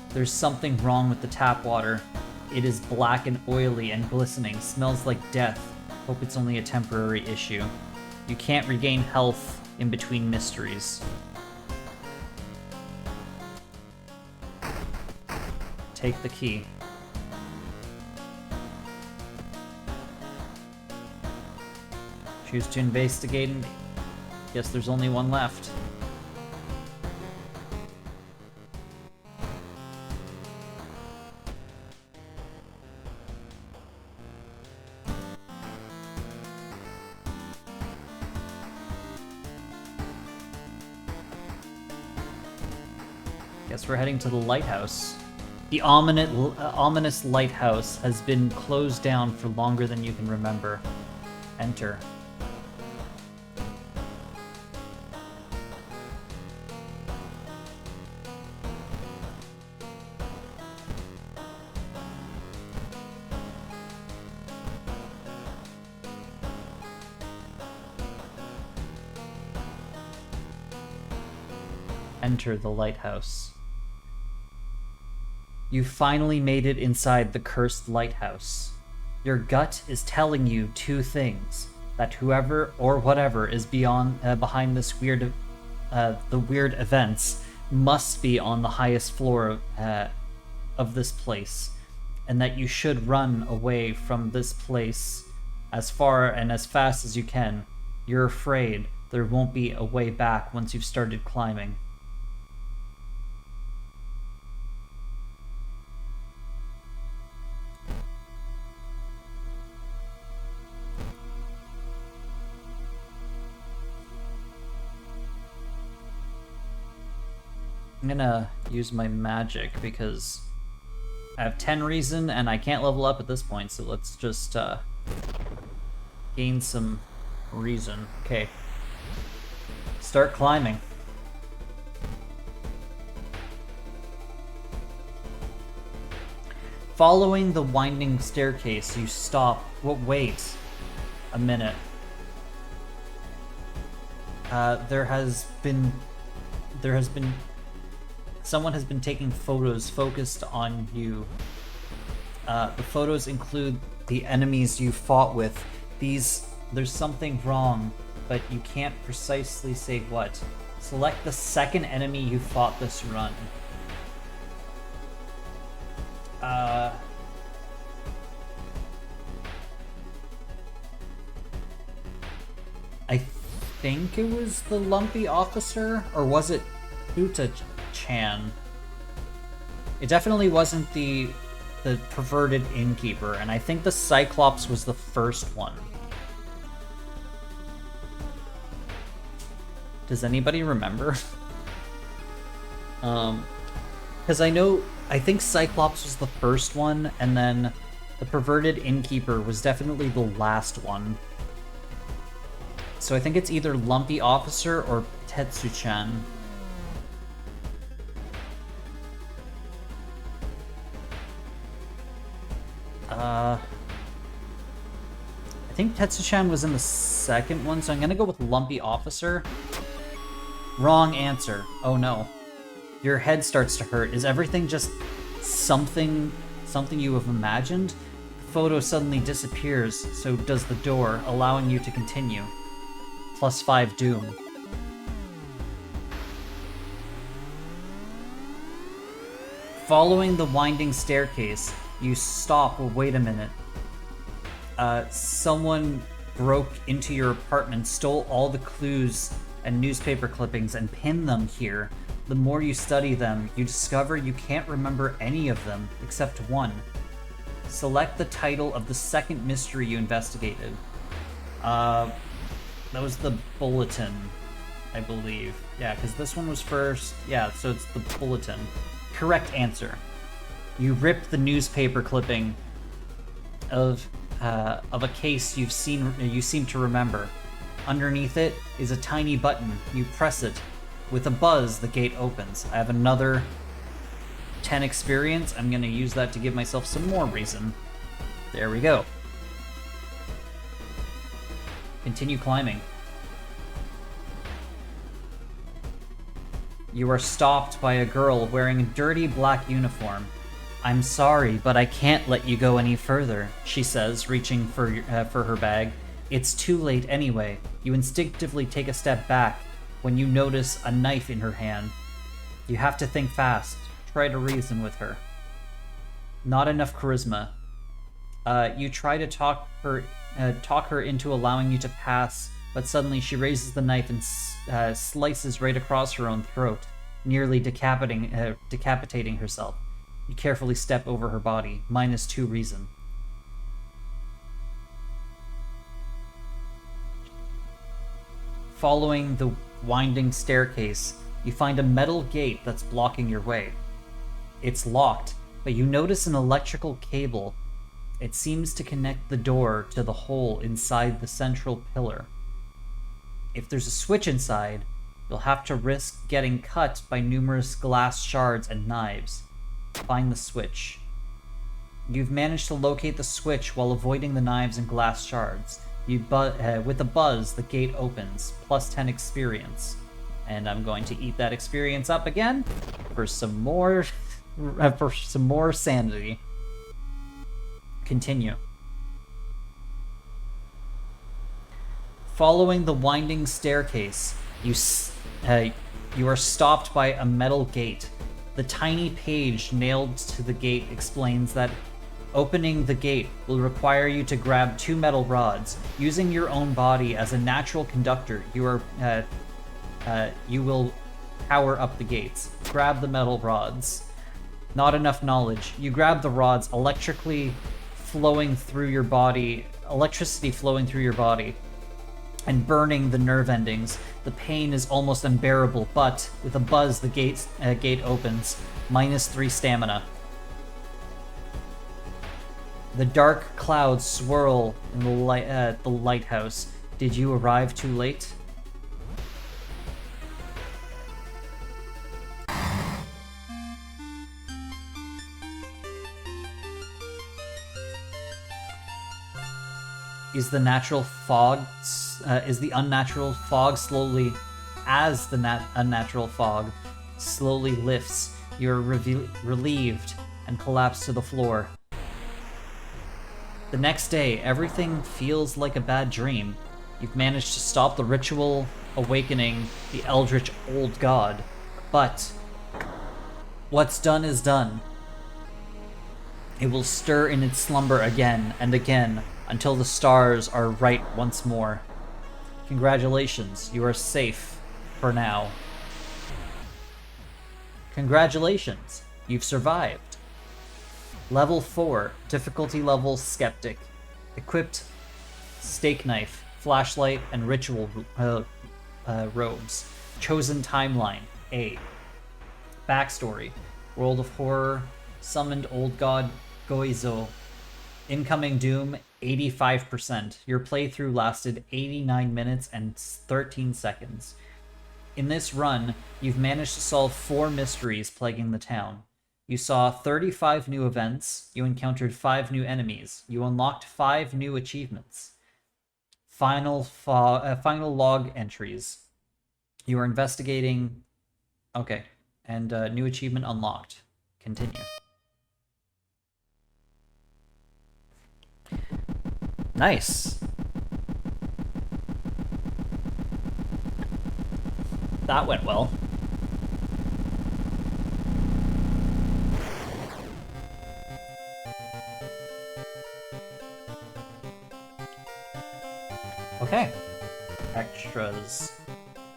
[SPEAKER 1] There's something wrong with the tap water. It is black and oily and glistening, smells like death. Hope it's only a temporary issue. You can't regain health in between mysteries. Take the key. Choose to investigate, and guess there's only one left. Guess we're heading to the lighthouse. The ominous lighthouse has been closed down for longer than you can remember. Enter. Enter the lighthouse. You finally made it inside the cursed lighthouse. Your gut is telling you 2 things: that whoever or whatever is behind this weird events must be on the highest floor of this place, and that you should run away from this place as far and as fast as you can. You're afraid there won't be a way back once you've started climbing. I'm gonna use my magic because I have 10 reason and I can't level up at this point, so let's just gain some reason. Okay. Start climbing. Following the winding staircase, you stop. Well, wait a minute. Someone has been taking photos focused on you. The photos include the enemies you fought with. There's something wrong, but you can't precisely say what. Select the second enemy you fought this run. I think it was the lumpy officer, or was it Uta-chan? It definitely wasn't the perverted innkeeper, and I think the Cyclops was the first one. Does anybody remember? Because I think Cyclops was the first one, and then the perverted innkeeper was definitely the last one. So I think it's either Lumpy Officer or Tetsu-chan. I think Tetsu-chan was in the second one, so I'm gonna go with Lumpy Officer. Wrong answer. Oh no. Your head starts to hurt. Is everything just something you have imagined? The photo suddenly disappears, so does the door, allowing you to continue. +5 Doom. Following the winding staircase, you stop. Well, wait a minute. Someone broke into your apartment, stole all the clues and newspaper clippings, and pinned them here. The more you study them, you discover you can't remember any of them except one. Select the title of the second mystery you investigated. That was the Bulletin, I believe. Yeah, because this one was first. Yeah, so it's the Bulletin. Correct answer. You rip the newspaper clipping of a case you seem to remember. Underneath it is a tiny button. You press it. With a buzz, the gate opens. I have another 10 experience. I'm going to use that to give myself some more reason. There we go. Continue climbing. You are stopped by a girl wearing a dirty black uniform. "I'm sorry, but I can't let you go any further," she says, reaching for her bag. "It's too late anyway." You instinctively take a step back when you notice a knife in her hand. You have to think fast. Try to reason with her. Not enough charisma. You try to talk her into allowing you to pass, but suddenly she raises the knife and slices right across her own throat, nearly decapitating herself. You carefully step over her body. -2 reason. Following the winding staircase, you find a metal gate that's blocking your way. It's locked, but you notice an electrical cable. It seems to connect the door to the hole inside the central pillar. If there's a switch inside, you'll have to risk getting cut by numerous glass shards and knives. Find the switch. You've managed to locate the switch while avoiding the knives and glass shards. With a buzz, the gate opens. +10 experience. And I'm going to eat that experience up again for some more sanity. Continue. Following the winding staircase, you are stopped by a metal gate. The tiny page nailed to the gate explains that opening the gate will require you to grab 2 metal rods. Using your own body as a natural conductor, you will power up the gates. Grab the metal rods. Not enough knowledge. You grab the rods, electricity flowing through your body, and burning the nerve endings. The pain is almost unbearable, but with a buzz, the gate opens. -3 stamina. The dark clouds swirl in the lighthouse. Did you arrive too late? Is the unnatural fog slowly lifts, you're relieved and collapse to the floor. The next day, everything feels like a bad dream. You've managed to stop the ritual awakening the eldritch old god, but what's done is done. It will stir in its slumber again and again until the stars are right once more. Congratulations, you are safe for now. Congratulations, you've survived. Level 4, difficulty level Skeptic. Equipped steak knife, flashlight, and ritual robes. Chosen timeline, A. Backstory, World of Horror, summoned old god Goizo. Incoming doom, 85%. Your playthrough lasted 89 minutes and 13 seconds. In this run, you've managed to solve 4 mysteries plaguing the town. You saw 35 new events, you encountered 5 new enemies, you unlocked 5 new achievements. Final log entries. You are investigating... Okay, and new achievement unlocked. Continue. Nice. That went well. Okay. Extras.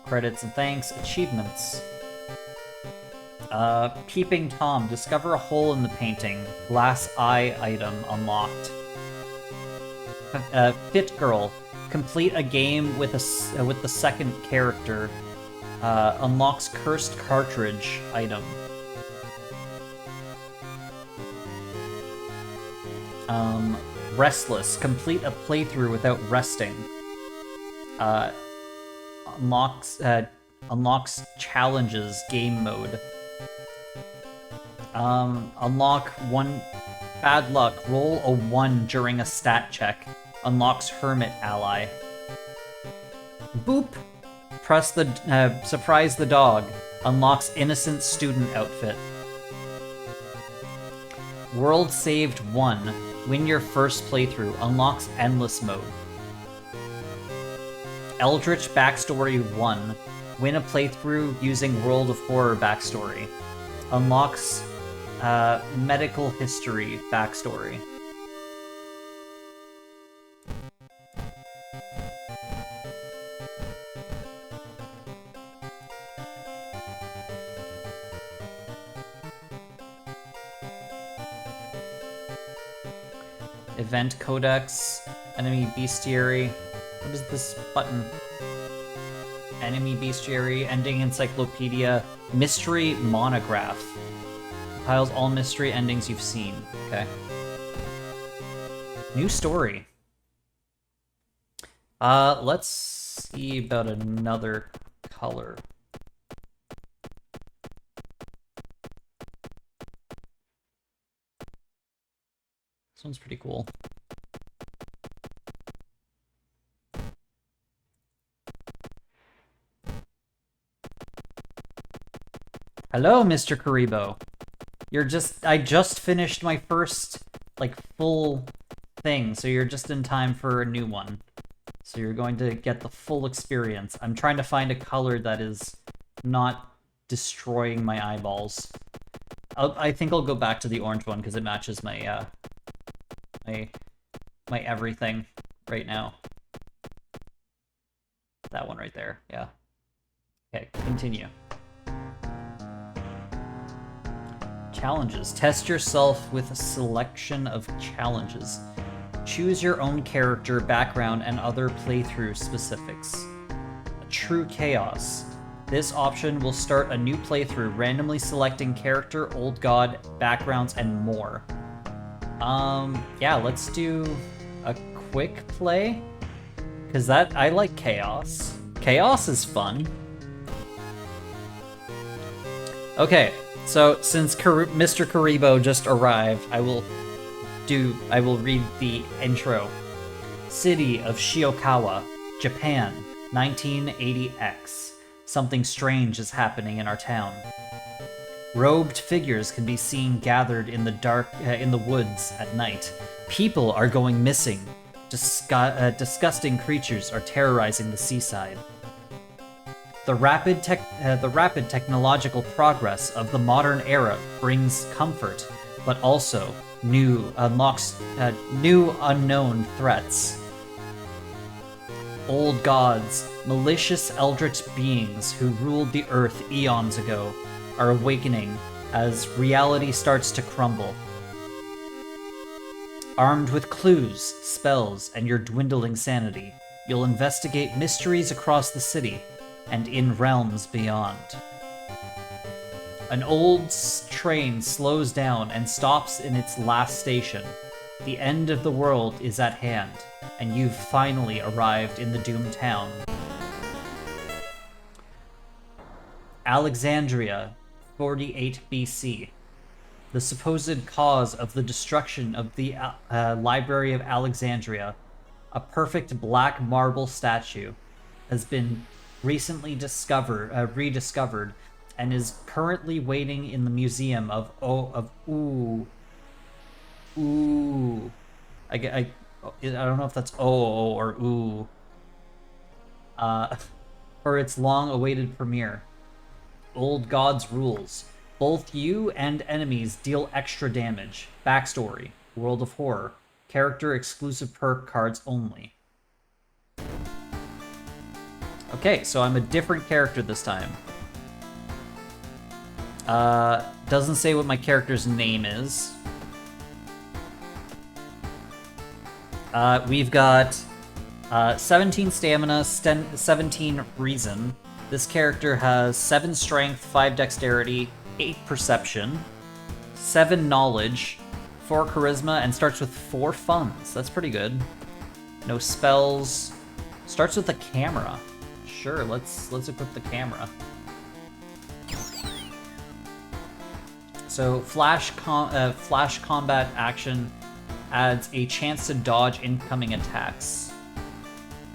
[SPEAKER 1] Credits and thanks. Achievements. Peeping Tom. Discover a hole in the painting. Glass eye item unlocked. Fit Girl. Complete a game with the second character. Unlocks cursed cartridge item. Restless. Complete a playthrough without resting. Unlocks challenges game mode. Unlock one bad luck. Roll a 1 during a stat check. Unlocks hermit ally. Boop. Press the surprise the dog. Unlocks innocent student outfit. World saved 1. Win your first playthrough. Unlocks endless mode. Eldritch backstory 1. Win a playthrough using World of Horror backstory. Unlocks medical history backstory. Event Codex, Enemy Bestiary. What is this button? Enemy Bestiary, Ending Encyclopedia, Mystery Monograph. Compiles all mystery endings you've seen. Okay. New story. Let's see about another color. This one's pretty cool. Hello, Mr. Karibo. I just finished my first, like, full thing, so you're just in time for a new one. So you're going to get the full experience. I'm trying to find a color that is not destroying my eyeballs. I think I'll go back to the orange one because it matches my, my everything right now. That one right there, yeah. Okay, continue. Challenges. Test yourself with a selection of challenges. Choose your own character, background, and other playthrough specifics. True Chaos. This option will start a new playthrough, randomly selecting character, old god, backgrounds, and more. Yeah, let's do a quick play. Because I like Chaos. Chaos is fun. Okay, so since Mr. Karibo just arrived, I will read the intro. City of Shiokawa, Japan, 1980X. Something strange is happening in our town. Robed figures can be seen gathered in the dark, in the woods at night. People are going missing. Disgusting creatures are terrorizing the seaside. The rapid technological progress of the modern era brings comfort, but also unlocks new unknown threats. Old gods, malicious eldritch beings who ruled the earth eons ago, are awakening as reality starts to crumble. Armed with clues, spells, and your dwindling sanity, you'll investigate mysteries across the city and in realms beyond. An old train slows down and stops in its last station. The end of the world is at hand, and you've finally arrived in the doomed town. Alexandria, 48 BC. The supposed cause of the destruction of the Library of Alexandria, a perfect black marble statue, has been recently rediscovered and is currently waiting in the museum of I don't know if that's O or ooh. for its long-awaited premiere. Old Gods rules. Both you and enemies deal extra damage. Backstory. World of Horror. Character exclusive perk cards only. Okay, so I'm a different character this time. Doesn't say what my character's name is. We've got 17 stamina, 17 reason. This character has 7 strength, 5 dexterity, 8 perception, 7 knowledge, 4 charisma, and starts with 4 funds. That's pretty good. No spells. Starts with a camera. Sure, let's equip the camera. So flash combat action adds a chance to dodge incoming attacks.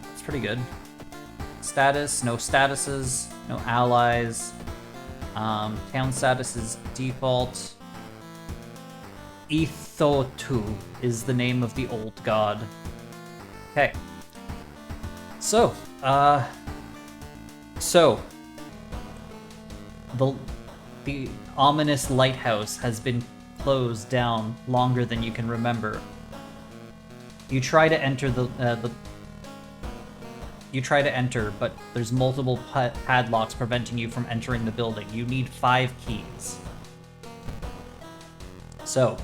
[SPEAKER 1] That's pretty good. Status, no statuses, no allies. Town status is default. Ethotu is the name of the old god. Okay. So, the ominous lighthouse has been closed down longer than you can remember. You try to enter but there's multiple padlocks preventing you from entering the building. You need 5 keys. So,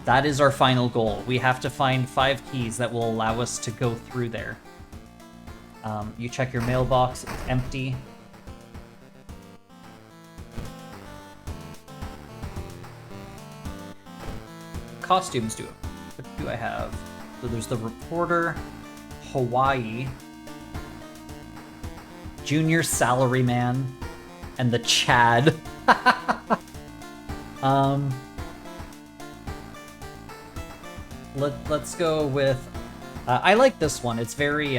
[SPEAKER 1] that is our final goal. We have to find 5 keys that will allow us to go through there. You check your mailbox, it's empty. Costumes do it. What do I have? So there's the reporter, Hawaii, junior salaryman, and the Chad. Let's go with. I like this one. It's very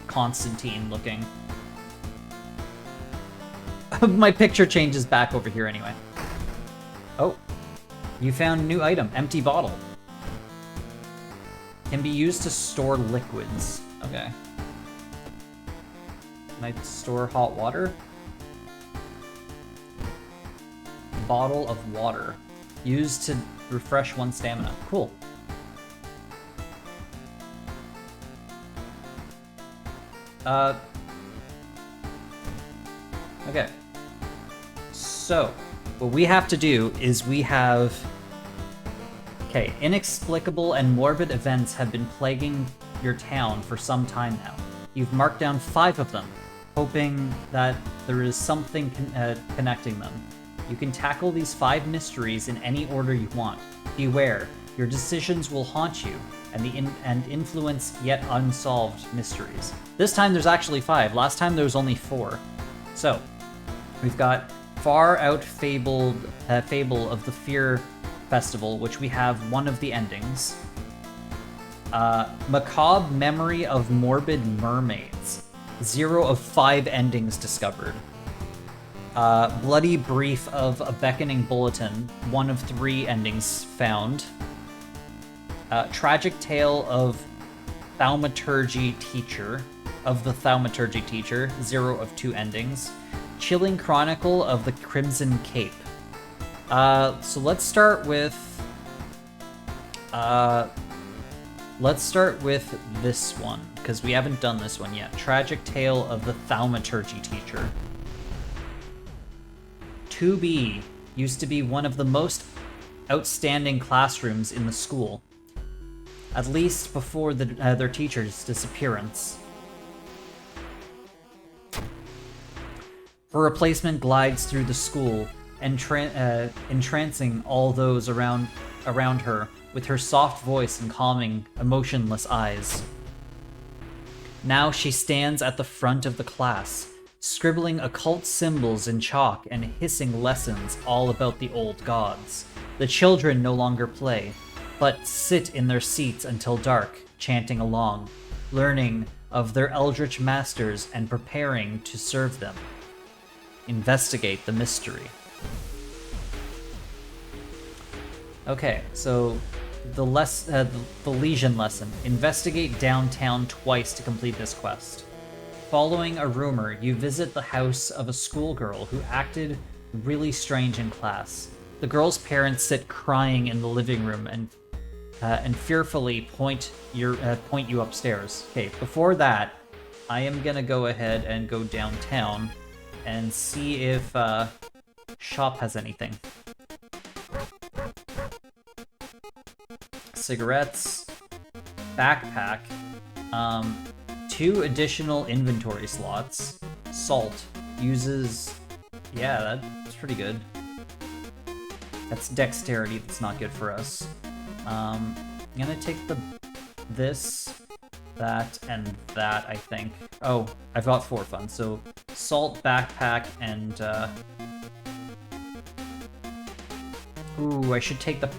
[SPEAKER 1] Constantine looking. My picture changes back over here anyway. Oh, you found a new item, empty bottle. Can be used to store liquids. Okay. Can I store hot water? Bottle of water. Used to refresh one stamina. Cool. Okay. So, what we have to do is we have... Okay, inexplicable and morbid events have been plaguing your town for some time now. You've marked down 5 of them, hoping that there is something connecting them. You can tackle these 5 mysteries in any order you want. Beware, your decisions will haunt you and influence yet unsolved mysteries. This time there's actually 5. Last time there was only 4. So, we've got Far Out Fable of the Fear Festival, which we have one of the endings. Macabre Memory of Morbid Mermaids. 0 of 5 endings discovered. Bloody Brief of a Beckoning Bulletin. 1 of 3 endings found. Tragic Tale of Thaumaturgy Teacher. Of the Thaumaturgy Teacher. 0 of 2 endings. Chilling Chronicle of the Crimson Cape. So let's start with this one, because we haven't done this one yet. Tragic Tale of the Thaumaturgy Teacher. 2B used to be one of the most outstanding classrooms in the school, at least before their teacher's disappearance. Her replacement glides through the school, entrancing all those around her with her soft voice and calming, emotionless eyes. Now she stands at the front of the class, scribbling occult symbols in chalk and hissing lessons all about the old gods. The children no longer play, but sit in their seats until dark, chanting along, learning of their eldritch masters and preparing to serve them. Investigate the mystery. Okay, so the Legion lesson. Investigate downtown twice to complete this quest. Following a rumor, you visit the house of a schoolgirl who acted really strange in class. The girl's parents sit crying in the living room and fearfully point you upstairs. Okay, before that, I am gonna go ahead and go downtown and see if shop has anything. Cigarettes, backpack, 2 additional inventory slots, salt, uses, yeah, that's pretty good. That's dexterity, that's not good for us. I'm gonna take this, that, and that, I think. Oh, I've got 4 funds, so salt, backpack, and, ooh, I should take the,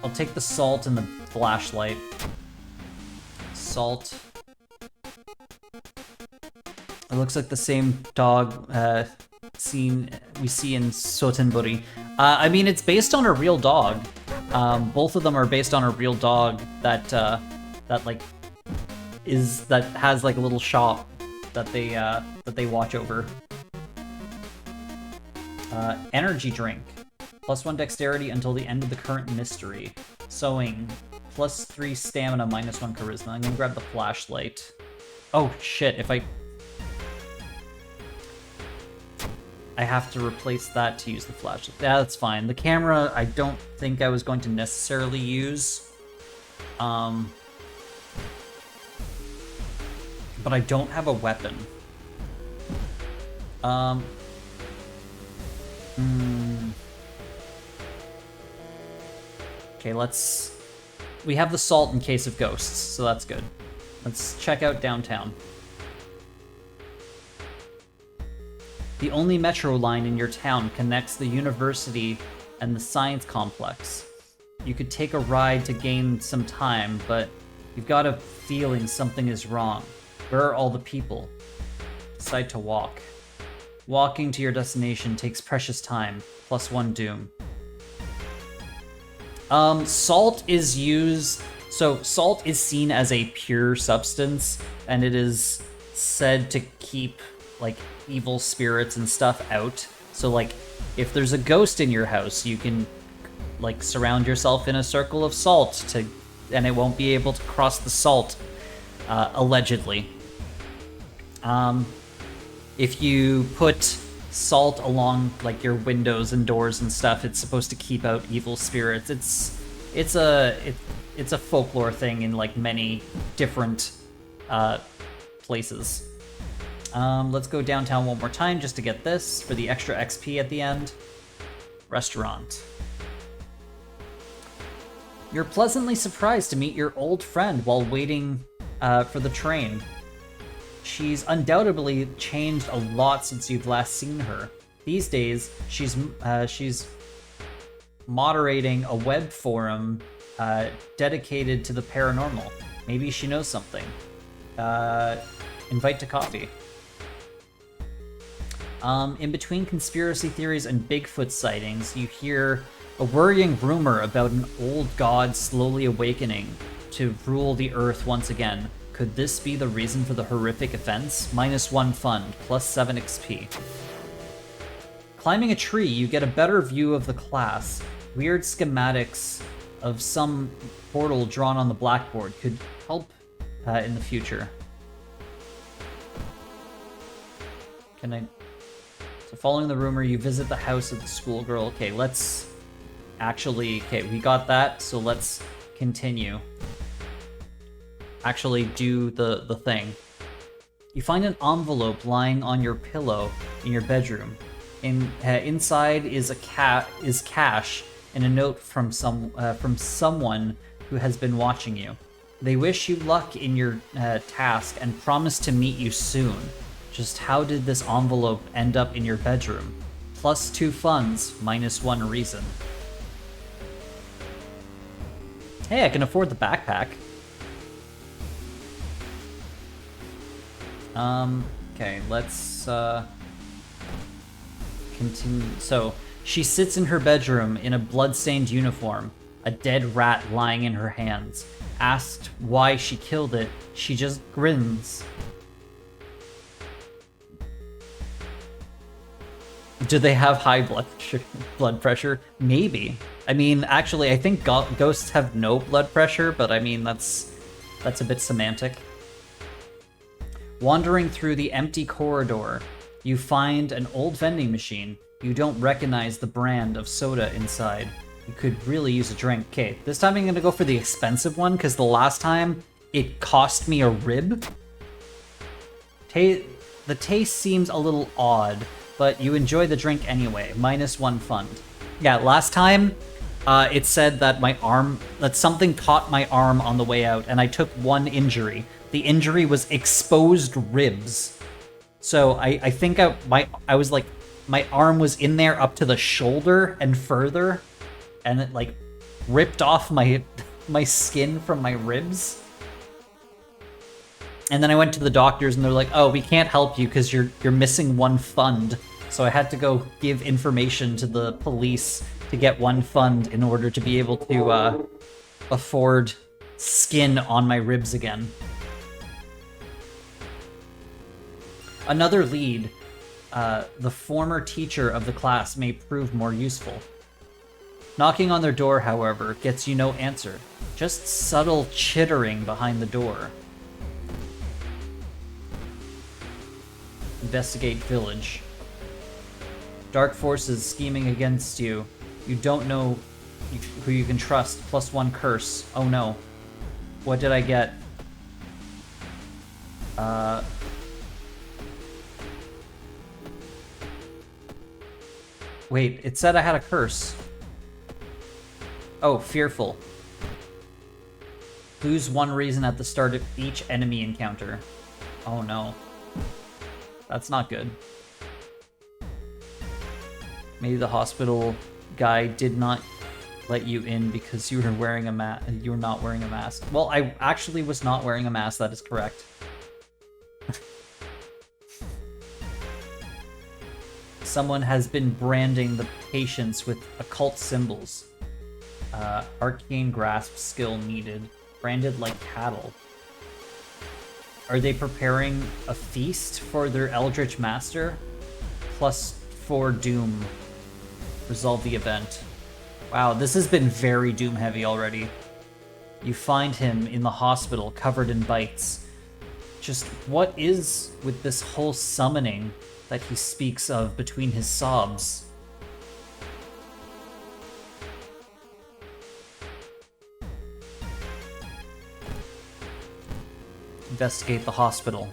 [SPEAKER 1] I'll take the salt and the flashlight. Salt. It looks like the same dog scene we see in Sotenburi. I mean, it's based on a real dog. Both of them are based on a real dog that has like a little shop that they watch over. Energy drink. +1 dexterity until the end of the current mystery. Sewing. +3 stamina, -1 charisma. I'm gonna grab the flashlight. Oh shit, if I have to replace that to use the flashlight. Yeah, that's fine. The camera, I don't think I was going to necessarily use. But I don't have a weapon. Okay, we have the salt in case of ghosts, so that's good. Let's check out downtown. The only metro line in your town connects the university and the science complex. You could take a ride to gain some time, but you've got a feeling something is wrong. Where are all the people? Decide to walk. Walking to your destination takes precious time, +1 doom. Salt is used... So, salt is seen as a pure substance, and it is said to keep, like, evil spirits and stuff out. So, like, if there's a ghost in your house, you can, like, surround yourself in a circle of salt and it won't be able to cross the salt, allegedly. If you put salt along, like, your windows and doors and stuff, it's supposed to keep out evil spirits. It's a folklore thing in, like, many different places. Let's go downtown one more time just to get this for the extra XP at the end. Restaurant. You're pleasantly surprised to meet your old friend while waiting for the train. She's undoubtedly changed a lot since you've last seen her. These days, she's moderating a web forum dedicated to the paranormal. Maybe she knows something. Invite to coffee. In between conspiracy theories and Bigfoot sightings, you hear a worrying rumor about an old god slowly awakening to rule the earth once again. Could this be the reason for the horrific events? -1 fund, +7 XP. Climbing a tree, you get a better view of the class. Weird schematics of some portal drawn on the blackboard could help in the future. So following the rumor, you visit the house of the schoolgirl. Okay, we got that, so let's continue. Actually do the thing. You find an envelope lying on your pillow in your bedroom. Inside is cash and a note from someone who has been watching you. They wish you luck in your task and promise to meet you soon. Just how did this envelope end up in your bedroom? +2 funds, -1 reason. Hey, I can afford the backpack. Okay, let's continue. So, She sits in her bedroom in a blood-stained uniform, a dead rat lying in her hands. Asked why she killed it, she just grins. Do they have high blood pressure? Maybe. I mean, actually, I think ghosts have no blood pressure, but I mean, that's a bit semantic. Wandering through the empty corridor, you find an old vending machine. You don't recognize the brand of soda inside. You could really use a drink. Okay, this time I'm gonna go for the expensive one, because the last time it cost me a rib. The taste seems a little odd, but you enjoy the drink anyway. -1 fund. Yeah, last time it said that that something caught my arm on the way out, and I took 1 injury. The injury was exposed ribs. So I think I was like, my arm was in there up to the shoulder and further, and it like ripped off my skin from my ribs. And then I went to the doctors and they're like, oh, we can't help you because you're missing 1 fund. So I had to go give information to the police to get 1 fund in order to be able to afford skin on my ribs again. Another lead, the former teacher of the class may prove more useful. Knocking on their door, however, gets you no answer. Just subtle chittering behind the door. Investigate village. Dark forces scheming against you. You don't know who you can trust. +1 curse. Oh no. What did I get? Wait, it said I had a curse. Oh, fearful. Lose 1 reason at the start of each enemy encounter. Oh no. That's not good. Maybe the hospital guy did not let you in because you were wearing a mask. You were not wearing a mask. Well, I actually was not wearing a mask. That is correct. Someone has been branding the patients with occult symbols. Arcane grasp skill needed. Branded like cattle. Are they preparing a feast for their Eldritch Master? +4 Doom. Resolve the event. Wow, this has been very Doom heavy already. You find him in the hospital covered in bites. Just what is with this whole summoning that he speaks of between his sobs? Investigate the hospital.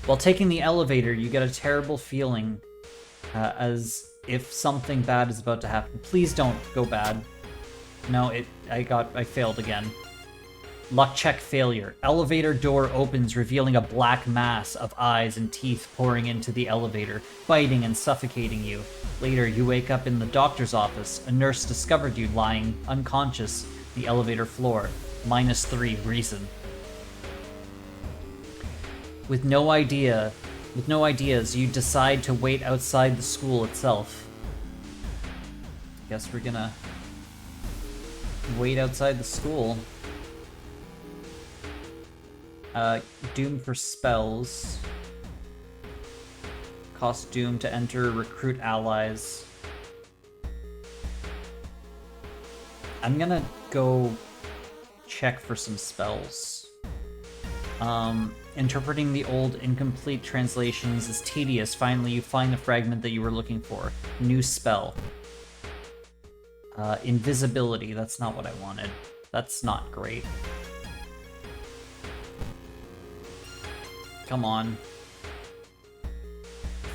[SPEAKER 1] While taking the elevator, you get a terrible feeling as if something bad is about to happen. Please don't go bad. No, I failed again. Luck check failure. Elevator door opens, revealing a black mass of eyes and teeth pouring into the elevator, biting and suffocating you. Later, you wake up in the doctor's office. A nurse discovered you lying unconscious on the elevator floor. -3 reason. With no ideas, you decide to wait outside the school itself. Guess we're gonna wait outside the school. Doom for spells. Cost Doom to enter, recruit allies. I'm gonna go check for some spells. Interpreting the old incomplete translations is tedious. Finally, you find the fragment that you were looking for. New spell. Invisibility. That's not what I wanted. That's not great. Come on.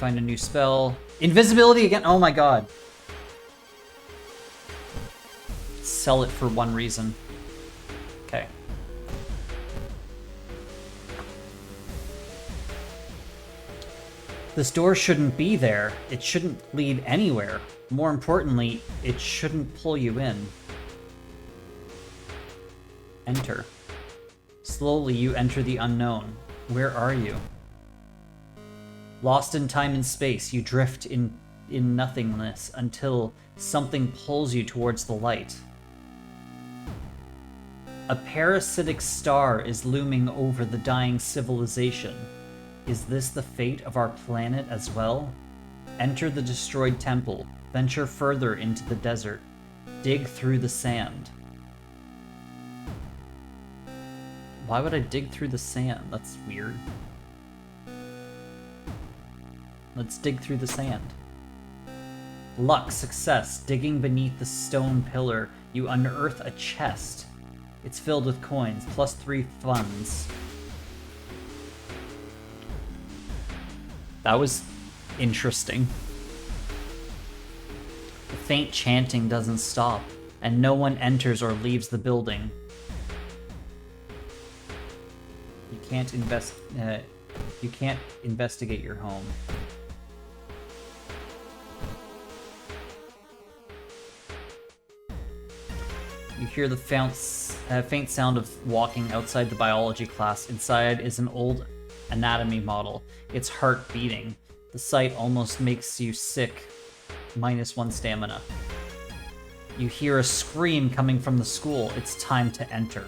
[SPEAKER 1] Find a new spell. Invisibility again! Oh my god. Sell it for 1 reason. Okay. This door shouldn't be there. It shouldn't lead anywhere. More importantly, it shouldn't pull you in. Enter. Slowly, you enter the unknown. Where are you? Lost in time and space, you drift in nothingness until something pulls you towards the light. A parasitic star is looming over the dying civilization. Is this the fate of our planet as well? Enter the destroyed temple. Venture further into the desert. Dig through the sand. Why would I dig through the sand? That's weird. Let's dig through the sand. Luck, success. Digging beneath the stone pillar, you unearth a chest. It's filled with coins, +3 funds. That was interesting. The faint chanting doesn't stop, and no one enters or leaves the building. You can't investigate your home. You hear the faint sound of walking outside the biology class. Inside is an old anatomy model, its heart beating. The sight almost makes you sick. -1 stamina. You hear a scream coming from the school. It's time to enter.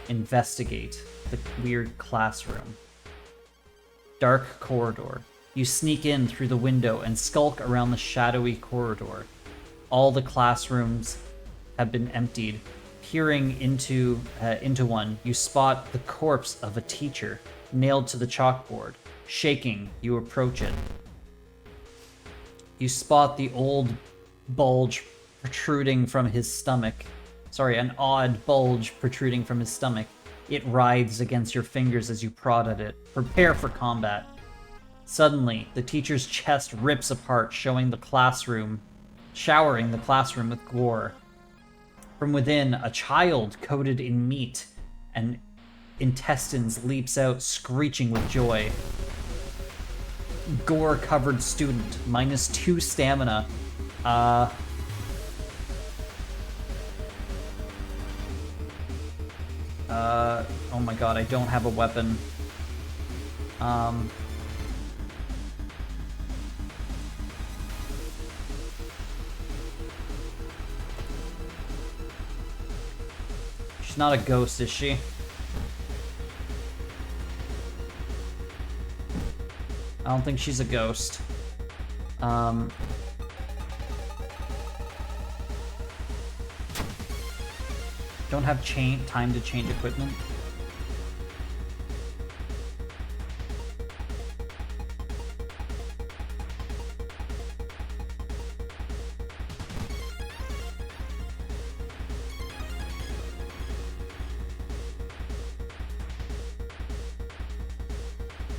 [SPEAKER 1] Investigate the weird classroom. Dark corridor. You sneak in through the window and skulk around the shadowy corridor. All the classrooms have been emptied. Peering into one, you spot the corpse of a teacher nailed to the chalkboard. Shaking, you approach it. You spot the old bulge protruding from his stomach. Sorry, an odd bulge protruding from his stomach. It writhes against your fingers as you prod at it. Prepare for combat. Suddenly, the teacher's chest rips apart, showering the classroom with gore. From within, a child coated in meat and intestines leaps out, screeching with joy. Gore-covered student, -2 stamina. Oh my god, I don't have a weapon. She's not a ghost, is she? I don't think she's a ghost. Don't have time to change equipment.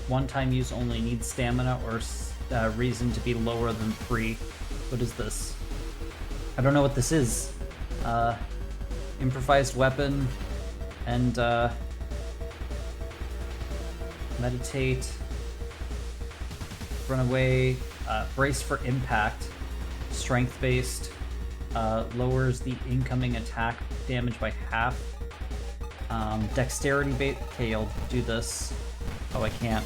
[SPEAKER 1] One-time use only. Needs stamina or reason to be lower than 3. What is this? I don't know what this is. Improvised weapon and meditate. Run away. Brace for impact. Strength-based. Lowers the incoming attack damage by half. Dexterity bait. Okay, I'll do this. Oh, I can't.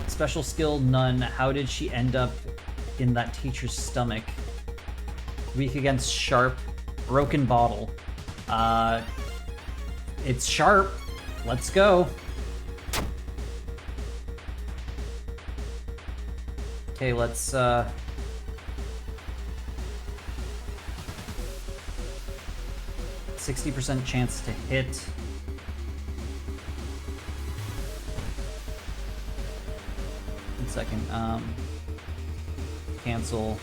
[SPEAKER 1] Special skill, none. How did she end up in that teacher's stomach? Weak against sharp. Broken bottle. It's sharp. Let's go. Okay, let's, 60% chance to hit. Second, cancel.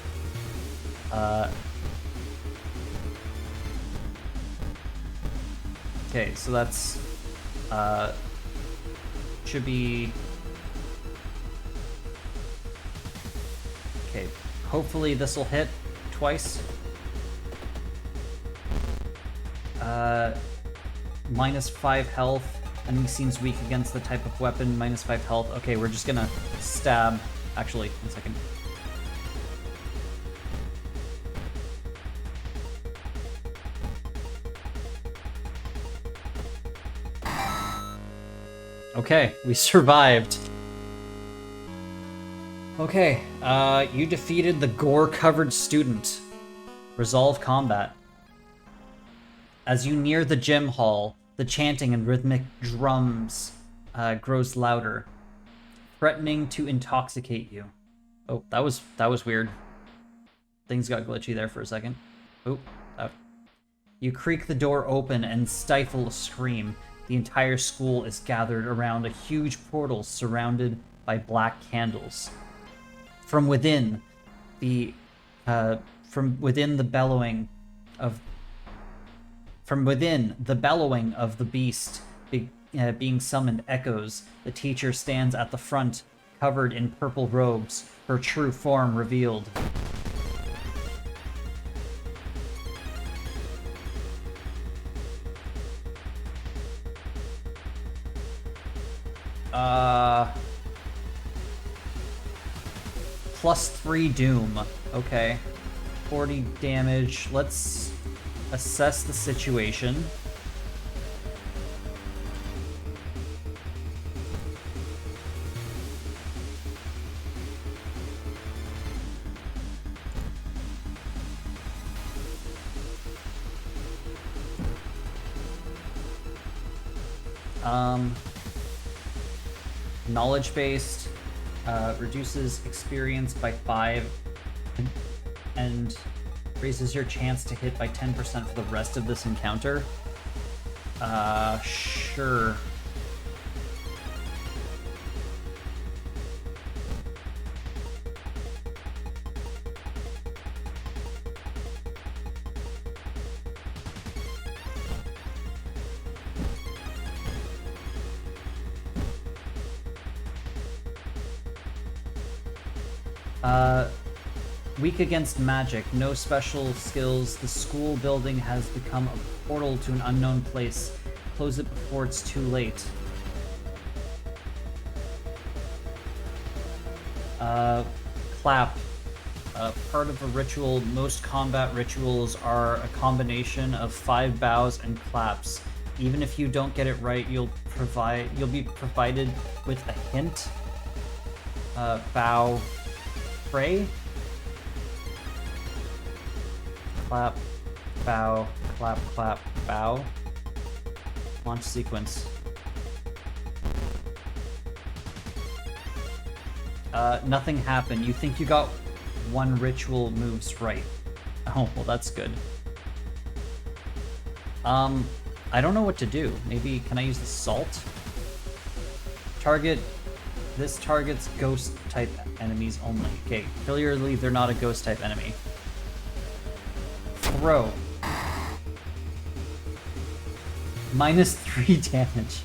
[SPEAKER 1] Okay, so that's should be okay. Hopefully this will hit twice. -5 health. Enemy seems weak against the type of weapon, -5 health. Okay, we're just gonna stab. Actually, 1 second. Okay, we survived. Okay, you defeated the gore-covered student. Resolve combat. As you near the gym hall, the chanting and rhythmic drums grows louder, threatening to intoxicate you. Oh, that was weird. Things got glitchy there for a second. Oh, you creak the door open and stifle a scream. The entire school is gathered around a huge portal surrounded by black candles. From within, the bellowing of the beast being summoned echoes. The teacher stands at the front, covered in purple robes, her true form revealed. +3 doom. Okay. 40 damage. Let's assess the situation. Knowledge-based reduces experience by 5 and raises your chance to hit by 10% for the rest of this encounter. Sure. Weak against magic, no special skills. The school building has become a portal to an unknown place. Close it before it's too late. Clap. Part of a ritual. Most combat rituals are a combination of 5 bows and claps. Even if you don't get it right, you'll be provided with a hint. Bow. Pray. Clap, bow, clap, clap, bow. Launch sequence. Nothing happened. You think you got 1 ritual moves right. Oh, well, that's good. I don't know what to do. Maybe, can I use the salt? This targets ghost-type enemies only. Okay, clearly they're not a ghost-type enemy. Throw. -3 damage.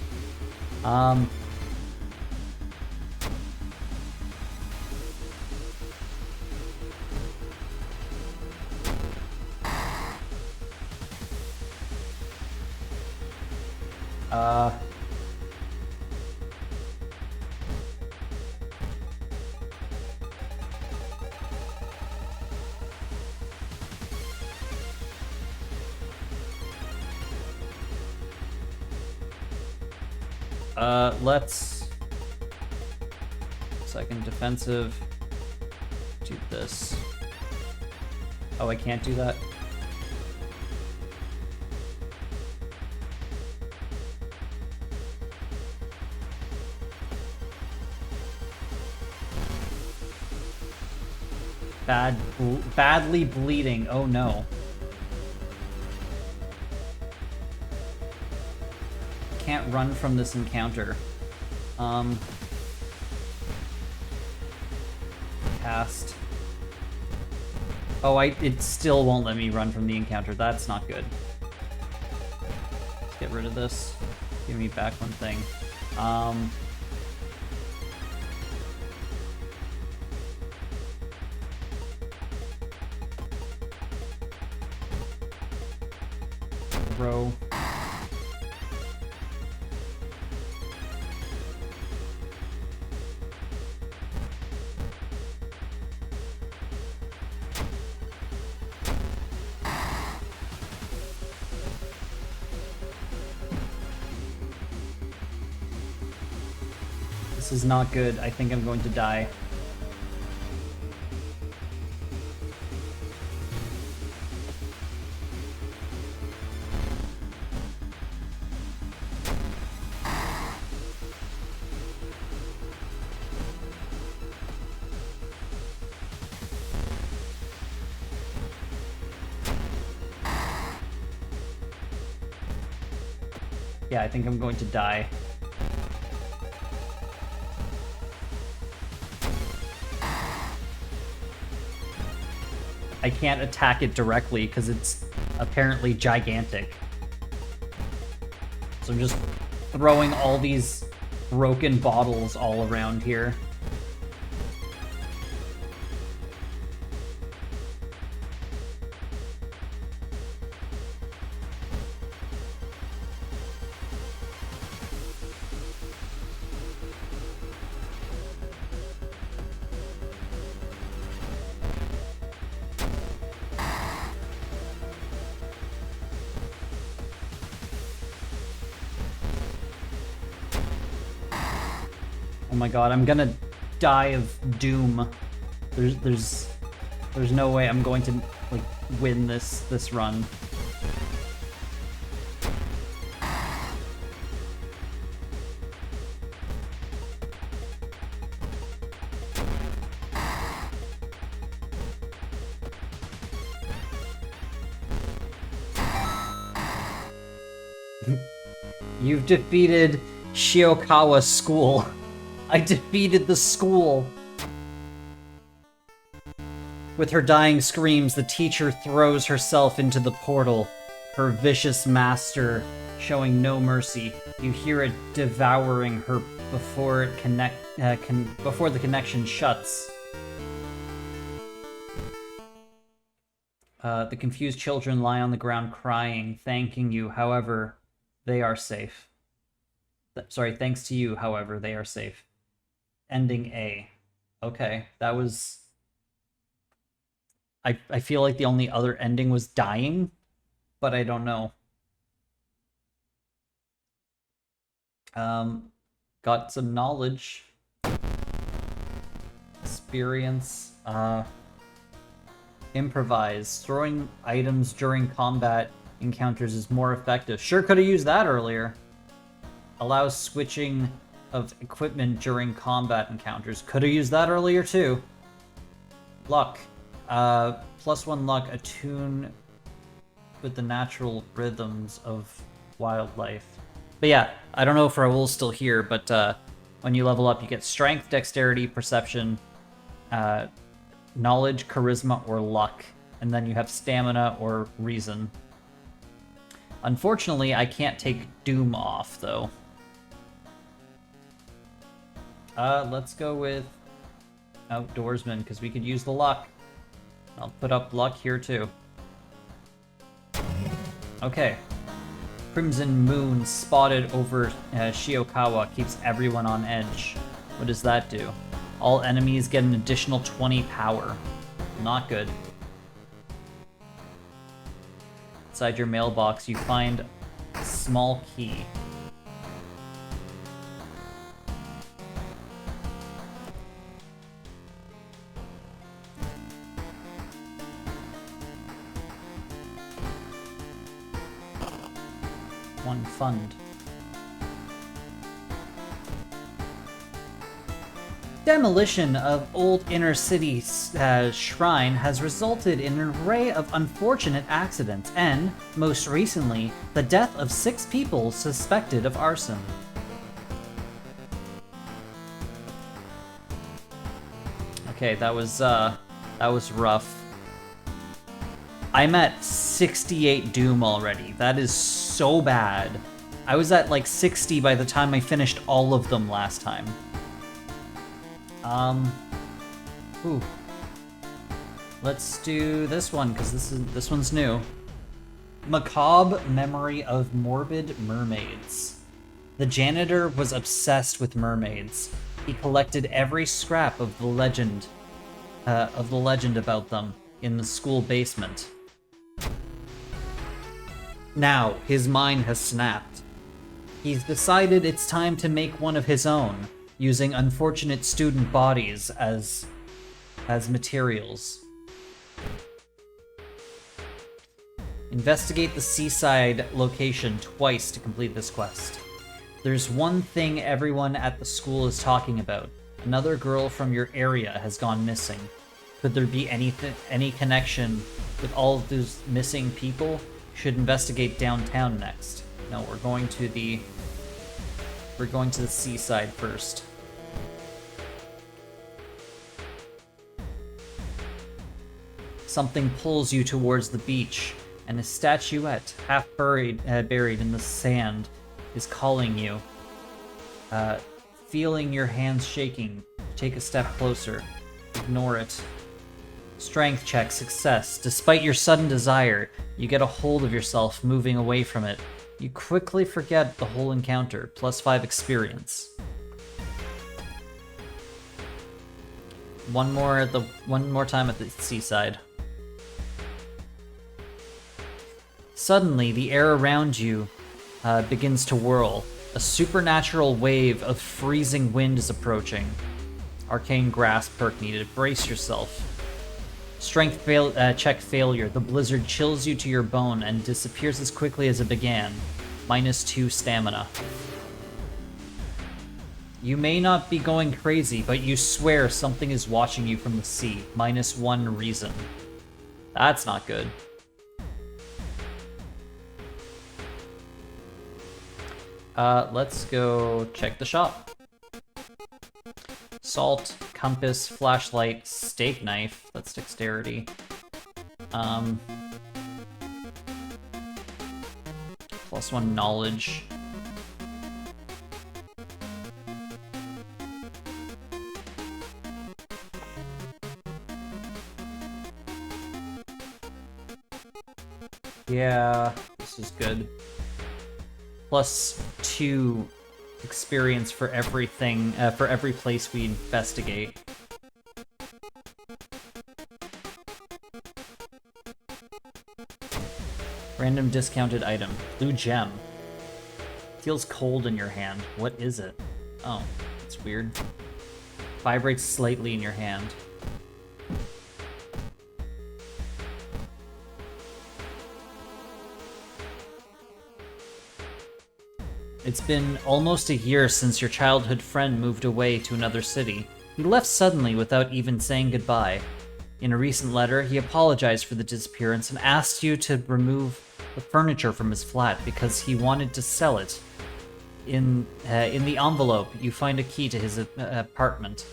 [SPEAKER 1] Let's... Second defensive. Do this. Oh, I can't do that? Badly bleeding. Oh no. Can't run from this encounter. Cast. Oh, it still won't let me run from the encounter. That's not good. Let's get rid of this. Give me back one thing. Throw. This is not good. I think I'm going to die. Yeah, I think I'm going to die. I can't attack it directly because it's apparently gigantic. So I'm just throwing all these broken bottles all around here. Oh my god, I'm gonna die of doom. There's no way I'm going to like win this run. You've defeated Shiokawa School. I defeated the school! With her dying screams, the teacher throws herself into the portal, her vicious master showing no mercy. You hear it devouring her before before the connection shuts. The confused children lie on the ground crying, thanking you, however, they are safe. Sorry, thanks to you, however, they are safe. Ending A. Okay, that was... I feel like the only other ending was dying, but I don't know. Got some knowledge. Experience. Improvise. Throwing items during combat encounters is more effective. Sure could have used that earlier. Allows switching of equipment during combat encounters. Could have used that earlier too. Luck. +1 luck, attune with the natural rhythms of wildlife. But yeah, I don't know if Raul's still here, but when you level up, you get strength, dexterity, perception, knowledge, charisma, or luck. And then you have stamina or reason. Unfortunately, I can't take Doom off, though. Let's go with Outdoorsman, because we could use the luck. I'll put up luck here, too. Okay. Crimson Moon spotted over Shiokawa keeps everyone on edge. What does that do? All enemies get an additional 20 power. Not good. Inside your mailbox, you find a small key. One fund. Demolition of old inner city shrine has resulted in an array of unfortunate accidents and, most recently, the death of 6 people suspected of arson. Okay, that was rough. I'm at 68 Doom already. That is so bad. I was at like 60 by the time I finished all of them last time. Ooh. Let's do this one, because this one's new. Macabre Memory of Morbid Mermaids. The janitor was obsessed with mermaids. He collected every scrap of the legend about them in the school basement. Now, his mind has snapped. He's decided it's time to make one of his own, using unfortunate student bodies as materials. Investigate the seaside location twice to complete this quest. There's one thing everyone at the school is talking about. Another girl from your area has gone missing. Could there be any connection with all of those missing people? Should investigate downtown next. No, we're going to the seaside first. Something pulls you towards the beach, and a statuette, half buried in the sand, is calling you. Feeling your hands shaking, take a step closer. Ignore it. Strength check, success. Despite your sudden desire, you get a hold of yourself, moving away from it. You quickly forget the whole encounter, +5 experience. One more time at the seaside. Suddenly, the air around you begins to whirl. A supernatural wave of freezing wind is approaching. Arcane Grasp perk needed. Brace yourself. Strength check failure. The blizzard chills you to your bone and disappears as quickly as it began. -2 stamina. You may not be going crazy, but you swear something is watching you from the sea. -1 reason. That's not good. Let's go check the shop. Salt, compass, flashlight, steak knife. That's dexterity. +1 knowledge. Yeah, this is good. +2 experience for everything, for every place we investigate. Random discounted item. Blue gem. Feels cold in your hand. What is it? Oh, it's weird. Vibrates slightly in your hand. It's been almost a year since your childhood friend moved away to another city. He left suddenly without even saying goodbye. In a recent letter, he apologized for the disappearance and asked you to remove the furniture from his flat because he wanted to sell it. In the envelope, you find a key to his apartment.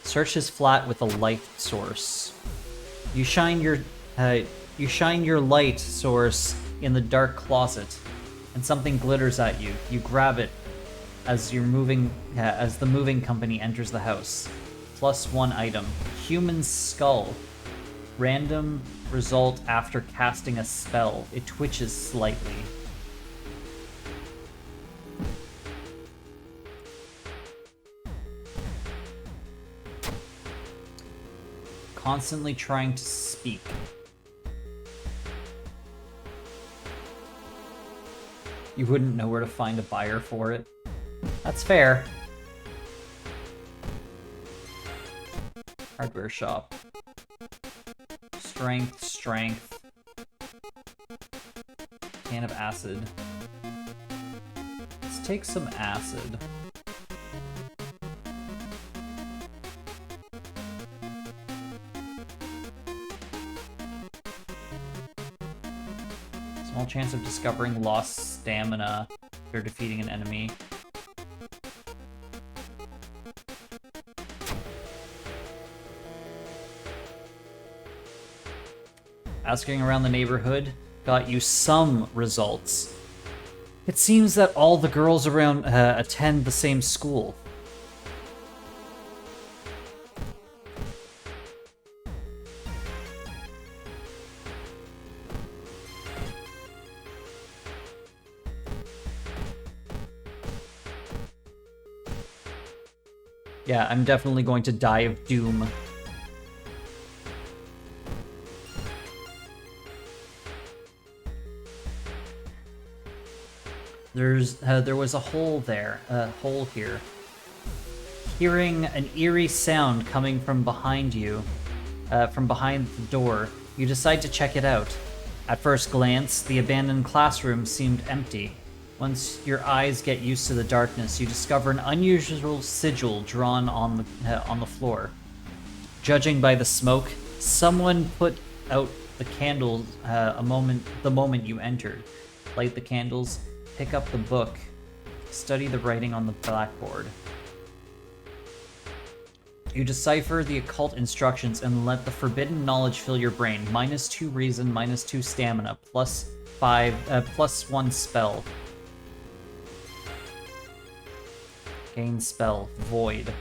[SPEAKER 1] Search his flat with a light source. You shine your light source in the dark closet, and something glitters at you. You grab it as the moving company enters the house. +1 item. Human skull. Random result after casting a spell. It twitches slightly. Constantly trying to speak. You wouldn't know where to find a buyer for it. That's fair. Hardware shop. Strength. Can of acid. Let's take some acid. Small chance of discovering lost stamina after defeating an enemy. Asking around the neighborhood got you some results. It seems that all the girls around attend the same school. Yeah, I'm definitely going to die of doom. There was a hole here. Hearing an eerie sound coming from behind you, from behind the door, you decide to check it out. At first glance, the abandoned classroom seemed empty. Once your eyes get used to the darkness, you discover an unusual sigil drawn on the floor. Judging by the smoke, someone put out the candles the moment you entered. Light the candles, pick up the book, study the writing on the blackboard. You decipher the occult instructions and let the forbidden knowledge fill your brain. -2 reason, -2 stamina, +1 spell. Gain spell, void.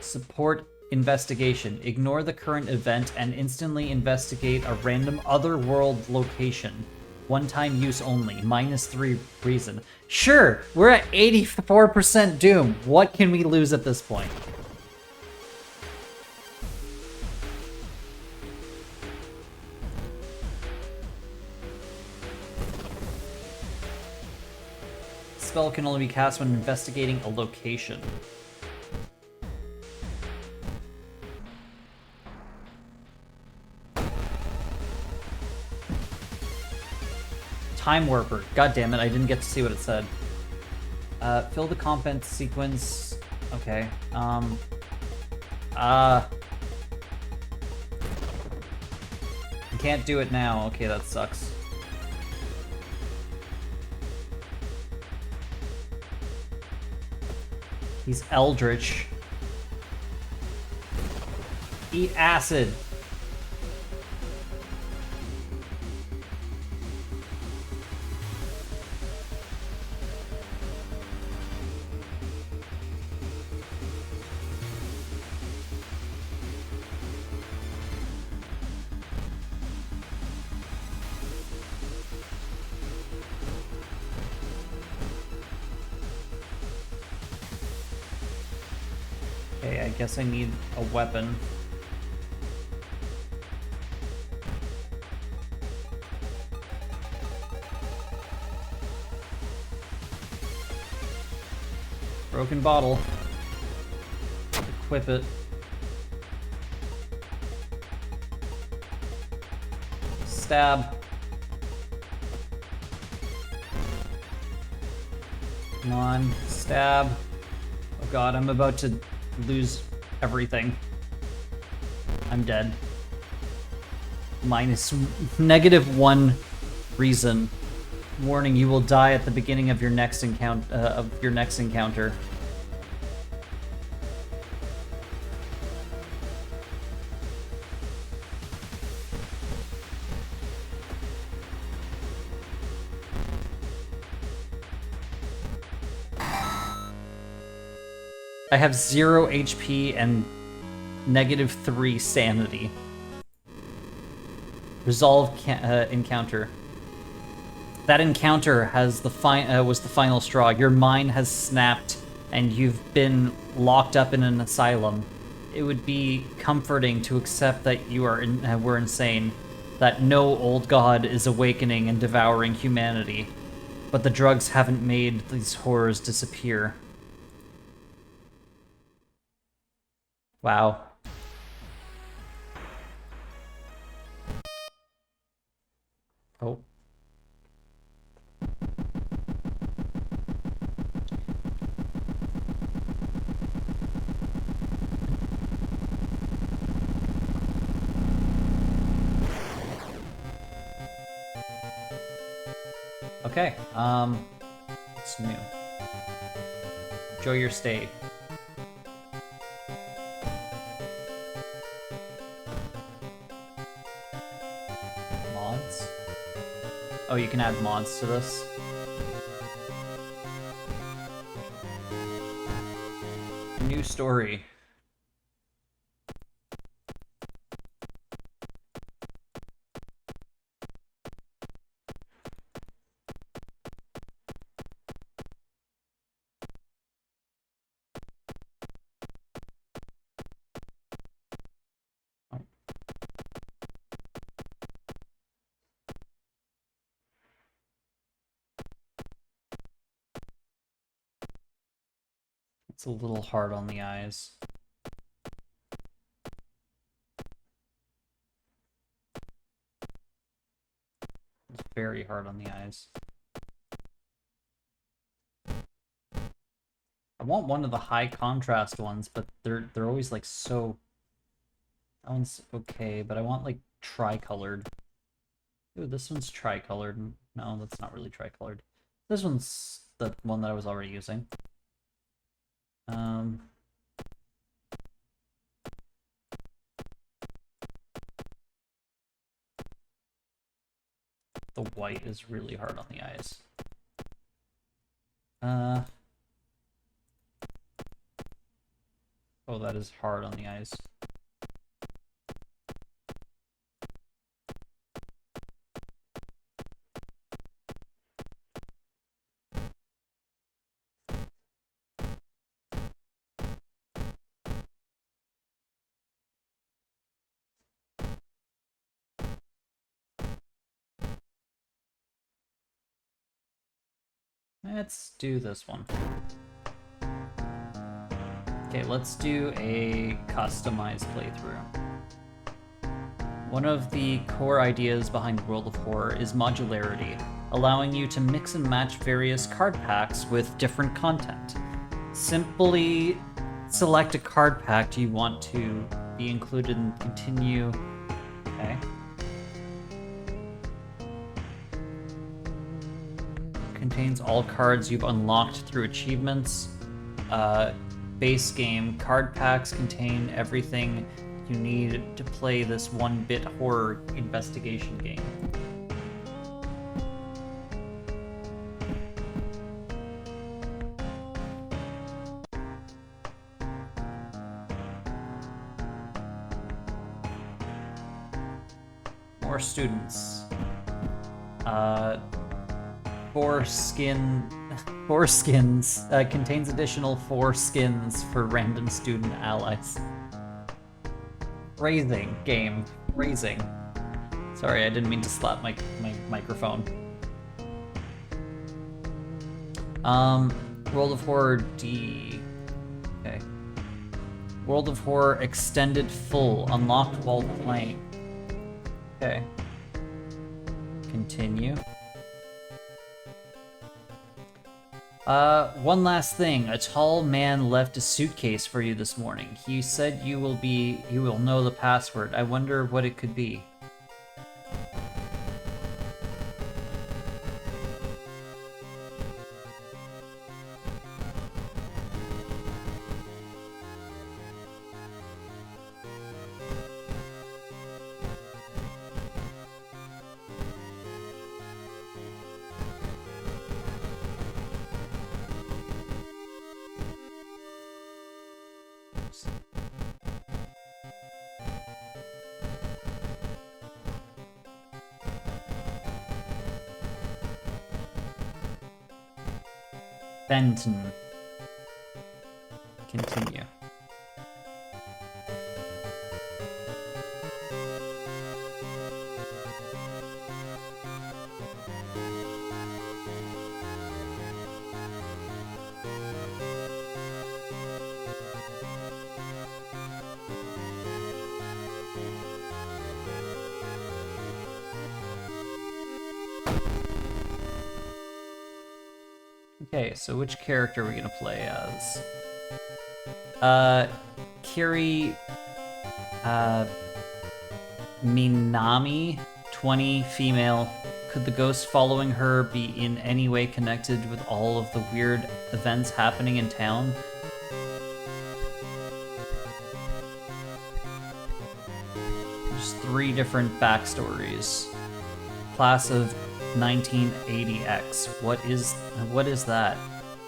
[SPEAKER 1] Support investigation. Ignore the current event and instantly investigate a random otherworld location. One-time use only. -3 reason. Sure, we're at 84% Doom. What can we lose at this point? Spell can only be cast when investigating a location. Time Warper. God damn it, I didn't get to see what it said. Fill the content sequence. Okay. I can't do it now. Okay, that sucks. He's Eldritch. Eat acid. Okay, I guess I need a weapon. Broken bottle. Equip it. Stab. Come on, stab. Oh god, I'm about to lose everything. I'm dead. -1 reason. Warning: you will die at the beginning of your next encounter. I have 0 HP and -3 sanity. Resolve encounter. That encounter has was the final straw. Your mind has snapped, and you've been locked up in an asylum. It would be comforting to accept that you were insane, that no old god is awakening and devouring humanity, but the drugs haven't made these horrors disappear. Wow. Oh. Okay, what's new? Enjoy your stay. Mods? Oh, you can add mods to this? New story. It's a little hard on the eyes. It's very hard on the eyes. I want one of the high contrast ones, but they're always like so... That one's okay, but I want like tricolored. Ooh, this one's tricolored. No, that's not really tricolored. This one's the one that I was already using. The white is really hard on the eyes. Oh, that is hard on the eyes. Let's do this one. Okay, let's do a customized playthrough. One of the core ideas behind World of Horror is modularity, allowing you to mix and match various card packs with different content. Simply select a card pack you want to be included and continue. Okay. Contains all cards you've unlocked through achievements. Base game. Card packs contain everything you need to play this 1-bit horror investigation game. More students. Four skins contains additional 4 skins for random student allies. Raising game. Raising. Sorry, I didn't mean to slap my microphone. World of Horror D. Okay. World of Horror Extended Full. Unlocked while playing. Okay. Continue. One last thing. A tall man left a suitcase for you this morning. He said you will know the password. I wonder what it could be. Benton. Continue. Okay, so which character are we gonna play as? Kiri, Minami, 20, female. Could the ghost following her be in any way connected with all of the weird events happening in town? There's 3 different backstories. Class of 1980X. What is that?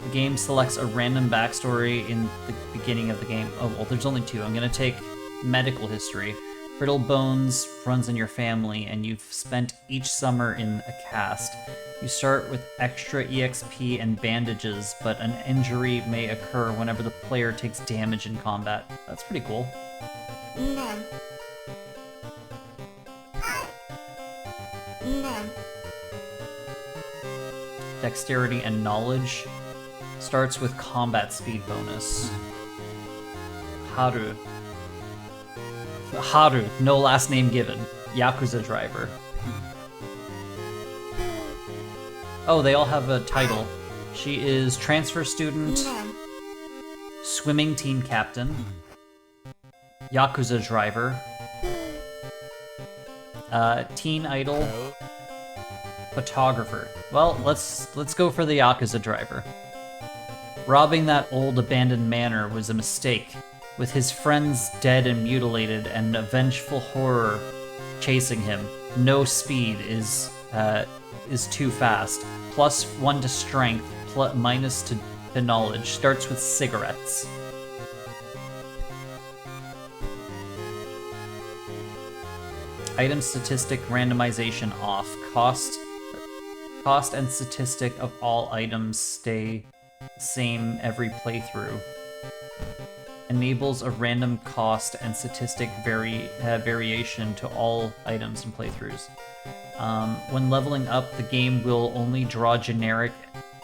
[SPEAKER 1] The game selects a random backstory in the beginning of the game. Oh, well, there's only 2. I'm gonna take medical history. Brittle bones runs in your family, and you've spent each summer in a cast. You start with extra EXP and bandages, but an injury may occur whenever the player takes damage in combat. That's pretty cool. Dexterity and knowledge starts with combat speed bonus. Haru, no last name given. Yakuza driver. Oh, they all have a title. She is transfer student, swimming team captain, Yakuza driver, Teen idol, photographer. Well, let's go for the Yakuza driver. Robbing that old abandoned manor was a mistake. With his friends dead and mutilated and a vengeful horror chasing him, no speed is too fast. +1 to strength, minus to knowledge. Starts with cigarettes. Item statistic randomization off. Cost and statistic of all items stay the same every playthrough. Enables a random cost and statistic variation to all items and playthroughs. When leveling up, the game will only draw generic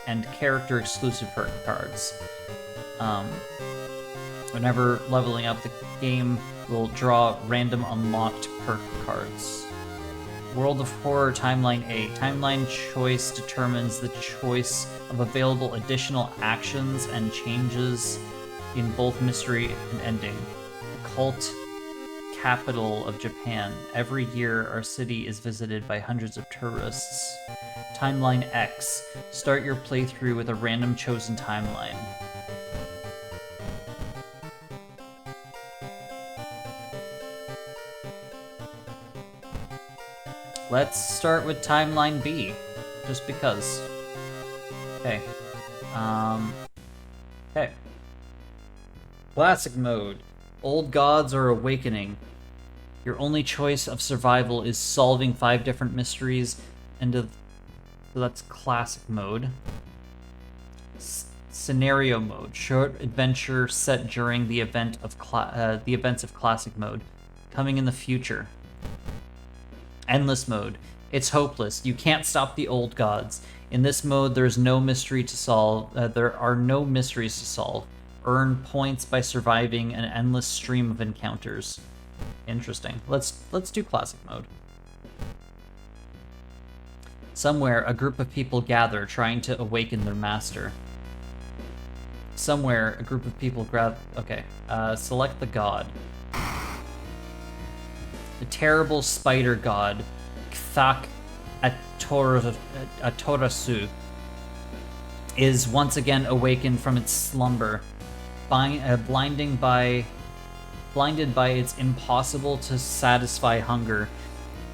[SPEAKER 1] and character-exclusive perk cards. Whenever leveling up, the game will draw random unlocked perk cards. World of Horror Timeline A. Timeline choice determines the choice of available additional actions and changes in both mystery and ending. The cult capital of Japan. Every year, our city is visited by hundreds of tourists. Timeline X. Start your playthrough with a random chosen timeline. Let's start with Timeline B, just because. Okay. Okay. Classic mode. Old gods are awakening. Your only choice of survival is solving 5 different mysteries, so that's classic mode. Scenario mode. Short adventure set during the events of classic mode, coming in the future. Endless mode. It's hopeless. You can't stop the old gods. In this mode, there's no mystery to solve. There are no mysteries to solve. Earn points by surviving an endless stream of encounters. Interesting. Let's do classic mode. Somewhere, a group of people gather, trying to awaken their master. Somewhere, a group of people Okay. Select the god. The terrible spider god, Kthak Atorasu, is once again awakened from its slumber, blinded by its impossible to satisfy hunger.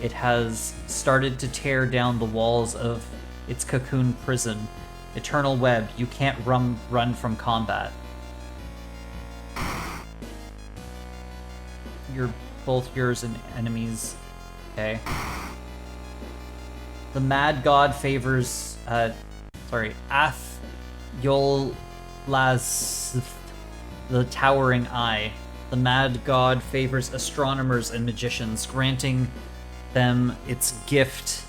[SPEAKER 1] It has started to tear down the walls of its cocoon prison. Eternal web, you can't run from combat. Both yours and enemies. Okay. The mad god favors Ath Yolaz, the towering eye. The mad god favors astronomers and magicians, granting them its gift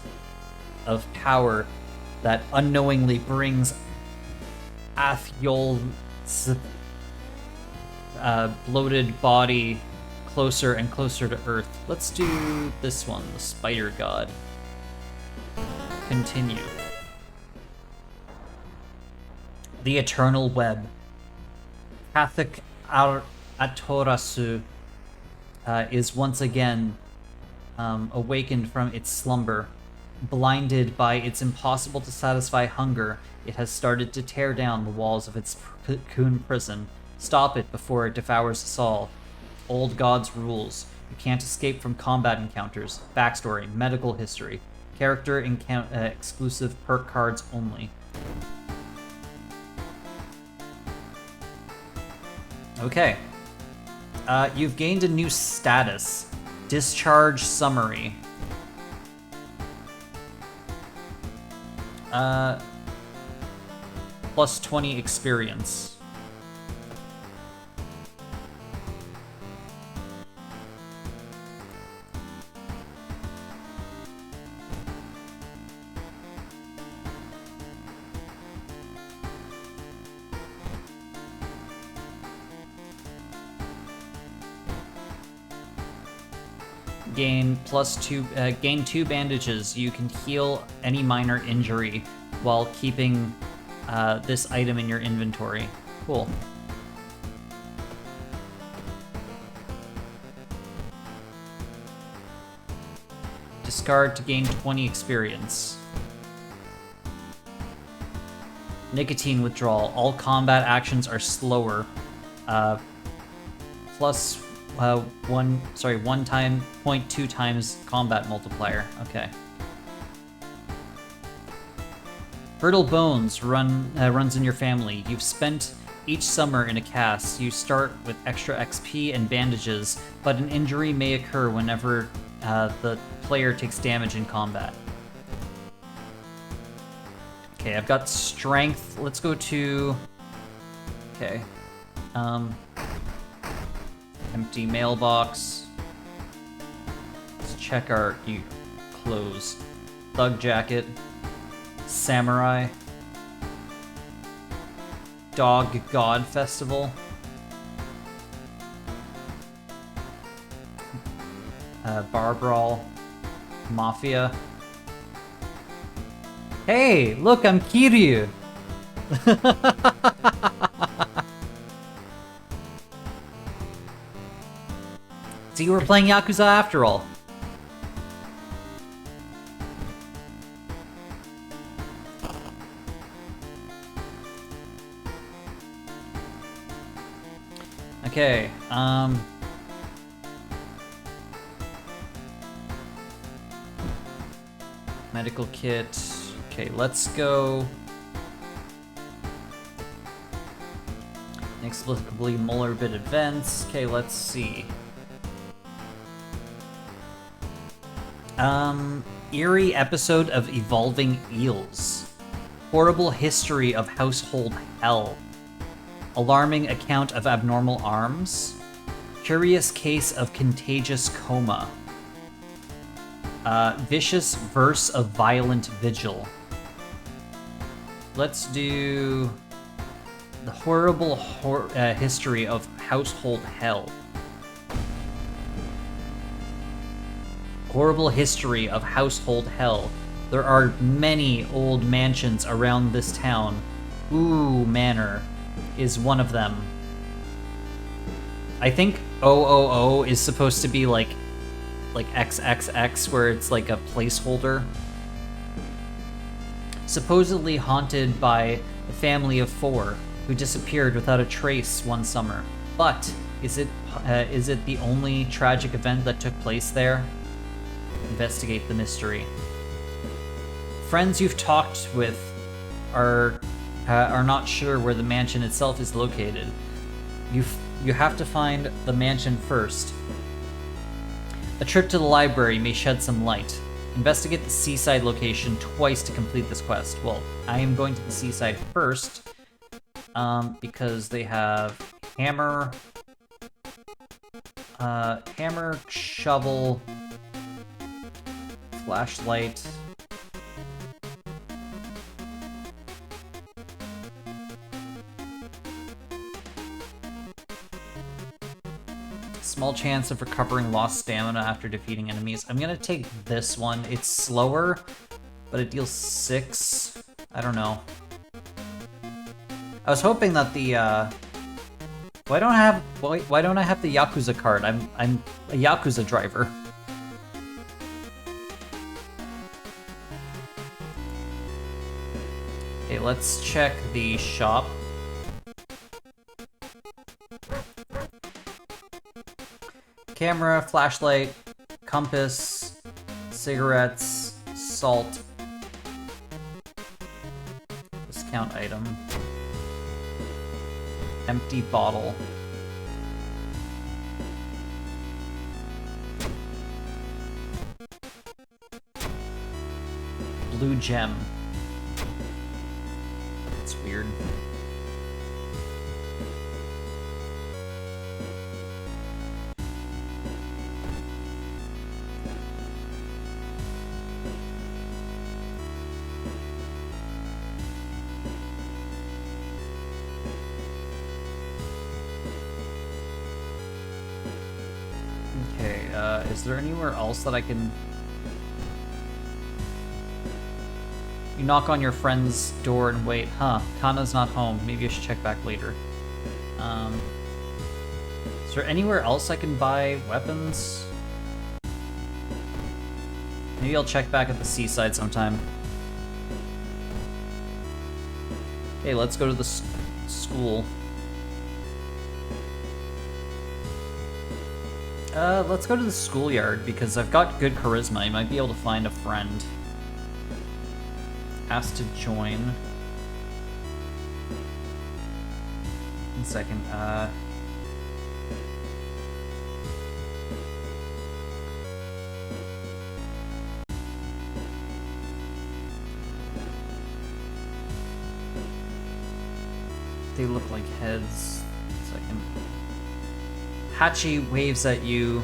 [SPEAKER 1] of power that unknowingly brings Ath Yol's bloated body closer and closer to Earth. Let's do this one, the Spider God. Continue. The Eternal Web. Kthak Atorasu is once again awakened from its slumber. Blinded by its impossible to satisfy hunger, it has started to tear down the walls of its cocoon prison. Stop it before it devours us all. Old Gods rules. You can't escape from combat encounters. Backstory, medical history. Character exclusive perk cards only. Okay. You've gained a new status. Discharge summary. Plus 20 experience. Gain gain 2 bandages. You can heal any minor injury while keeping this item in your inventory. Cool. Discard to gain 20 experience. Nicotine withdrawal. All combat actions are slower. Plus one time 0.2 times combat multiplier. Okay. Brittle bones runs in your family. You've spent each summer in a cast. You start with extra XP and bandages, but an injury may occur whenever the player takes damage in combat. Okay, I've got strength. Let's go to... Okay. Empty mailbox. Let's check our clothes. Thug jacket. Samurai. Dog God Festival. Bar Brawl. Mafia. Hey, look, I'm Kiryu! So you were playing Yakuza after all. Okay, medical kit. Okay, let's go. Inexplicably morbid events. Okay, let's see. Eerie episode of Evolving Eels. Horrible history of household hell. Alarming account of abnormal arms. Curious case of contagious coma. Vicious verse of violent vigil. Let's do the horrible history of household hell. Horrible history of household hell. There are many old mansions around this town. Ooh, Manor is one of them. I think 000 is supposed to be like XXX, where it's like a placeholder. Supposedly haunted by a family of 4 who disappeared without a trace one summer. But is it the only tragic event that took place there? Investigate the mystery. Friends you've talked with are not sure where the mansion itself is located. You have to find the mansion first. A trip to the library may shed some light. Investigate the seaside location twice to complete this quest. Well, I am going to the seaside first, because they have hammer, shovel, flashlight. Small chance of recovering lost stamina after defeating enemies. I'm gonna take this one. It's slower, but it deals 6. I don't know. I was hoping that the why don't I have the Yakuza card? I'm a Yakuza driver. Okay, let's check the shop. Camera, flashlight, compass, cigarettes, salt. Discount item. Empty bottle. Blue gem. It's weird. Is there anywhere else that I can... You knock on your friend's door and wait. Huh, Kana's not home. Maybe I should check back later. Is there anywhere else I can buy weapons? Maybe I'll check back at the seaside sometime. Okay, let's go to the school. Let's go to the schoolyard because I've got good charisma. I might be able to find a friend. Asked to join. 1 second. They look like heads. 1 second. Hachi waves at you.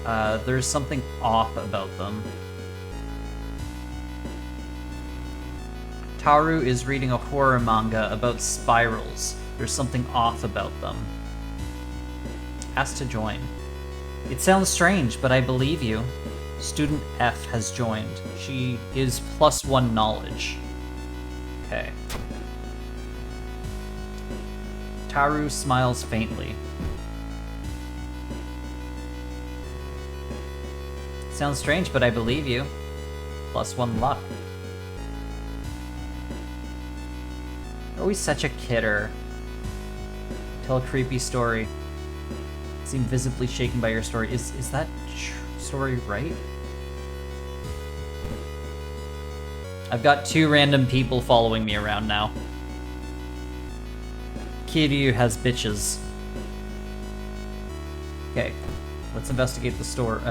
[SPEAKER 1] There's something off about them. Taru is reading a horror manga about spirals. There's something off about them. Asked to join. It sounds strange, but I believe you. Student F has joined. She is +1 knowledge. Okay. Taru smiles faintly. Sounds strange, but I believe you. +1 luck. You're always such a kidder. Tell a creepy story. Seem visibly shaken by your story. Is that story right? I've got 2 random people following me around now. Kiryu has bitches. Okay, let's investigate the store.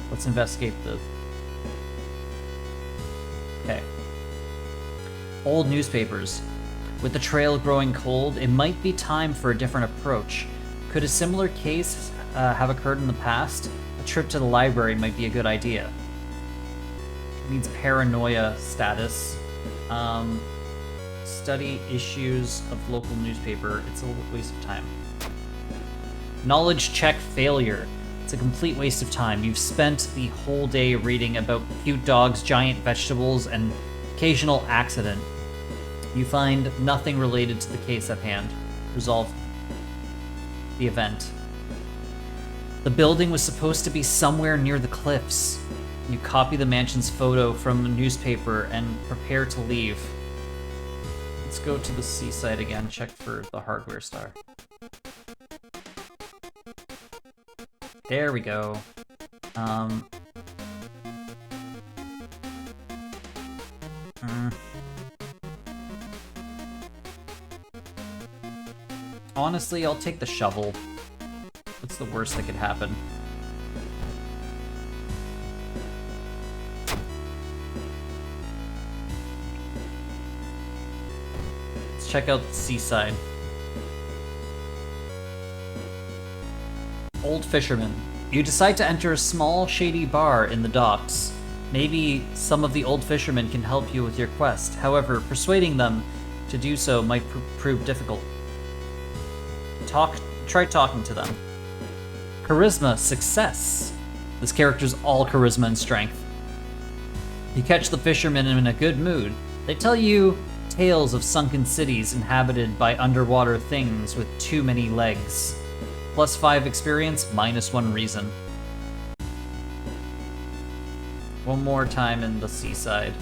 [SPEAKER 1] Let's investigate the... Okay. Old newspapers. With the trail growing cold, it might be time for a different approach. Could a similar case have occurred in the past? A trip to the library might be a good idea. It needs paranoia status. Study issues of local newspaper. It's a waste of time. Knowledge check failure. It's a complete waste of time. You've spent the whole day reading about cute dogs, giant vegetables, and occasional accident. You find nothing related to the case at hand. Resolve the event. The building was supposed to be somewhere near the cliffs. You copy the mansion's photo from the newspaper and prepare to leave. Let's go to the seaside again, check for the hardware star. There we go. Honestly, I'll take the shovel. What's the worst that could happen? Let's check out the seaside. Old fisherman. You decide to enter a small, shady bar in the docks. Maybe some of the old fishermen can help you with your quest. However, persuading them to do so might prove difficult. Try talking to them. Charisma, success. This character's all charisma and strength. You catch the fishermen in a good mood. They tell you tales of sunken cities inhabited by underwater things with too many legs. +5 experience, -1 reason. One more time in the seaside.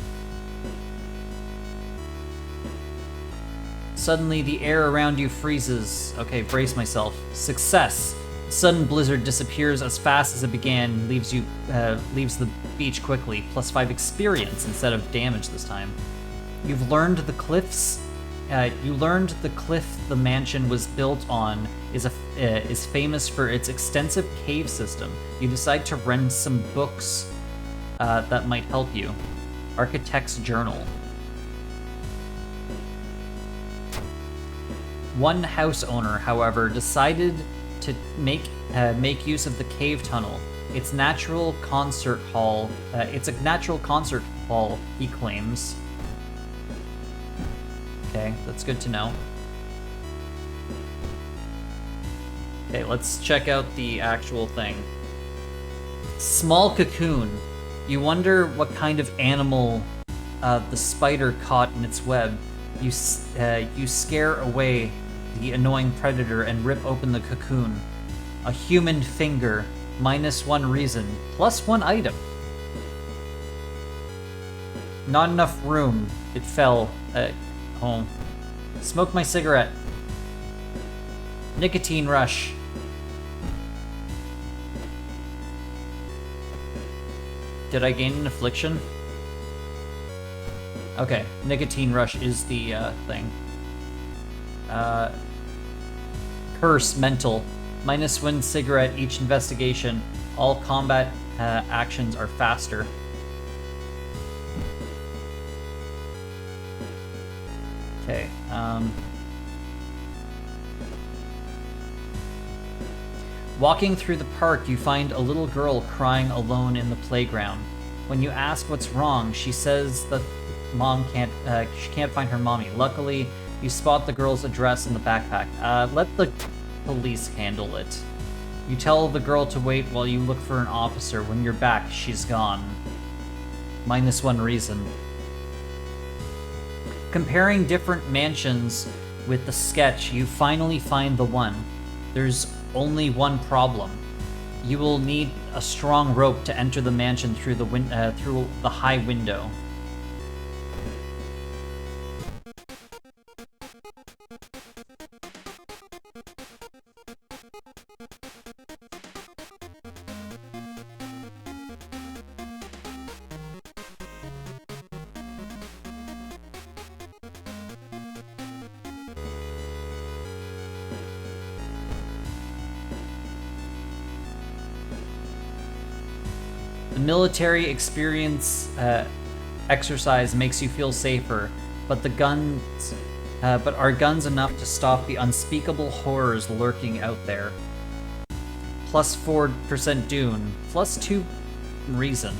[SPEAKER 1] Suddenly, the air around you freezes. Okay, brace myself. Success. The sudden blizzard disappears as fast as it began, leaves the beach quickly. +5 experience instead of damage this time. You've learned the cliffs. You learned the cliff the mansion was built on is famous for its extensive cave system. You decide to rent some books that might help you. Architect's Journal. One house owner, however, decided to make use of the cave tunnel. It's a natural concert hall, he claims. Okay, that's good to know. Okay, let's check out the actual thing. Small cocoon. You wonder what kind of animal the spider caught in its web. You scare away the annoying predator and rip open the cocoon. A human finger, -1 reason, +1 item. Not enough room. It fell at home. Smoke my cigarette. Nicotine rush. Did I gain an affliction? Okay, nicotine rush is the thing. Curse, mental. -1 cigarette each investigation. All combat actions are faster. Okay, walking through the park, you find a little girl crying alone in the playground. When you ask what's wrong, she says that she can't find her mommy. Luckily, you spot the girl's address in the backpack. Let the police handle it. You tell the girl to wait while you look for an officer. When you're back, she's gone. -1 reason. Comparing different mansions with the sketch, you finally find the one. There's only one problem. You will need a strong rope to enter the mansion through the high window. The military experience exercise makes you feel safer, but are guns enough to stop the unspeakable horrors lurking out there? +4% Dune, +2 reason.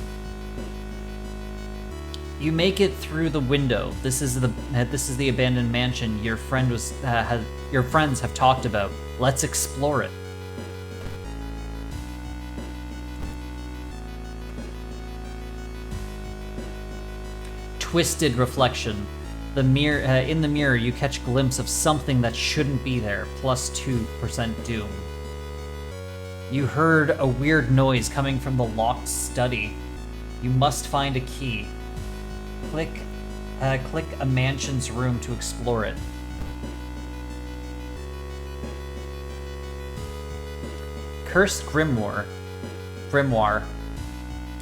[SPEAKER 1] You make it through the window. This is the abandoned mansion your friends have talked about. Let's explore it. Twisted reflection. In the mirror, you catch a glimpse of something that shouldn't be there. +2% Doom. You heard a weird noise coming from the locked study. You must find a key. Click a mansion's room to explore it. Cursed Grimoire.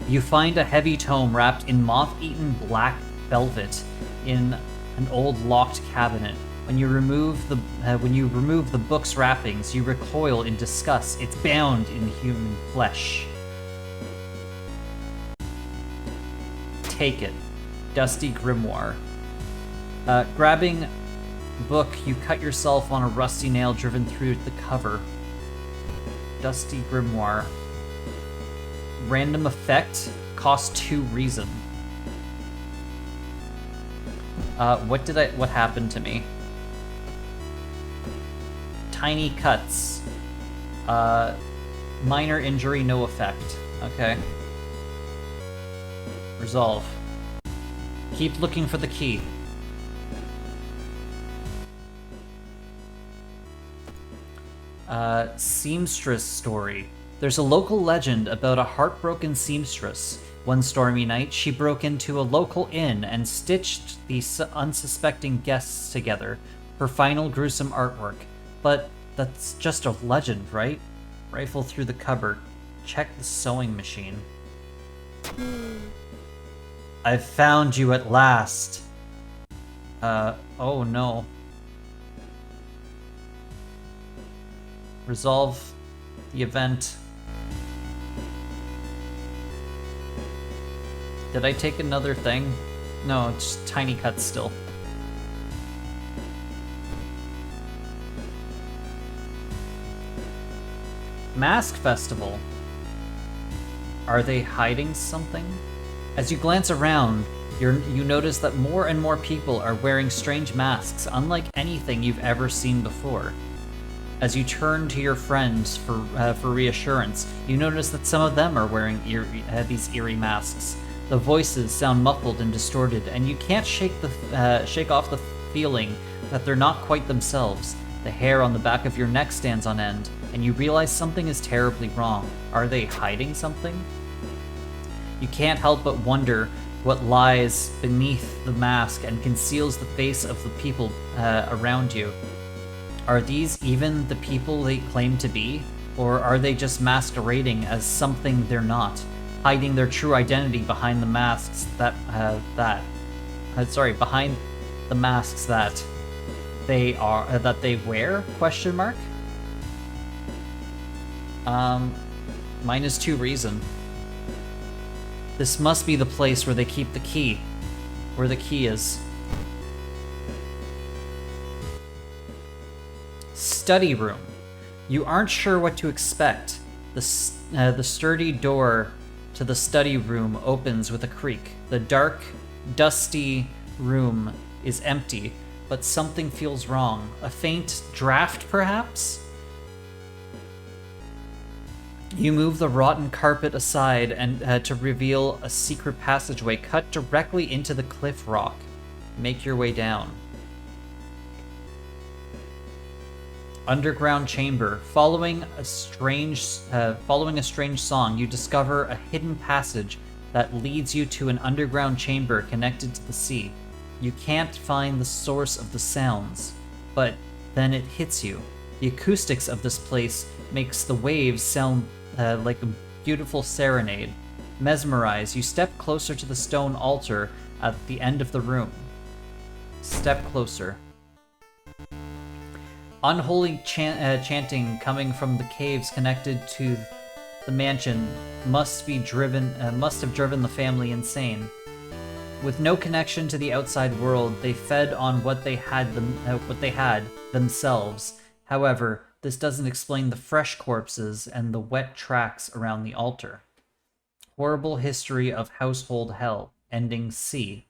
[SPEAKER 1] You find a heavy tome wrapped in moth-eaten black velvet in an old locked cabinet. When you remove the book's wrappings, you recoil in disgust. It's bound in human flesh. Take it. Dusty Grimoire. Grabbing book, you cut yourself on a rusty nail driven through the cover. Dusty Grimoire. Random effect, cost 2 reason. What happened to me? Tiny cuts. Minor injury, no effect. Okay. Resolve. Keep looking for the key. Seamstress story. There's a local legend about a heartbroken seamstress. One stormy night, she broke into a local inn and stitched the unsuspecting guests together. Her final gruesome artwork. But that's just a legend, right? Rifle through the cupboard. Check the sewing machine. I've found you at last. Oh no. Resolve the event. Did I take another thing? No, it's just tiny cuts still. Mask Festival. Are they hiding something? As you glance around, you notice that more and more people are wearing strange masks, unlike anything you've ever seen before. As you turn to your friends for reassurance, you notice that some of them are wearing these eerie masks. The voices sound muffled and distorted, and you can't shake off the feeling that they're not quite themselves. The hair on the back of your neck stands on end, and you realize something is terribly wrong. Are they hiding something? You can't help but wonder what lies beneath the mask and conceals the face of the people around you. Are these even the people they claim to be? Or are they just masquerading as something they're not, hiding their true identity behind the masks behind the masks that they wear? Question mark. -2 reason. This must be the place where they keep the key. Where the key is. Study room. You aren't sure what to expect. The sturdy door to the study room opens with a creak. The dark, dusty room is empty, but something feels wrong. A faint draft, perhaps? You move the rotten carpet aside and to reveal a secret passageway cut directly into the cliff rock. Make your way down. Underground chamber. Following a strange song, you discover a hidden passage that leads you to an underground chamber connected to the sea. You can't find the source of the sounds, but then it hits you. The acoustics of this place makes the waves sound like a beautiful serenade. Mesmerized, you step closer to the stone altar at the end of the room. Step closer. Unholy chanting coming from the caves connected to the mansion must have driven the family insane. With no connection to the outside world, they fed on what they had themselves. However, this doesn't explain the fresh corpses and the wet tracks around the altar. Horrible history of household hell. Ending C.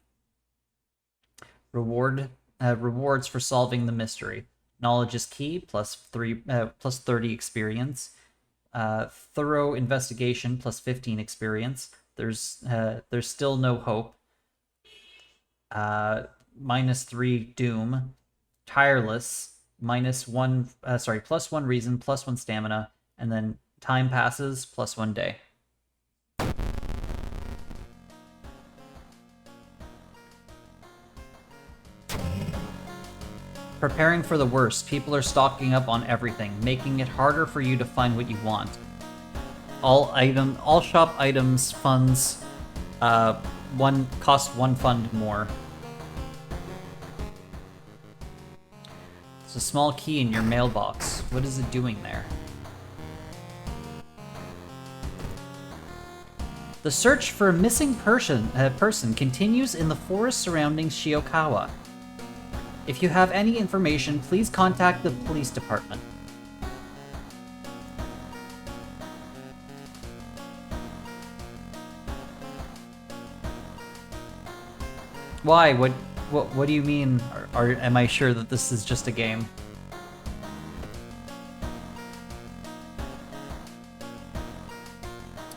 [SPEAKER 1] Rewards for solving the mystery. Knowledge is key, plus 30 experience. Thorough investigation, plus 15 experience. There's still no hope. -3 doom. Tireless, plus 1 reason, plus 1 stamina, and then time passes, plus 1 day. Preparing for the worst. People are stocking up on everything, making it harder for you to find what you want. All shop items funds cost 1 fund more. It's a small key in your mailbox. What is it doing there? The search for a missing person continues in the forest surrounding Shiokawa. If you have any information, please contact the police department. Why? What do you mean? Am I sure that this is just a game?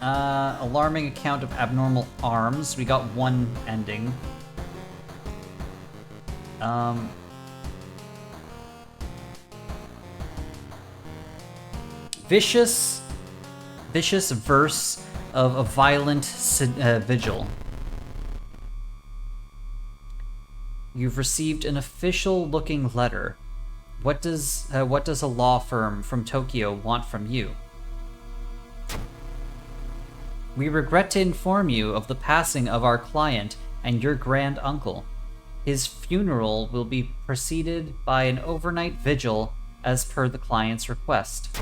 [SPEAKER 1] Alarming account of abnormal arms. We got 1 ending. Vicious verse of a violent vigil. You've received an official-looking letter. What does a law firm from Tokyo want from you? We regret to inform you of the passing of our client and your grand uncle. His funeral will be preceded by an overnight vigil as per the client's request.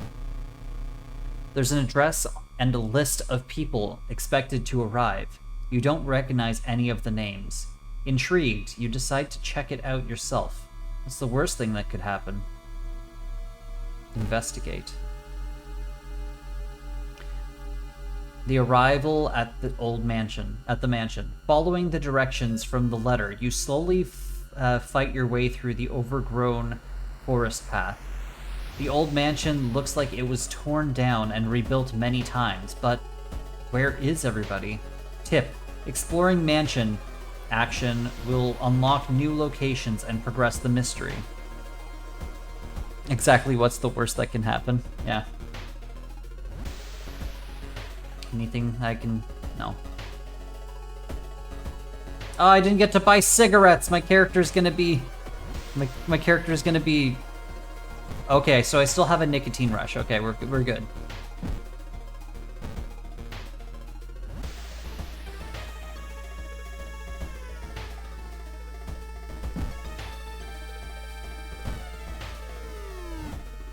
[SPEAKER 1] There's an address and a list of people expected to arrive. You don't recognize any of the names. Intrigued, you decide to check it out yourself. What's the worst thing that could happen? Investigate. The arrival at the mansion. Following the directions from the letter, you slowly fight your way through the overgrown forest path. The old mansion looks like it was torn down and rebuilt many times, but where is everybody? Tip: exploring mansion action will unlock new locations and progress the mystery. Exactly what's the worst that can happen? Yeah. Anything I can... No. Oh, I didn't get to buy cigarettes. My character's gonna be... My character's gonna be... Okay, so I still have a nicotine rush. Okay, we're good.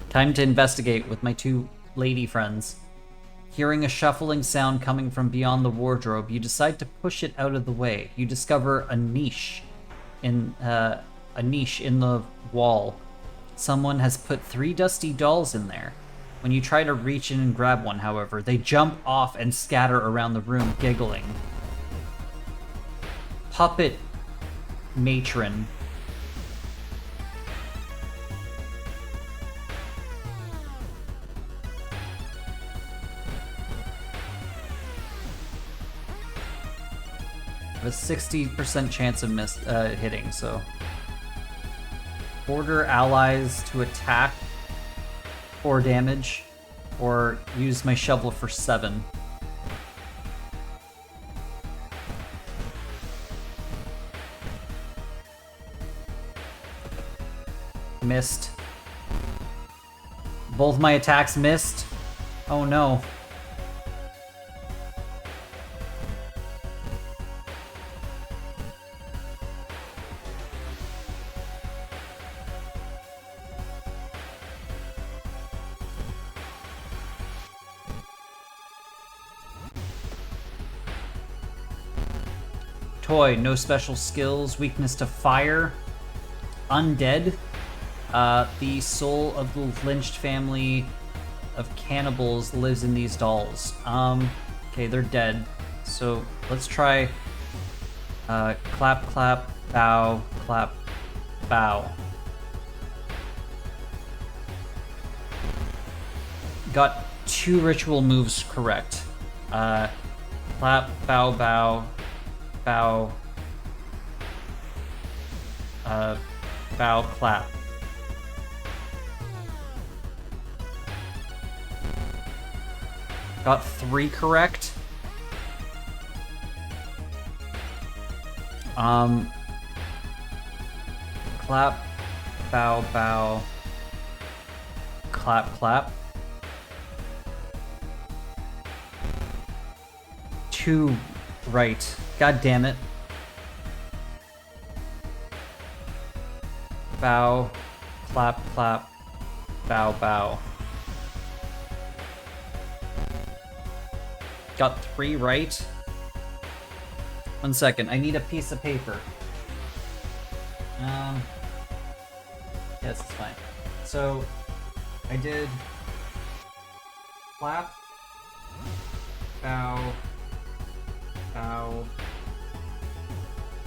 [SPEAKER 1] Time to investigate with my two lady friends. Hearing a shuffling sound coming from beyond the wardrobe, you decide to push it out of the way. You discover a niche in the wall. Someone has put 3 dusty dolls in there. When you try to reach in and grab one, however, they jump off and scatter around the room, giggling. Puppet matron. A 60% chance of hitting, so. Order allies to attack or damage, or use my shovel for 7. Missed. Both my attacks missed. Oh no. Toy, no special skills, weakness to fire. Undead. The soul of the lynched family of cannibals lives in these dolls. Okay, they're dead. So let's try clap, clap, bow, clap, bow. Got 2 ritual moves correct. Clap, bow, bow, bow, bow, clap. Got 3 correct. Clap, bow, bow, clap, clap. 2 right. God damn it. Bow, clap, clap, bow, bow. Got 3 right. 1 second, I need a piece of paper. Yes, it's fine. So, I did clap, bow, bow,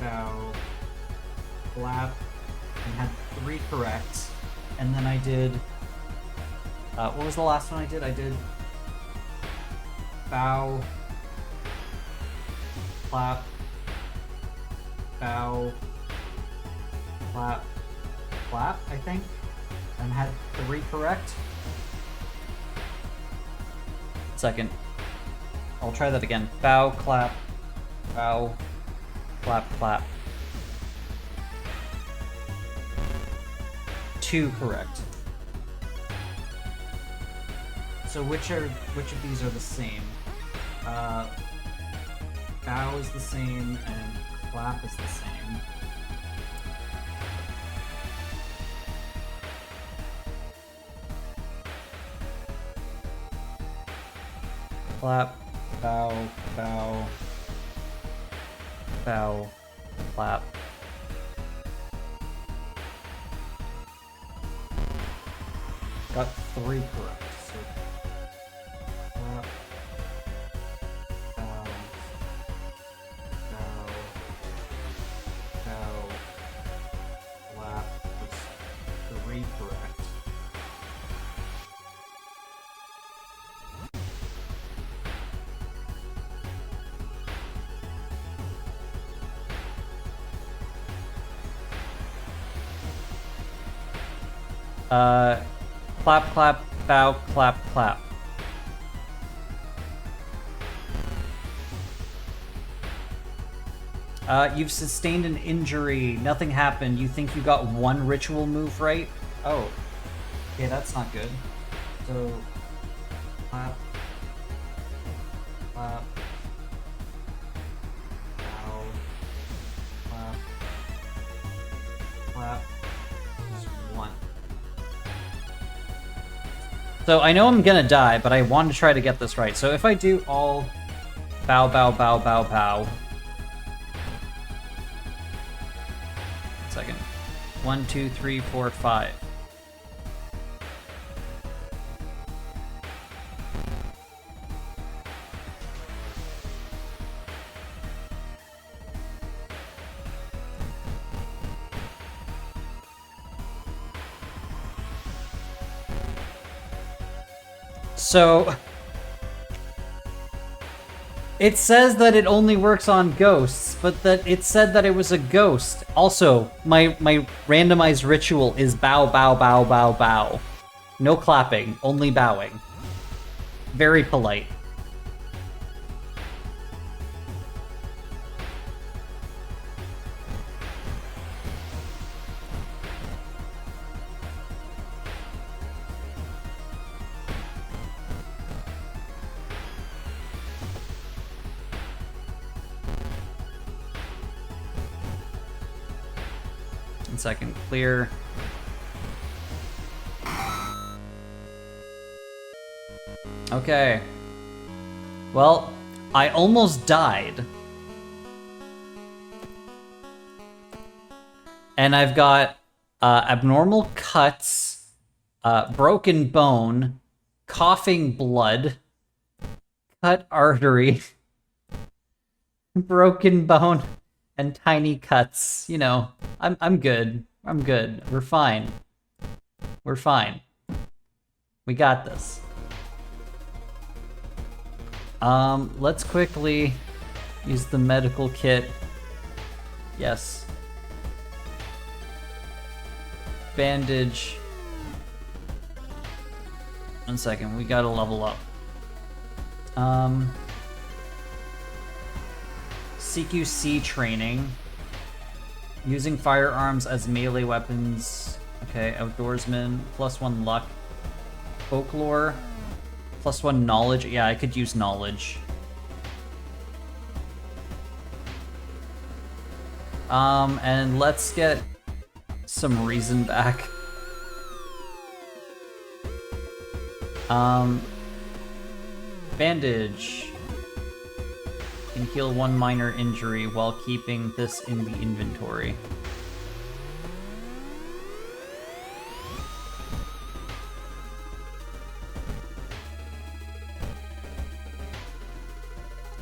[SPEAKER 1] bow, clap, and had 3 correct. And then I did, what was the last one I did? I did bow, clap, bow, clap, clap, I think, and had 3 correct. Second. I'll try that again. Bow, clap, bow, clap, clap. 2 correct. So which of these are the same? Bow is the same and clap is the same. Clap, bow, bow, bow, clap. Got 3 correct. So clap, bow, bow, bow, clap was 3 correct. Clap, clap, bow, clap, clap. You've sustained an injury. Nothing happened. You think you got one ritual move right? Oh. Okay, that's not good. So... Clap. Clap. Ow. Clap. Clap. Just one. So I know I'm gonna die, but I want to try to get this right. So if I do all... Bow, bow, bow, bow, bow. Second. 1, 2, 3, 4, 5. So... It says that it only works on ghosts, but that it said that it was a ghost. Also, my randomized ritual is bow, bow, bow, bow, bow. No clapping, only bowing. Very polite. Second, clear. Okay. Well, I almost died. And I've got abnormal cuts, broken bone, coughing blood, cut artery, broken bone, and tiny cuts. You know, I'm good. I'm good. We're fine. We're fine. We got this. Let's quickly use the medical kit. Yes. Bandage. 1 second, we gotta level up. CQC training. Using firearms as melee weapons. Okay, outdoorsman. +1 luck. Folklore. +1 knowledge. Yeah, I could use knowledge. And let's get some reason back. Bandage. Can heal 1 minor injury while keeping this in the inventory.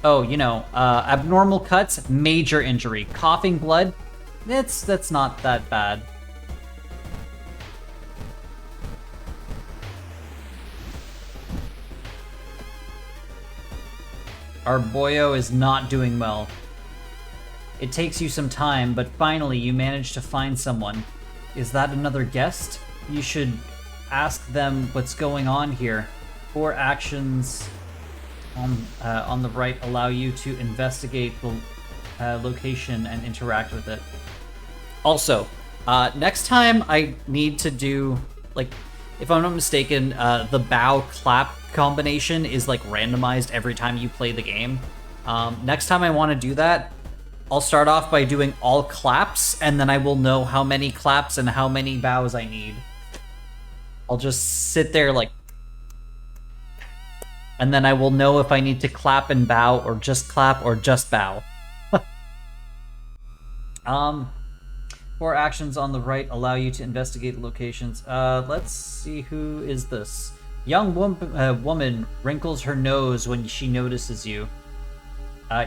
[SPEAKER 1] Oh, you know, abnormal cuts, major injury. Coughing blood, that's not that bad. Our boyo is not doing well. It takes you some time, but finally you manage to find someone. Is that another guest? You should ask them what's going on here. 4 actions on the right allow you to investigate the location and interact with it. Also, next time I need to do, like, if I'm not mistaken, the bow-clap combination is, like, randomized every time you play the game. Next time I want to do that, I'll start off by doing all claps, and then I will know how many claps and how many bows I need. I'll just sit there, like... And then I will know if I need to clap and bow, or just clap, or just bow. 4 actions on the right allow you to investigate locations. Let's see, who is this? Young woman wrinkles her nose when she notices you.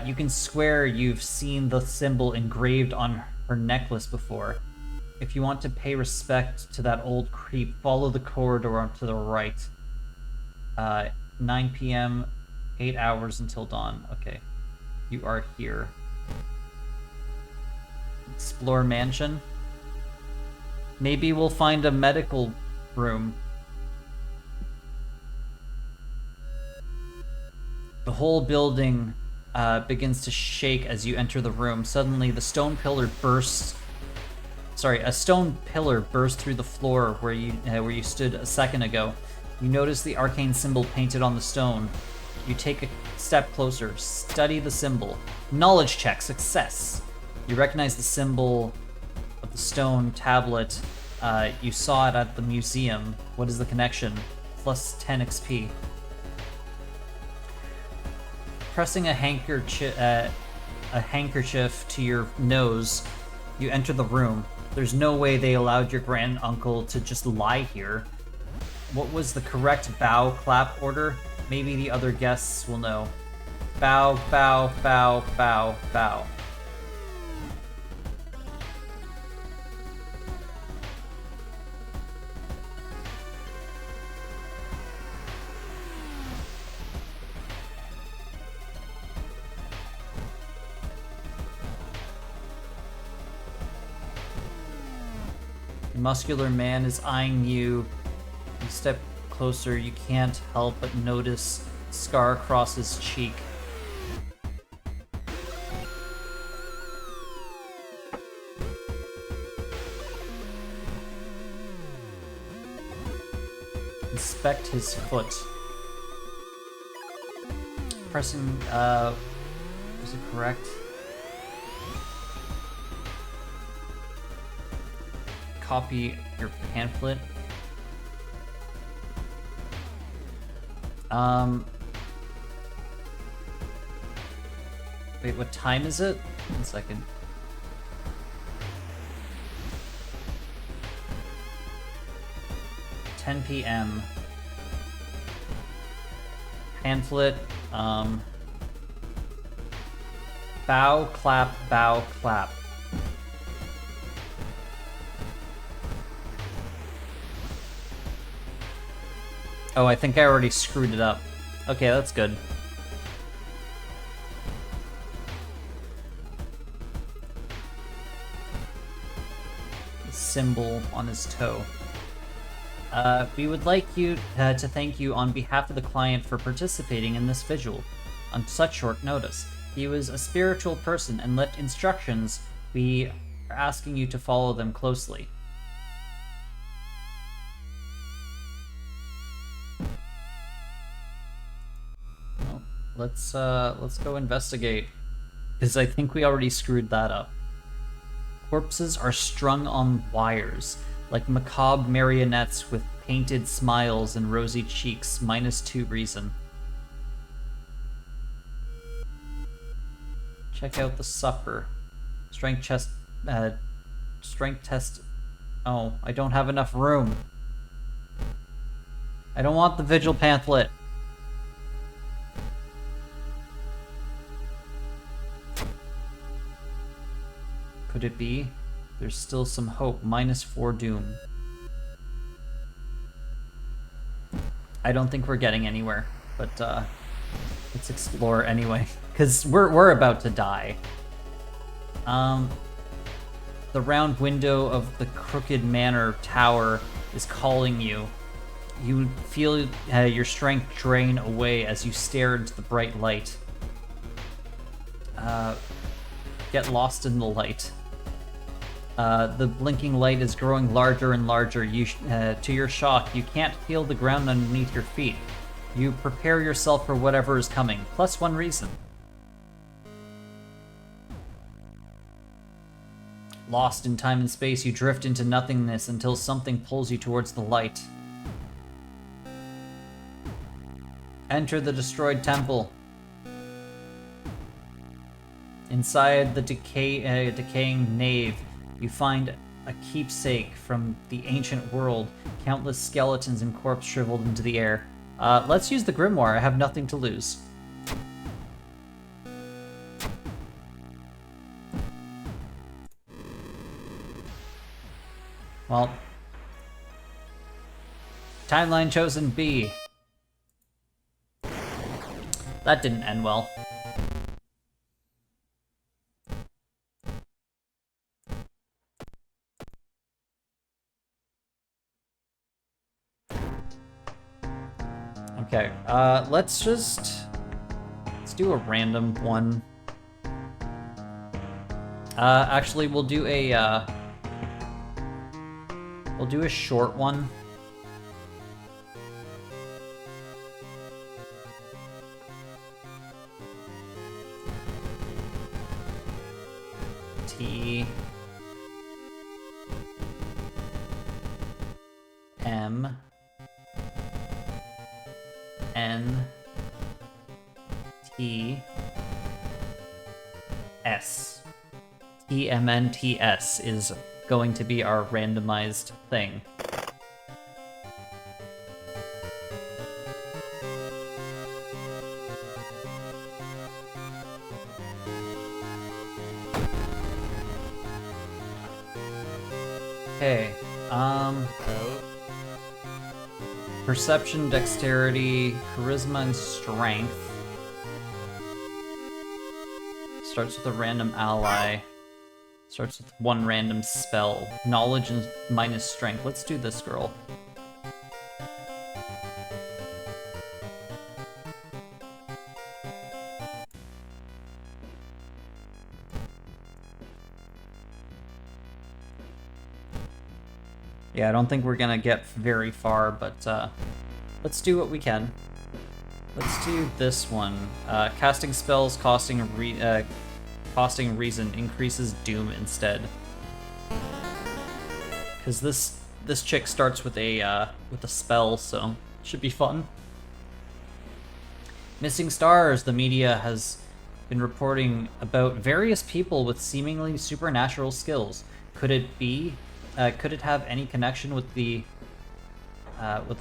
[SPEAKER 1] You can swear you've seen the symbol engraved on her necklace before. If you want to pay respect to that old creep, follow the corridor to the right. 9 p.m., 8 hours until dawn. Okay, you are here. Explore mansion. Maybe we'll find a medical room. The whole building begins to shake as you enter the room. Suddenly, the stone pillar bursts. Sorry, a stone pillar bursts through the floor where you stood a second ago. You notice the arcane symbol painted on the stone. You take a step closer, study the symbol. Knowledge check, success. You recognize the symbol of the stone tablet. You saw it at the museum. What is the connection? Plus 10 XP. Pressing a handkerchief to your nose, you enter the room. There's no way they allowed your granduncle to just lie here. What was the correct bow clap order? Maybe the other guests will know. Bow, bow, bow, bow, bow. The muscular man is eyeing you. You step closer, you can't help but notice a scar across his cheek. Inspect his foot. Pressing, is it correct? Copy your pamphlet. Wait, what time is it? 1 second. (10 p.m.) Pamphlet, bow, clap, bow, clap. Oh, I think I already screwed it up. Okay, that's good. The symbol on his toe. We would like you to thank you on behalf of the client for participating in this vigil on such short notice. He was a spiritual person and left instructions. We are asking you to follow them closely. Let's go investigate, because I think we already screwed that up. Corpses are strung on wires, like macabre marionettes with painted smiles and rosy cheeks, -2 reason. Check out the supper. Strength test. Oh, I don't have enough room. I don't want the vigil pamphlet. Could it be? There's still some hope. -4 doom. I don't think we're getting anywhere, but let's explore anyway, because we're about to die. The round window of the Crooked Manor Tower is calling you. You feel your strength drain away as you stare into the bright light. Get lost in the light. The blinking light is growing larger and larger. To your shock, you can't feel the ground underneath your feet. You prepare yourself for whatever is coming. +1 reason. Lost in time and space, you drift into nothingness until something pulls you towards the light. Enter the destroyed temple. Inside the decaying nave, you find a keepsake from the ancient world, countless skeletons and corpses shriveled into the air. Let's use the grimoire. I have nothing to lose. Well, timeline chosen B. That didn't end well. Okay, let's Let's do a random one. Actually, we'll do a short one. T M N T S. TMNTS is going to be our randomized thing. Okay, perception, dexterity, charisma, and strength. Starts with a random ally. Starts with one random spell. Knowledge and minus strength. Let's do this girl. Yeah, I don't think we're gonna get very far, but let's do what we can. Let's do this one. Casting spells costing reason increases doom instead. Because this chick starts with a spell, so it should be fun. Missing stars. The media has been reporting about various people with seemingly supernatural skills. Could it be? Could it have any connection with the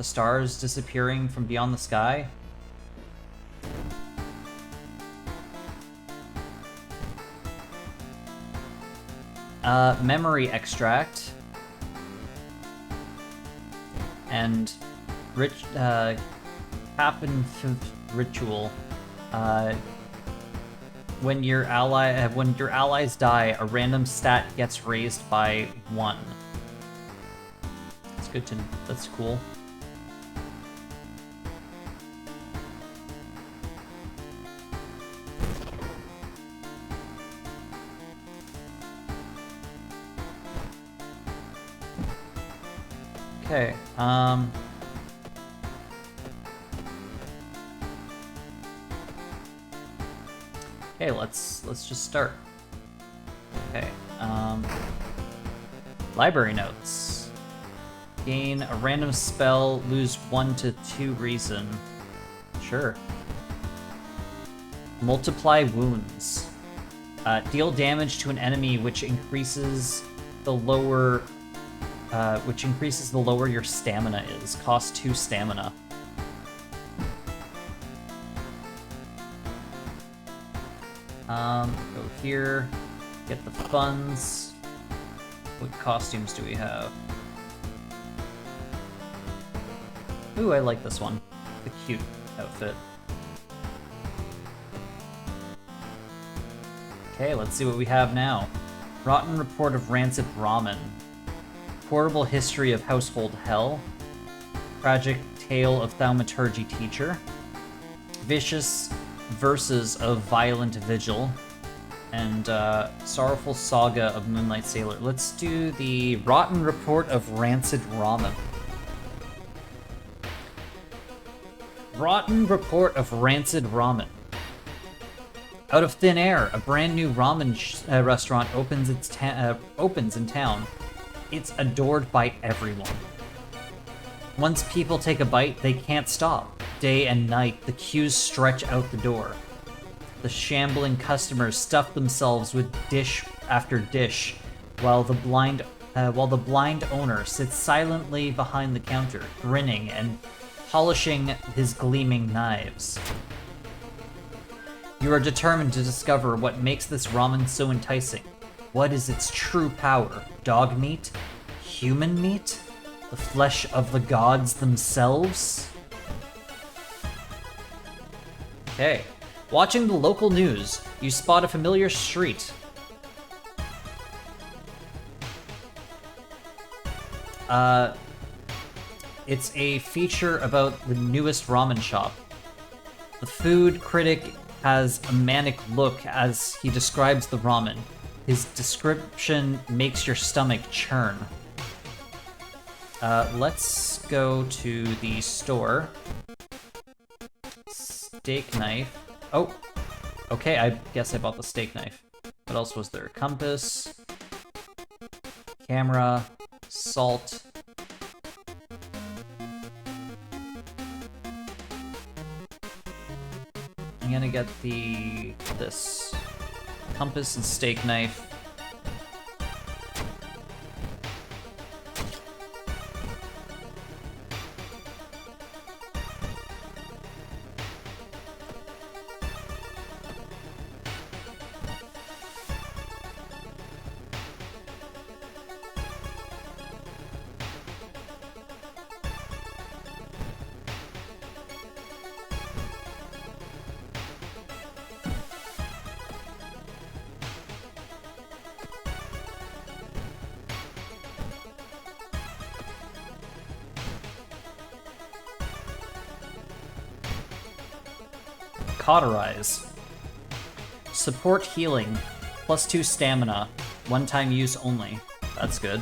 [SPEAKER 1] stars disappearing from beyond the sky? Memory extract and happen ritual. When your allies die, a random stat gets raised by 1. That's good to. That's cool. Okay, okay, let's just start. Okay, library notes. Gain a random spell, lose 1 to 2 reason. Sure. Multiply wounds. Deal damage to an enemy, which increases the lower your stamina is. Cost 2 stamina. Go here, get the funds. What costumes do we have? Ooh, I like this one. The cute outfit. Okay, let's see what we have now. Rotten report of rancid ramen. Horrible history of household hell. Tragic tale of thaumaturgy teacher. Vicious verses of violent vigil. And sorrowful saga of Moonlight Sailor. Let's do the rotten report of rancid ramen. Rotten report of rancid ramen. Out of thin air, a brand new ramen restaurant opens in town. It's adored by everyone. Once people take a bite, they can't stop. Day and night, the queues stretch out the door. The shambling customers stuff themselves with dish after dish, while the blind owner sits silently behind the counter, grinning and polishing his gleaming knives. You are determined to discover what makes this ramen so enticing. What is its true power? Dog meat? Human meat? The flesh of the gods themselves? Okay. Watching the local news, you spot a familiar street. It's a feature about the newest ramen shop. The food critic has a manic look as he describes the ramen. His description makes your stomach churn. Let's go to the store. Steak knife. Oh, okay, I guess I bought the steak knife. What else was there? Compass, camera, salt. I'm gonna get this compass and steak knife. Cauterize. Support healing. +2 stamina. One-time use only. That's good.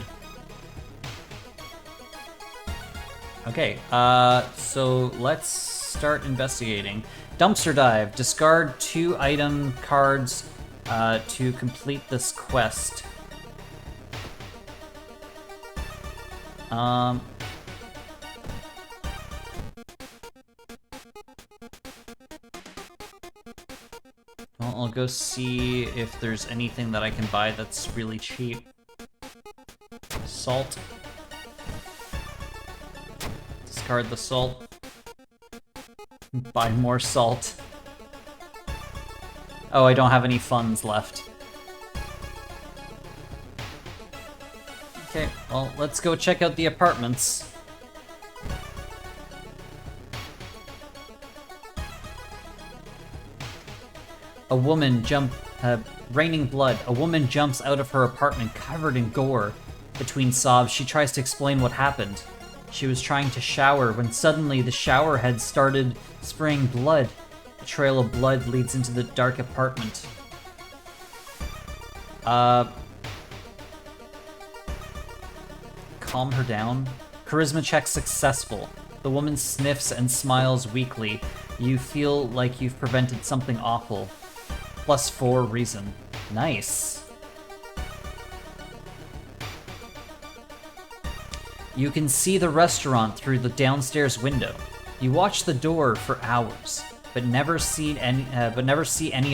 [SPEAKER 1] Okay, so let's start investigating. Dumpster dive. Discard 2 item cards to complete this quest. Well, I'll go see if there's anything that I can buy that's really cheap. Salt. Discard the salt. Buy more salt. Oh, I don't have any funds left. Okay, well, let's go check out the apartments. Raining blood. A woman jumps out of her apartment covered in gore. Between sobs, she tries to explain what happened. She was trying to shower when suddenly the shower head started spraying blood. A trail of blood leads into the dark apartment. Calm her down. Charisma check successful. The woman sniffs and smiles weakly. You feel like you've prevented something awful. +4 reason. Nice. You can see the restaurant through the downstairs window. You watch the door for hours, but never see any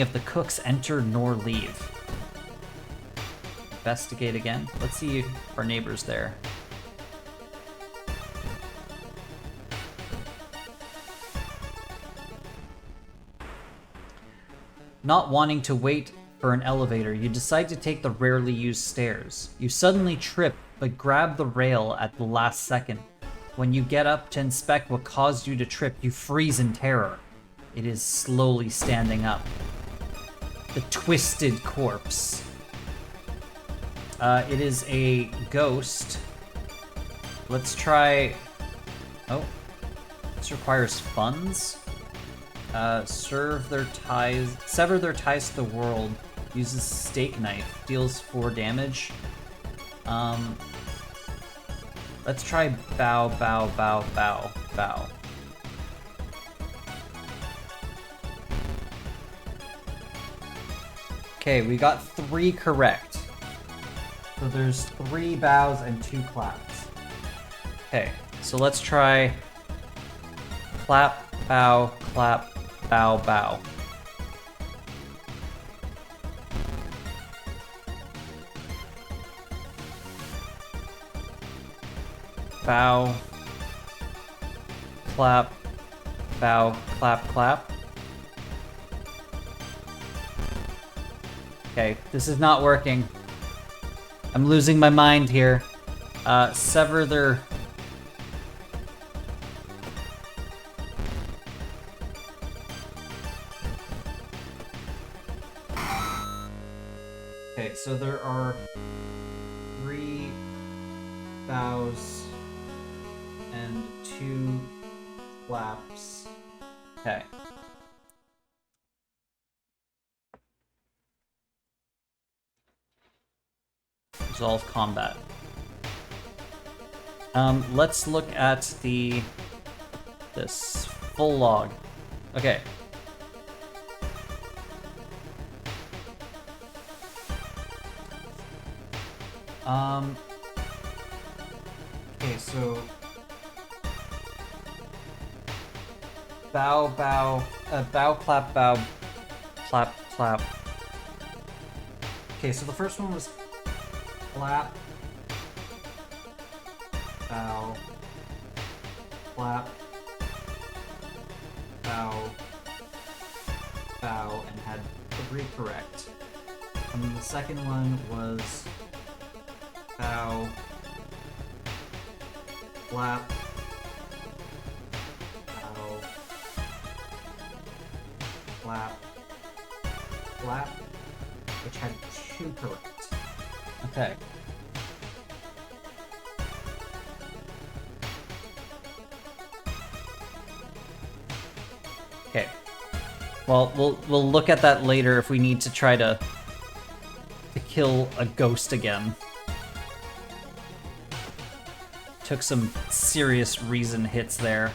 [SPEAKER 1] of the cooks enter nor leave. Investigate again. Let's see if our neighbor's there. Not wanting to wait for an elevator, you decide to take the rarely used stairs. You suddenly trip, but grab the rail at the last second. When you get up to inspect what caused you to trip, you freeze in terror. It is slowly standing up. The twisted corpse. It is a ghost. Let's try... Oh. This requires funds? Sever their ties to the world. Uses steak knife. Deals 4 damage. Let's try bow, bow, bow, bow, bow. Okay, we got 3 correct. So there's 3 bows and 2 claps. Okay, so let's try clap, bow, clap, bow, bow. Bow, clap, bow, clap, clap. Okay, this is not working. I'm losing my mind here. Sever their... Okay, so there are 3 bows and 2 claps. Okay. Resolve combat. Let's look at this full log. Okay. Okay, so bow, clap, clap. Okay, so the first one was clap, bow, clap, bow, and had 3 correct. And then the second one was bow, clap, bow, clap, which had 2 correct. Okay. Okay. Well, we'll look at that later if we need to try to kill a ghost again. Took some serious reason hits there.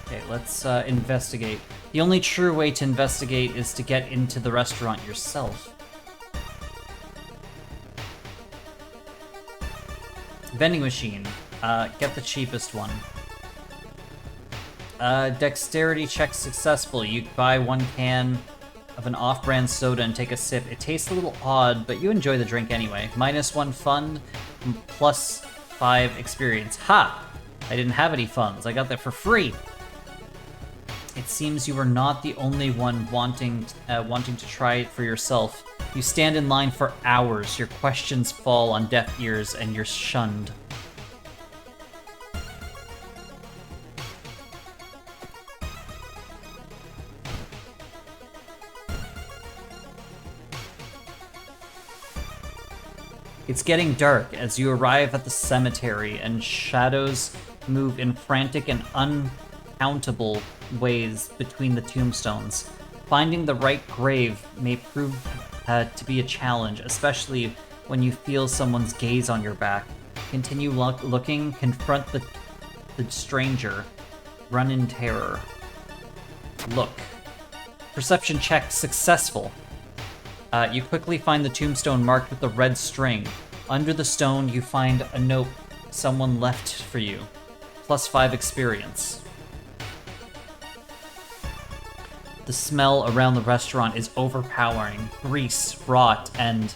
[SPEAKER 1] Okay, let's investigate. The only true way to investigate is to get into the restaurant yourself. Vending machine. Get the cheapest one. Dexterity check successful. You buy 1 can of an off-brand soda and take a sip. It tastes a little odd, but you enjoy the drink anyway. -1 fund, +5 experience. Ha! I didn't have any funds. I got that for free. It seems you are not the only one wanting to try it for yourself. You stand in line for hours. Your questions fall on deaf ears, and you're shunned. It's getting dark as you arrive at the cemetery, and shadows move in frantic and uncountable ways between the tombstones. Finding the right grave may prove to be a challenge, especially when you feel someone's gaze on your back. Continue looking, confront the stranger, run in terror. Look. Perception check successful. You quickly find the tombstone marked with a red string. Under the stone, you find a note someone left for you. +5 experience. The smell around the restaurant is overpowering. Grease, rot, and...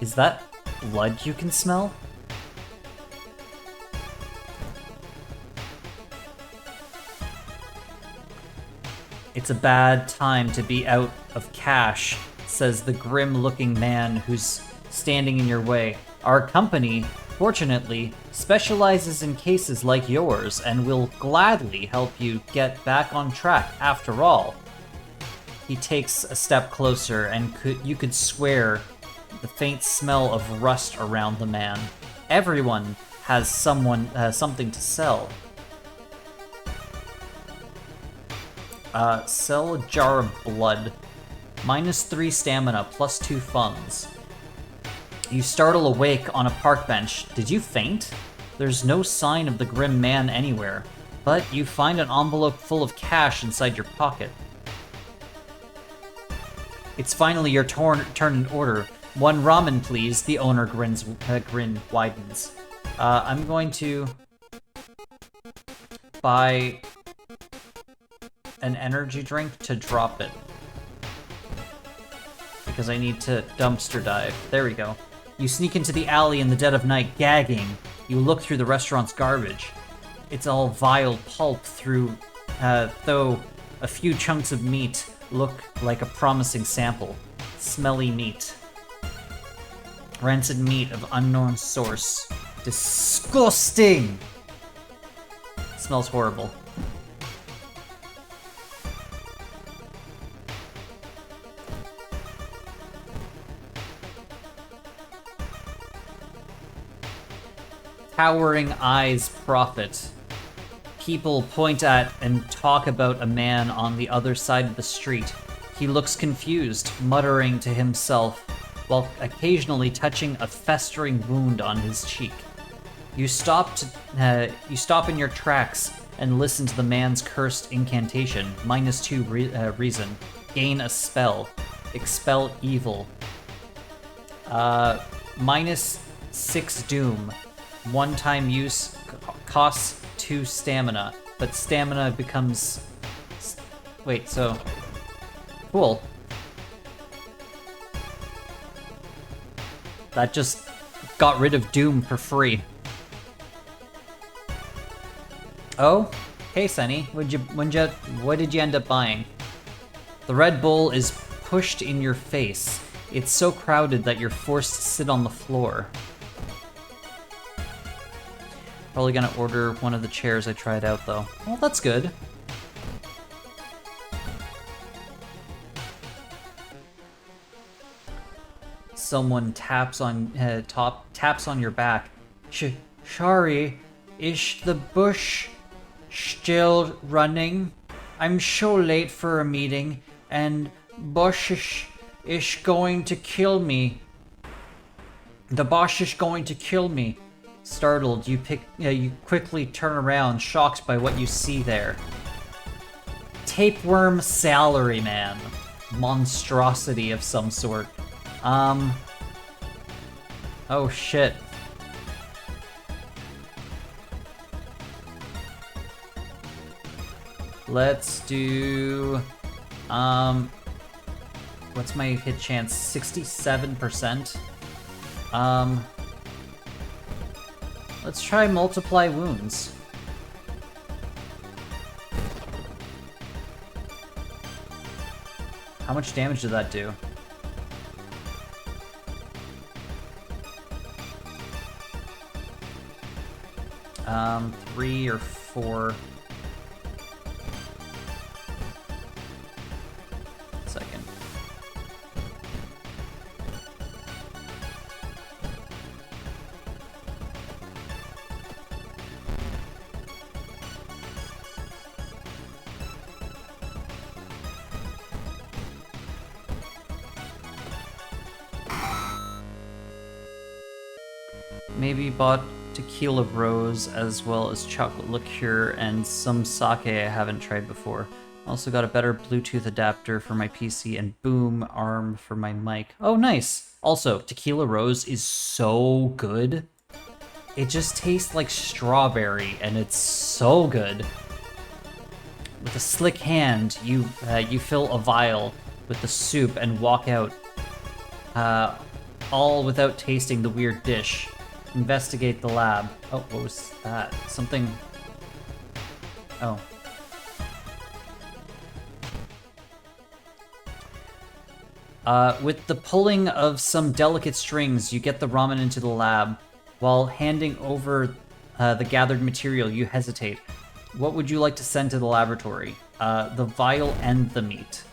[SPEAKER 1] Is that blood you can smell? It's a bad time to be out of cash, says the grim-looking man who's standing in your way. Our company, fortunately, specializes in cases like yours and will gladly help you get back on track after all. He takes a step closer, and you could swear the faint smell of rust around the man. Everyone has something to sell. Sell a jar of blood. -3 stamina, +2 funds. You startle awake on a park bench. Did you faint? There's no sign of the grim man anywhere, but you find an envelope full of cash inside your pocket. It's finally your turn in order. 1 ramen, please. The owner grin widens. I'm going to buy an energy drink to drop it, because I need to dumpster dive. There we go. You sneak into the alley in the dead of night, gagging. You look through the restaurant's garbage. It's all vile pulp though a few chunks of meat look like a promising sample. Smelly meat. Rancid meat of unknown source. Disgusting! Smells horrible. Towering Eyes Prophet. people point at and talk about a man on the other side of the street. He looks confused, muttering to himself, while occasionally touching a festering wound on his cheek. You stop in your tracks and listen to the man's cursed incantation. -2 reason. Gain a spell. Expel evil. -6 doom. One-time use costs 2 stamina, but stamina becomes... Wait, so... Cool. That just got rid of doom for free. Oh? Hey, Sunny. What did you end up buying? The Red Bull is pushed in your face. It's so crowded that you're forced to sit on the floor. Probably gonna order one of the chairs I tried out, though. Well, that's good. Someone taps on your back. Sorry, is the bush still running? I'm so late for a meeting, and Bush is going to kill me. The boss is going to kill me. Startled, you quickly turn around, shocked by what you see there. Tapeworm salaryman. Monstrosity of some sort. Oh shit. Let's do... What's my hit chance? 67%? Let's try multiply wounds. How much damage did that do? Three or four. Second. Maybe bought tequila rose as well as chocolate liqueur and some sake I haven't tried before. Also got a better Bluetooth adapter for my PC and boom arm for my mic. Oh, nice. Also, tequila rose is so good. It just tastes like strawberry and it's so good. With a slick hand, you fill a vial with the soup and walk out, all without tasting the weird dish. Investigate the lab. Oh, what was that? Something... Oh. With the pulling of some delicate strings, you get the ramen into the lab. While handing over the gathered material, you hesitate. What would you like to send to the laboratory? The vial and the meat.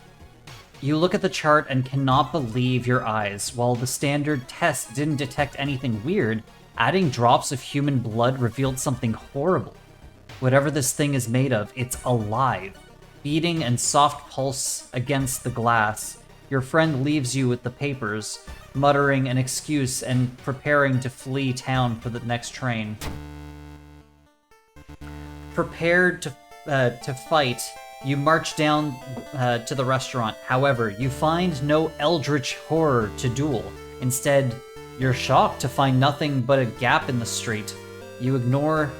[SPEAKER 1] You look at the chart and cannot believe your eyes. While the standard test didn't detect anything weird, adding drops of human blood revealed something horrible. Whatever this thing is made of, it's alive. Beating and soft pulse against the glass. Your friend leaves you with the papers, muttering an excuse and preparing to flee town for the next train. Prepared to fight, you march down to the restaurant. However, you find no eldritch horror to duel. Instead, you're shocked to find nothing but a gap in the street. You ignore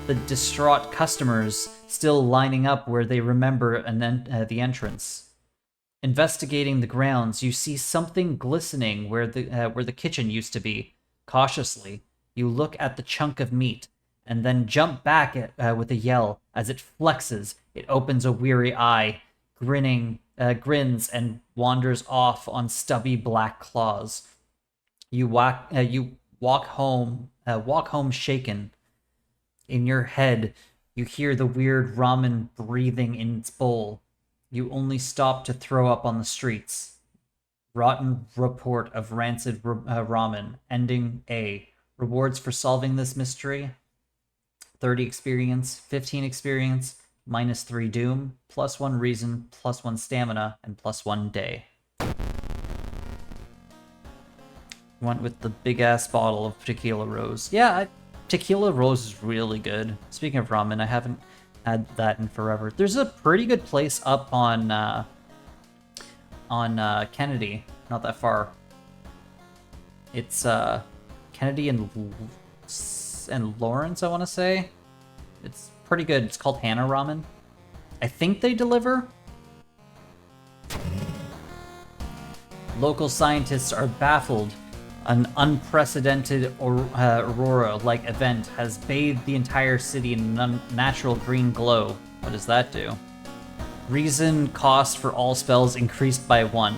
[SPEAKER 1] the distraught customers still lining up where they remember the entrance. Investigating the grounds, you see something glistening where the kitchen used to be. Cautiously, you look at the chunk of meat, and then jump back with a yell. As it flexes, it opens a weary eye, grins, and wanders off on stubby black claws. You walk home shaken. In your head, you hear the weird ramen breathing in its bowl. You only stop to throw up on the streets. Rotten report of rancid ramen. Ending A. Rewards for solving this mystery. 30 experience, 15 experience, -3 doom, +1 reason, +1 stamina, and +1 day. Went with the big-ass bottle of Tequila Rose. Yeah, Tequila Rose is really good. Speaking of ramen, I haven't had that in forever. There's a pretty good place up on Kennedy, not that far. It's Kennedy and Lawrence, I want to say. It's pretty good. It's called Hana Ramen. I think they deliver. Local scientists are baffled. An unprecedented aurora-like event has bathed the entire city in an unnatural green glow. What does that do? Reason cost for all spells increased by 1.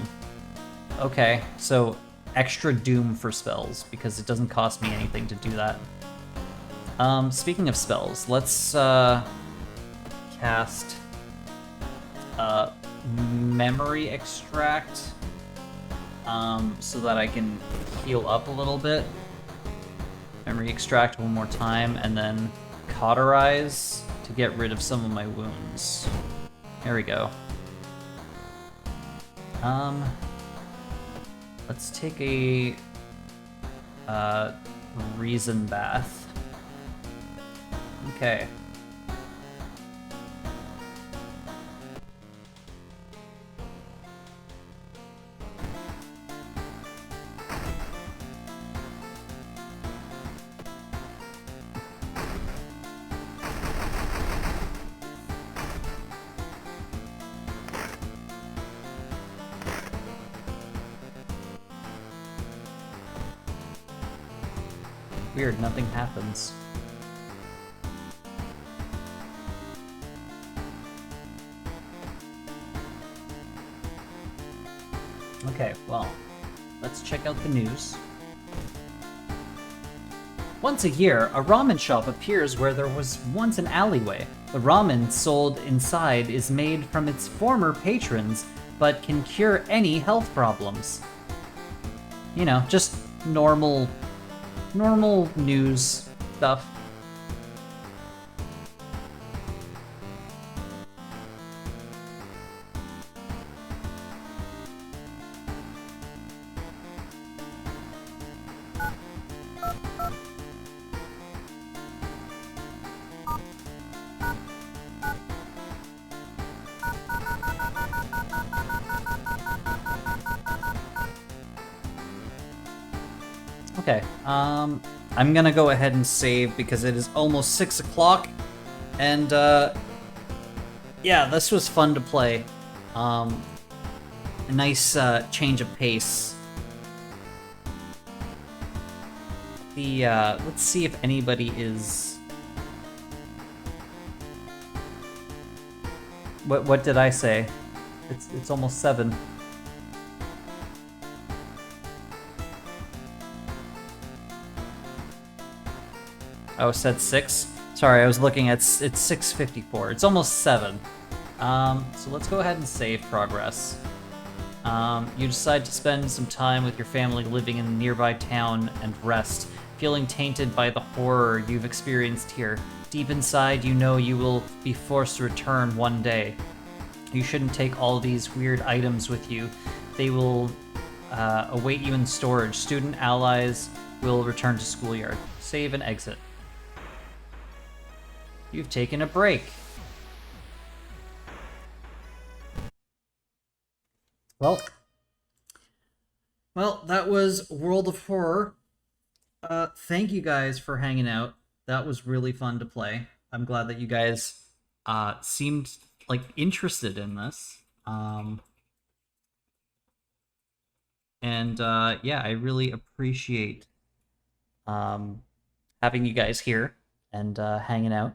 [SPEAKER 1] Okay, so extra doom for spells, because it doesn't cost me anything to do that. Speaking of spells, let's cast Memory Extract so that I can heal up a little bit. Memory Extract one more time, and then Cauterize to get rid of some of my wounds. There we go. Let's take a Reason Bath. Okay. Weird, nothing happens. Okay, well, let's check out the news. Once a year, a ramen shop appears where there was once an alleyway. The ramen sold inside is made from its former patrons, but can cure any health problems. You know, just normal news stuff. Okay, I'm gonna go ahead and save because it is almost 6 o'clock, and yeah, this was fun to play. A nice change of pace. Let's see if anybody is... What did I say? It's almost 7. Oh, it said 6? Sorry, I was looking at... It's 6:54. It's almost 7. So let's go ahead and save progress. You decide to spend some time with your family living in a nearby town and rest, feeling tainted by the horror you've experienced here. Deep inside, you know you will be forced to return one day. You shouldn't take all these weird items with you. They will await you in storage. Student allies will return to schoolyard. Save and exit. You've taken a break. Well, that was World of Horror. Thank you guys for hanging out. That was really fun to play. I'm glad that you guys seemed like interested in this. And yeah, I really appreciate having you guys here and hanging out.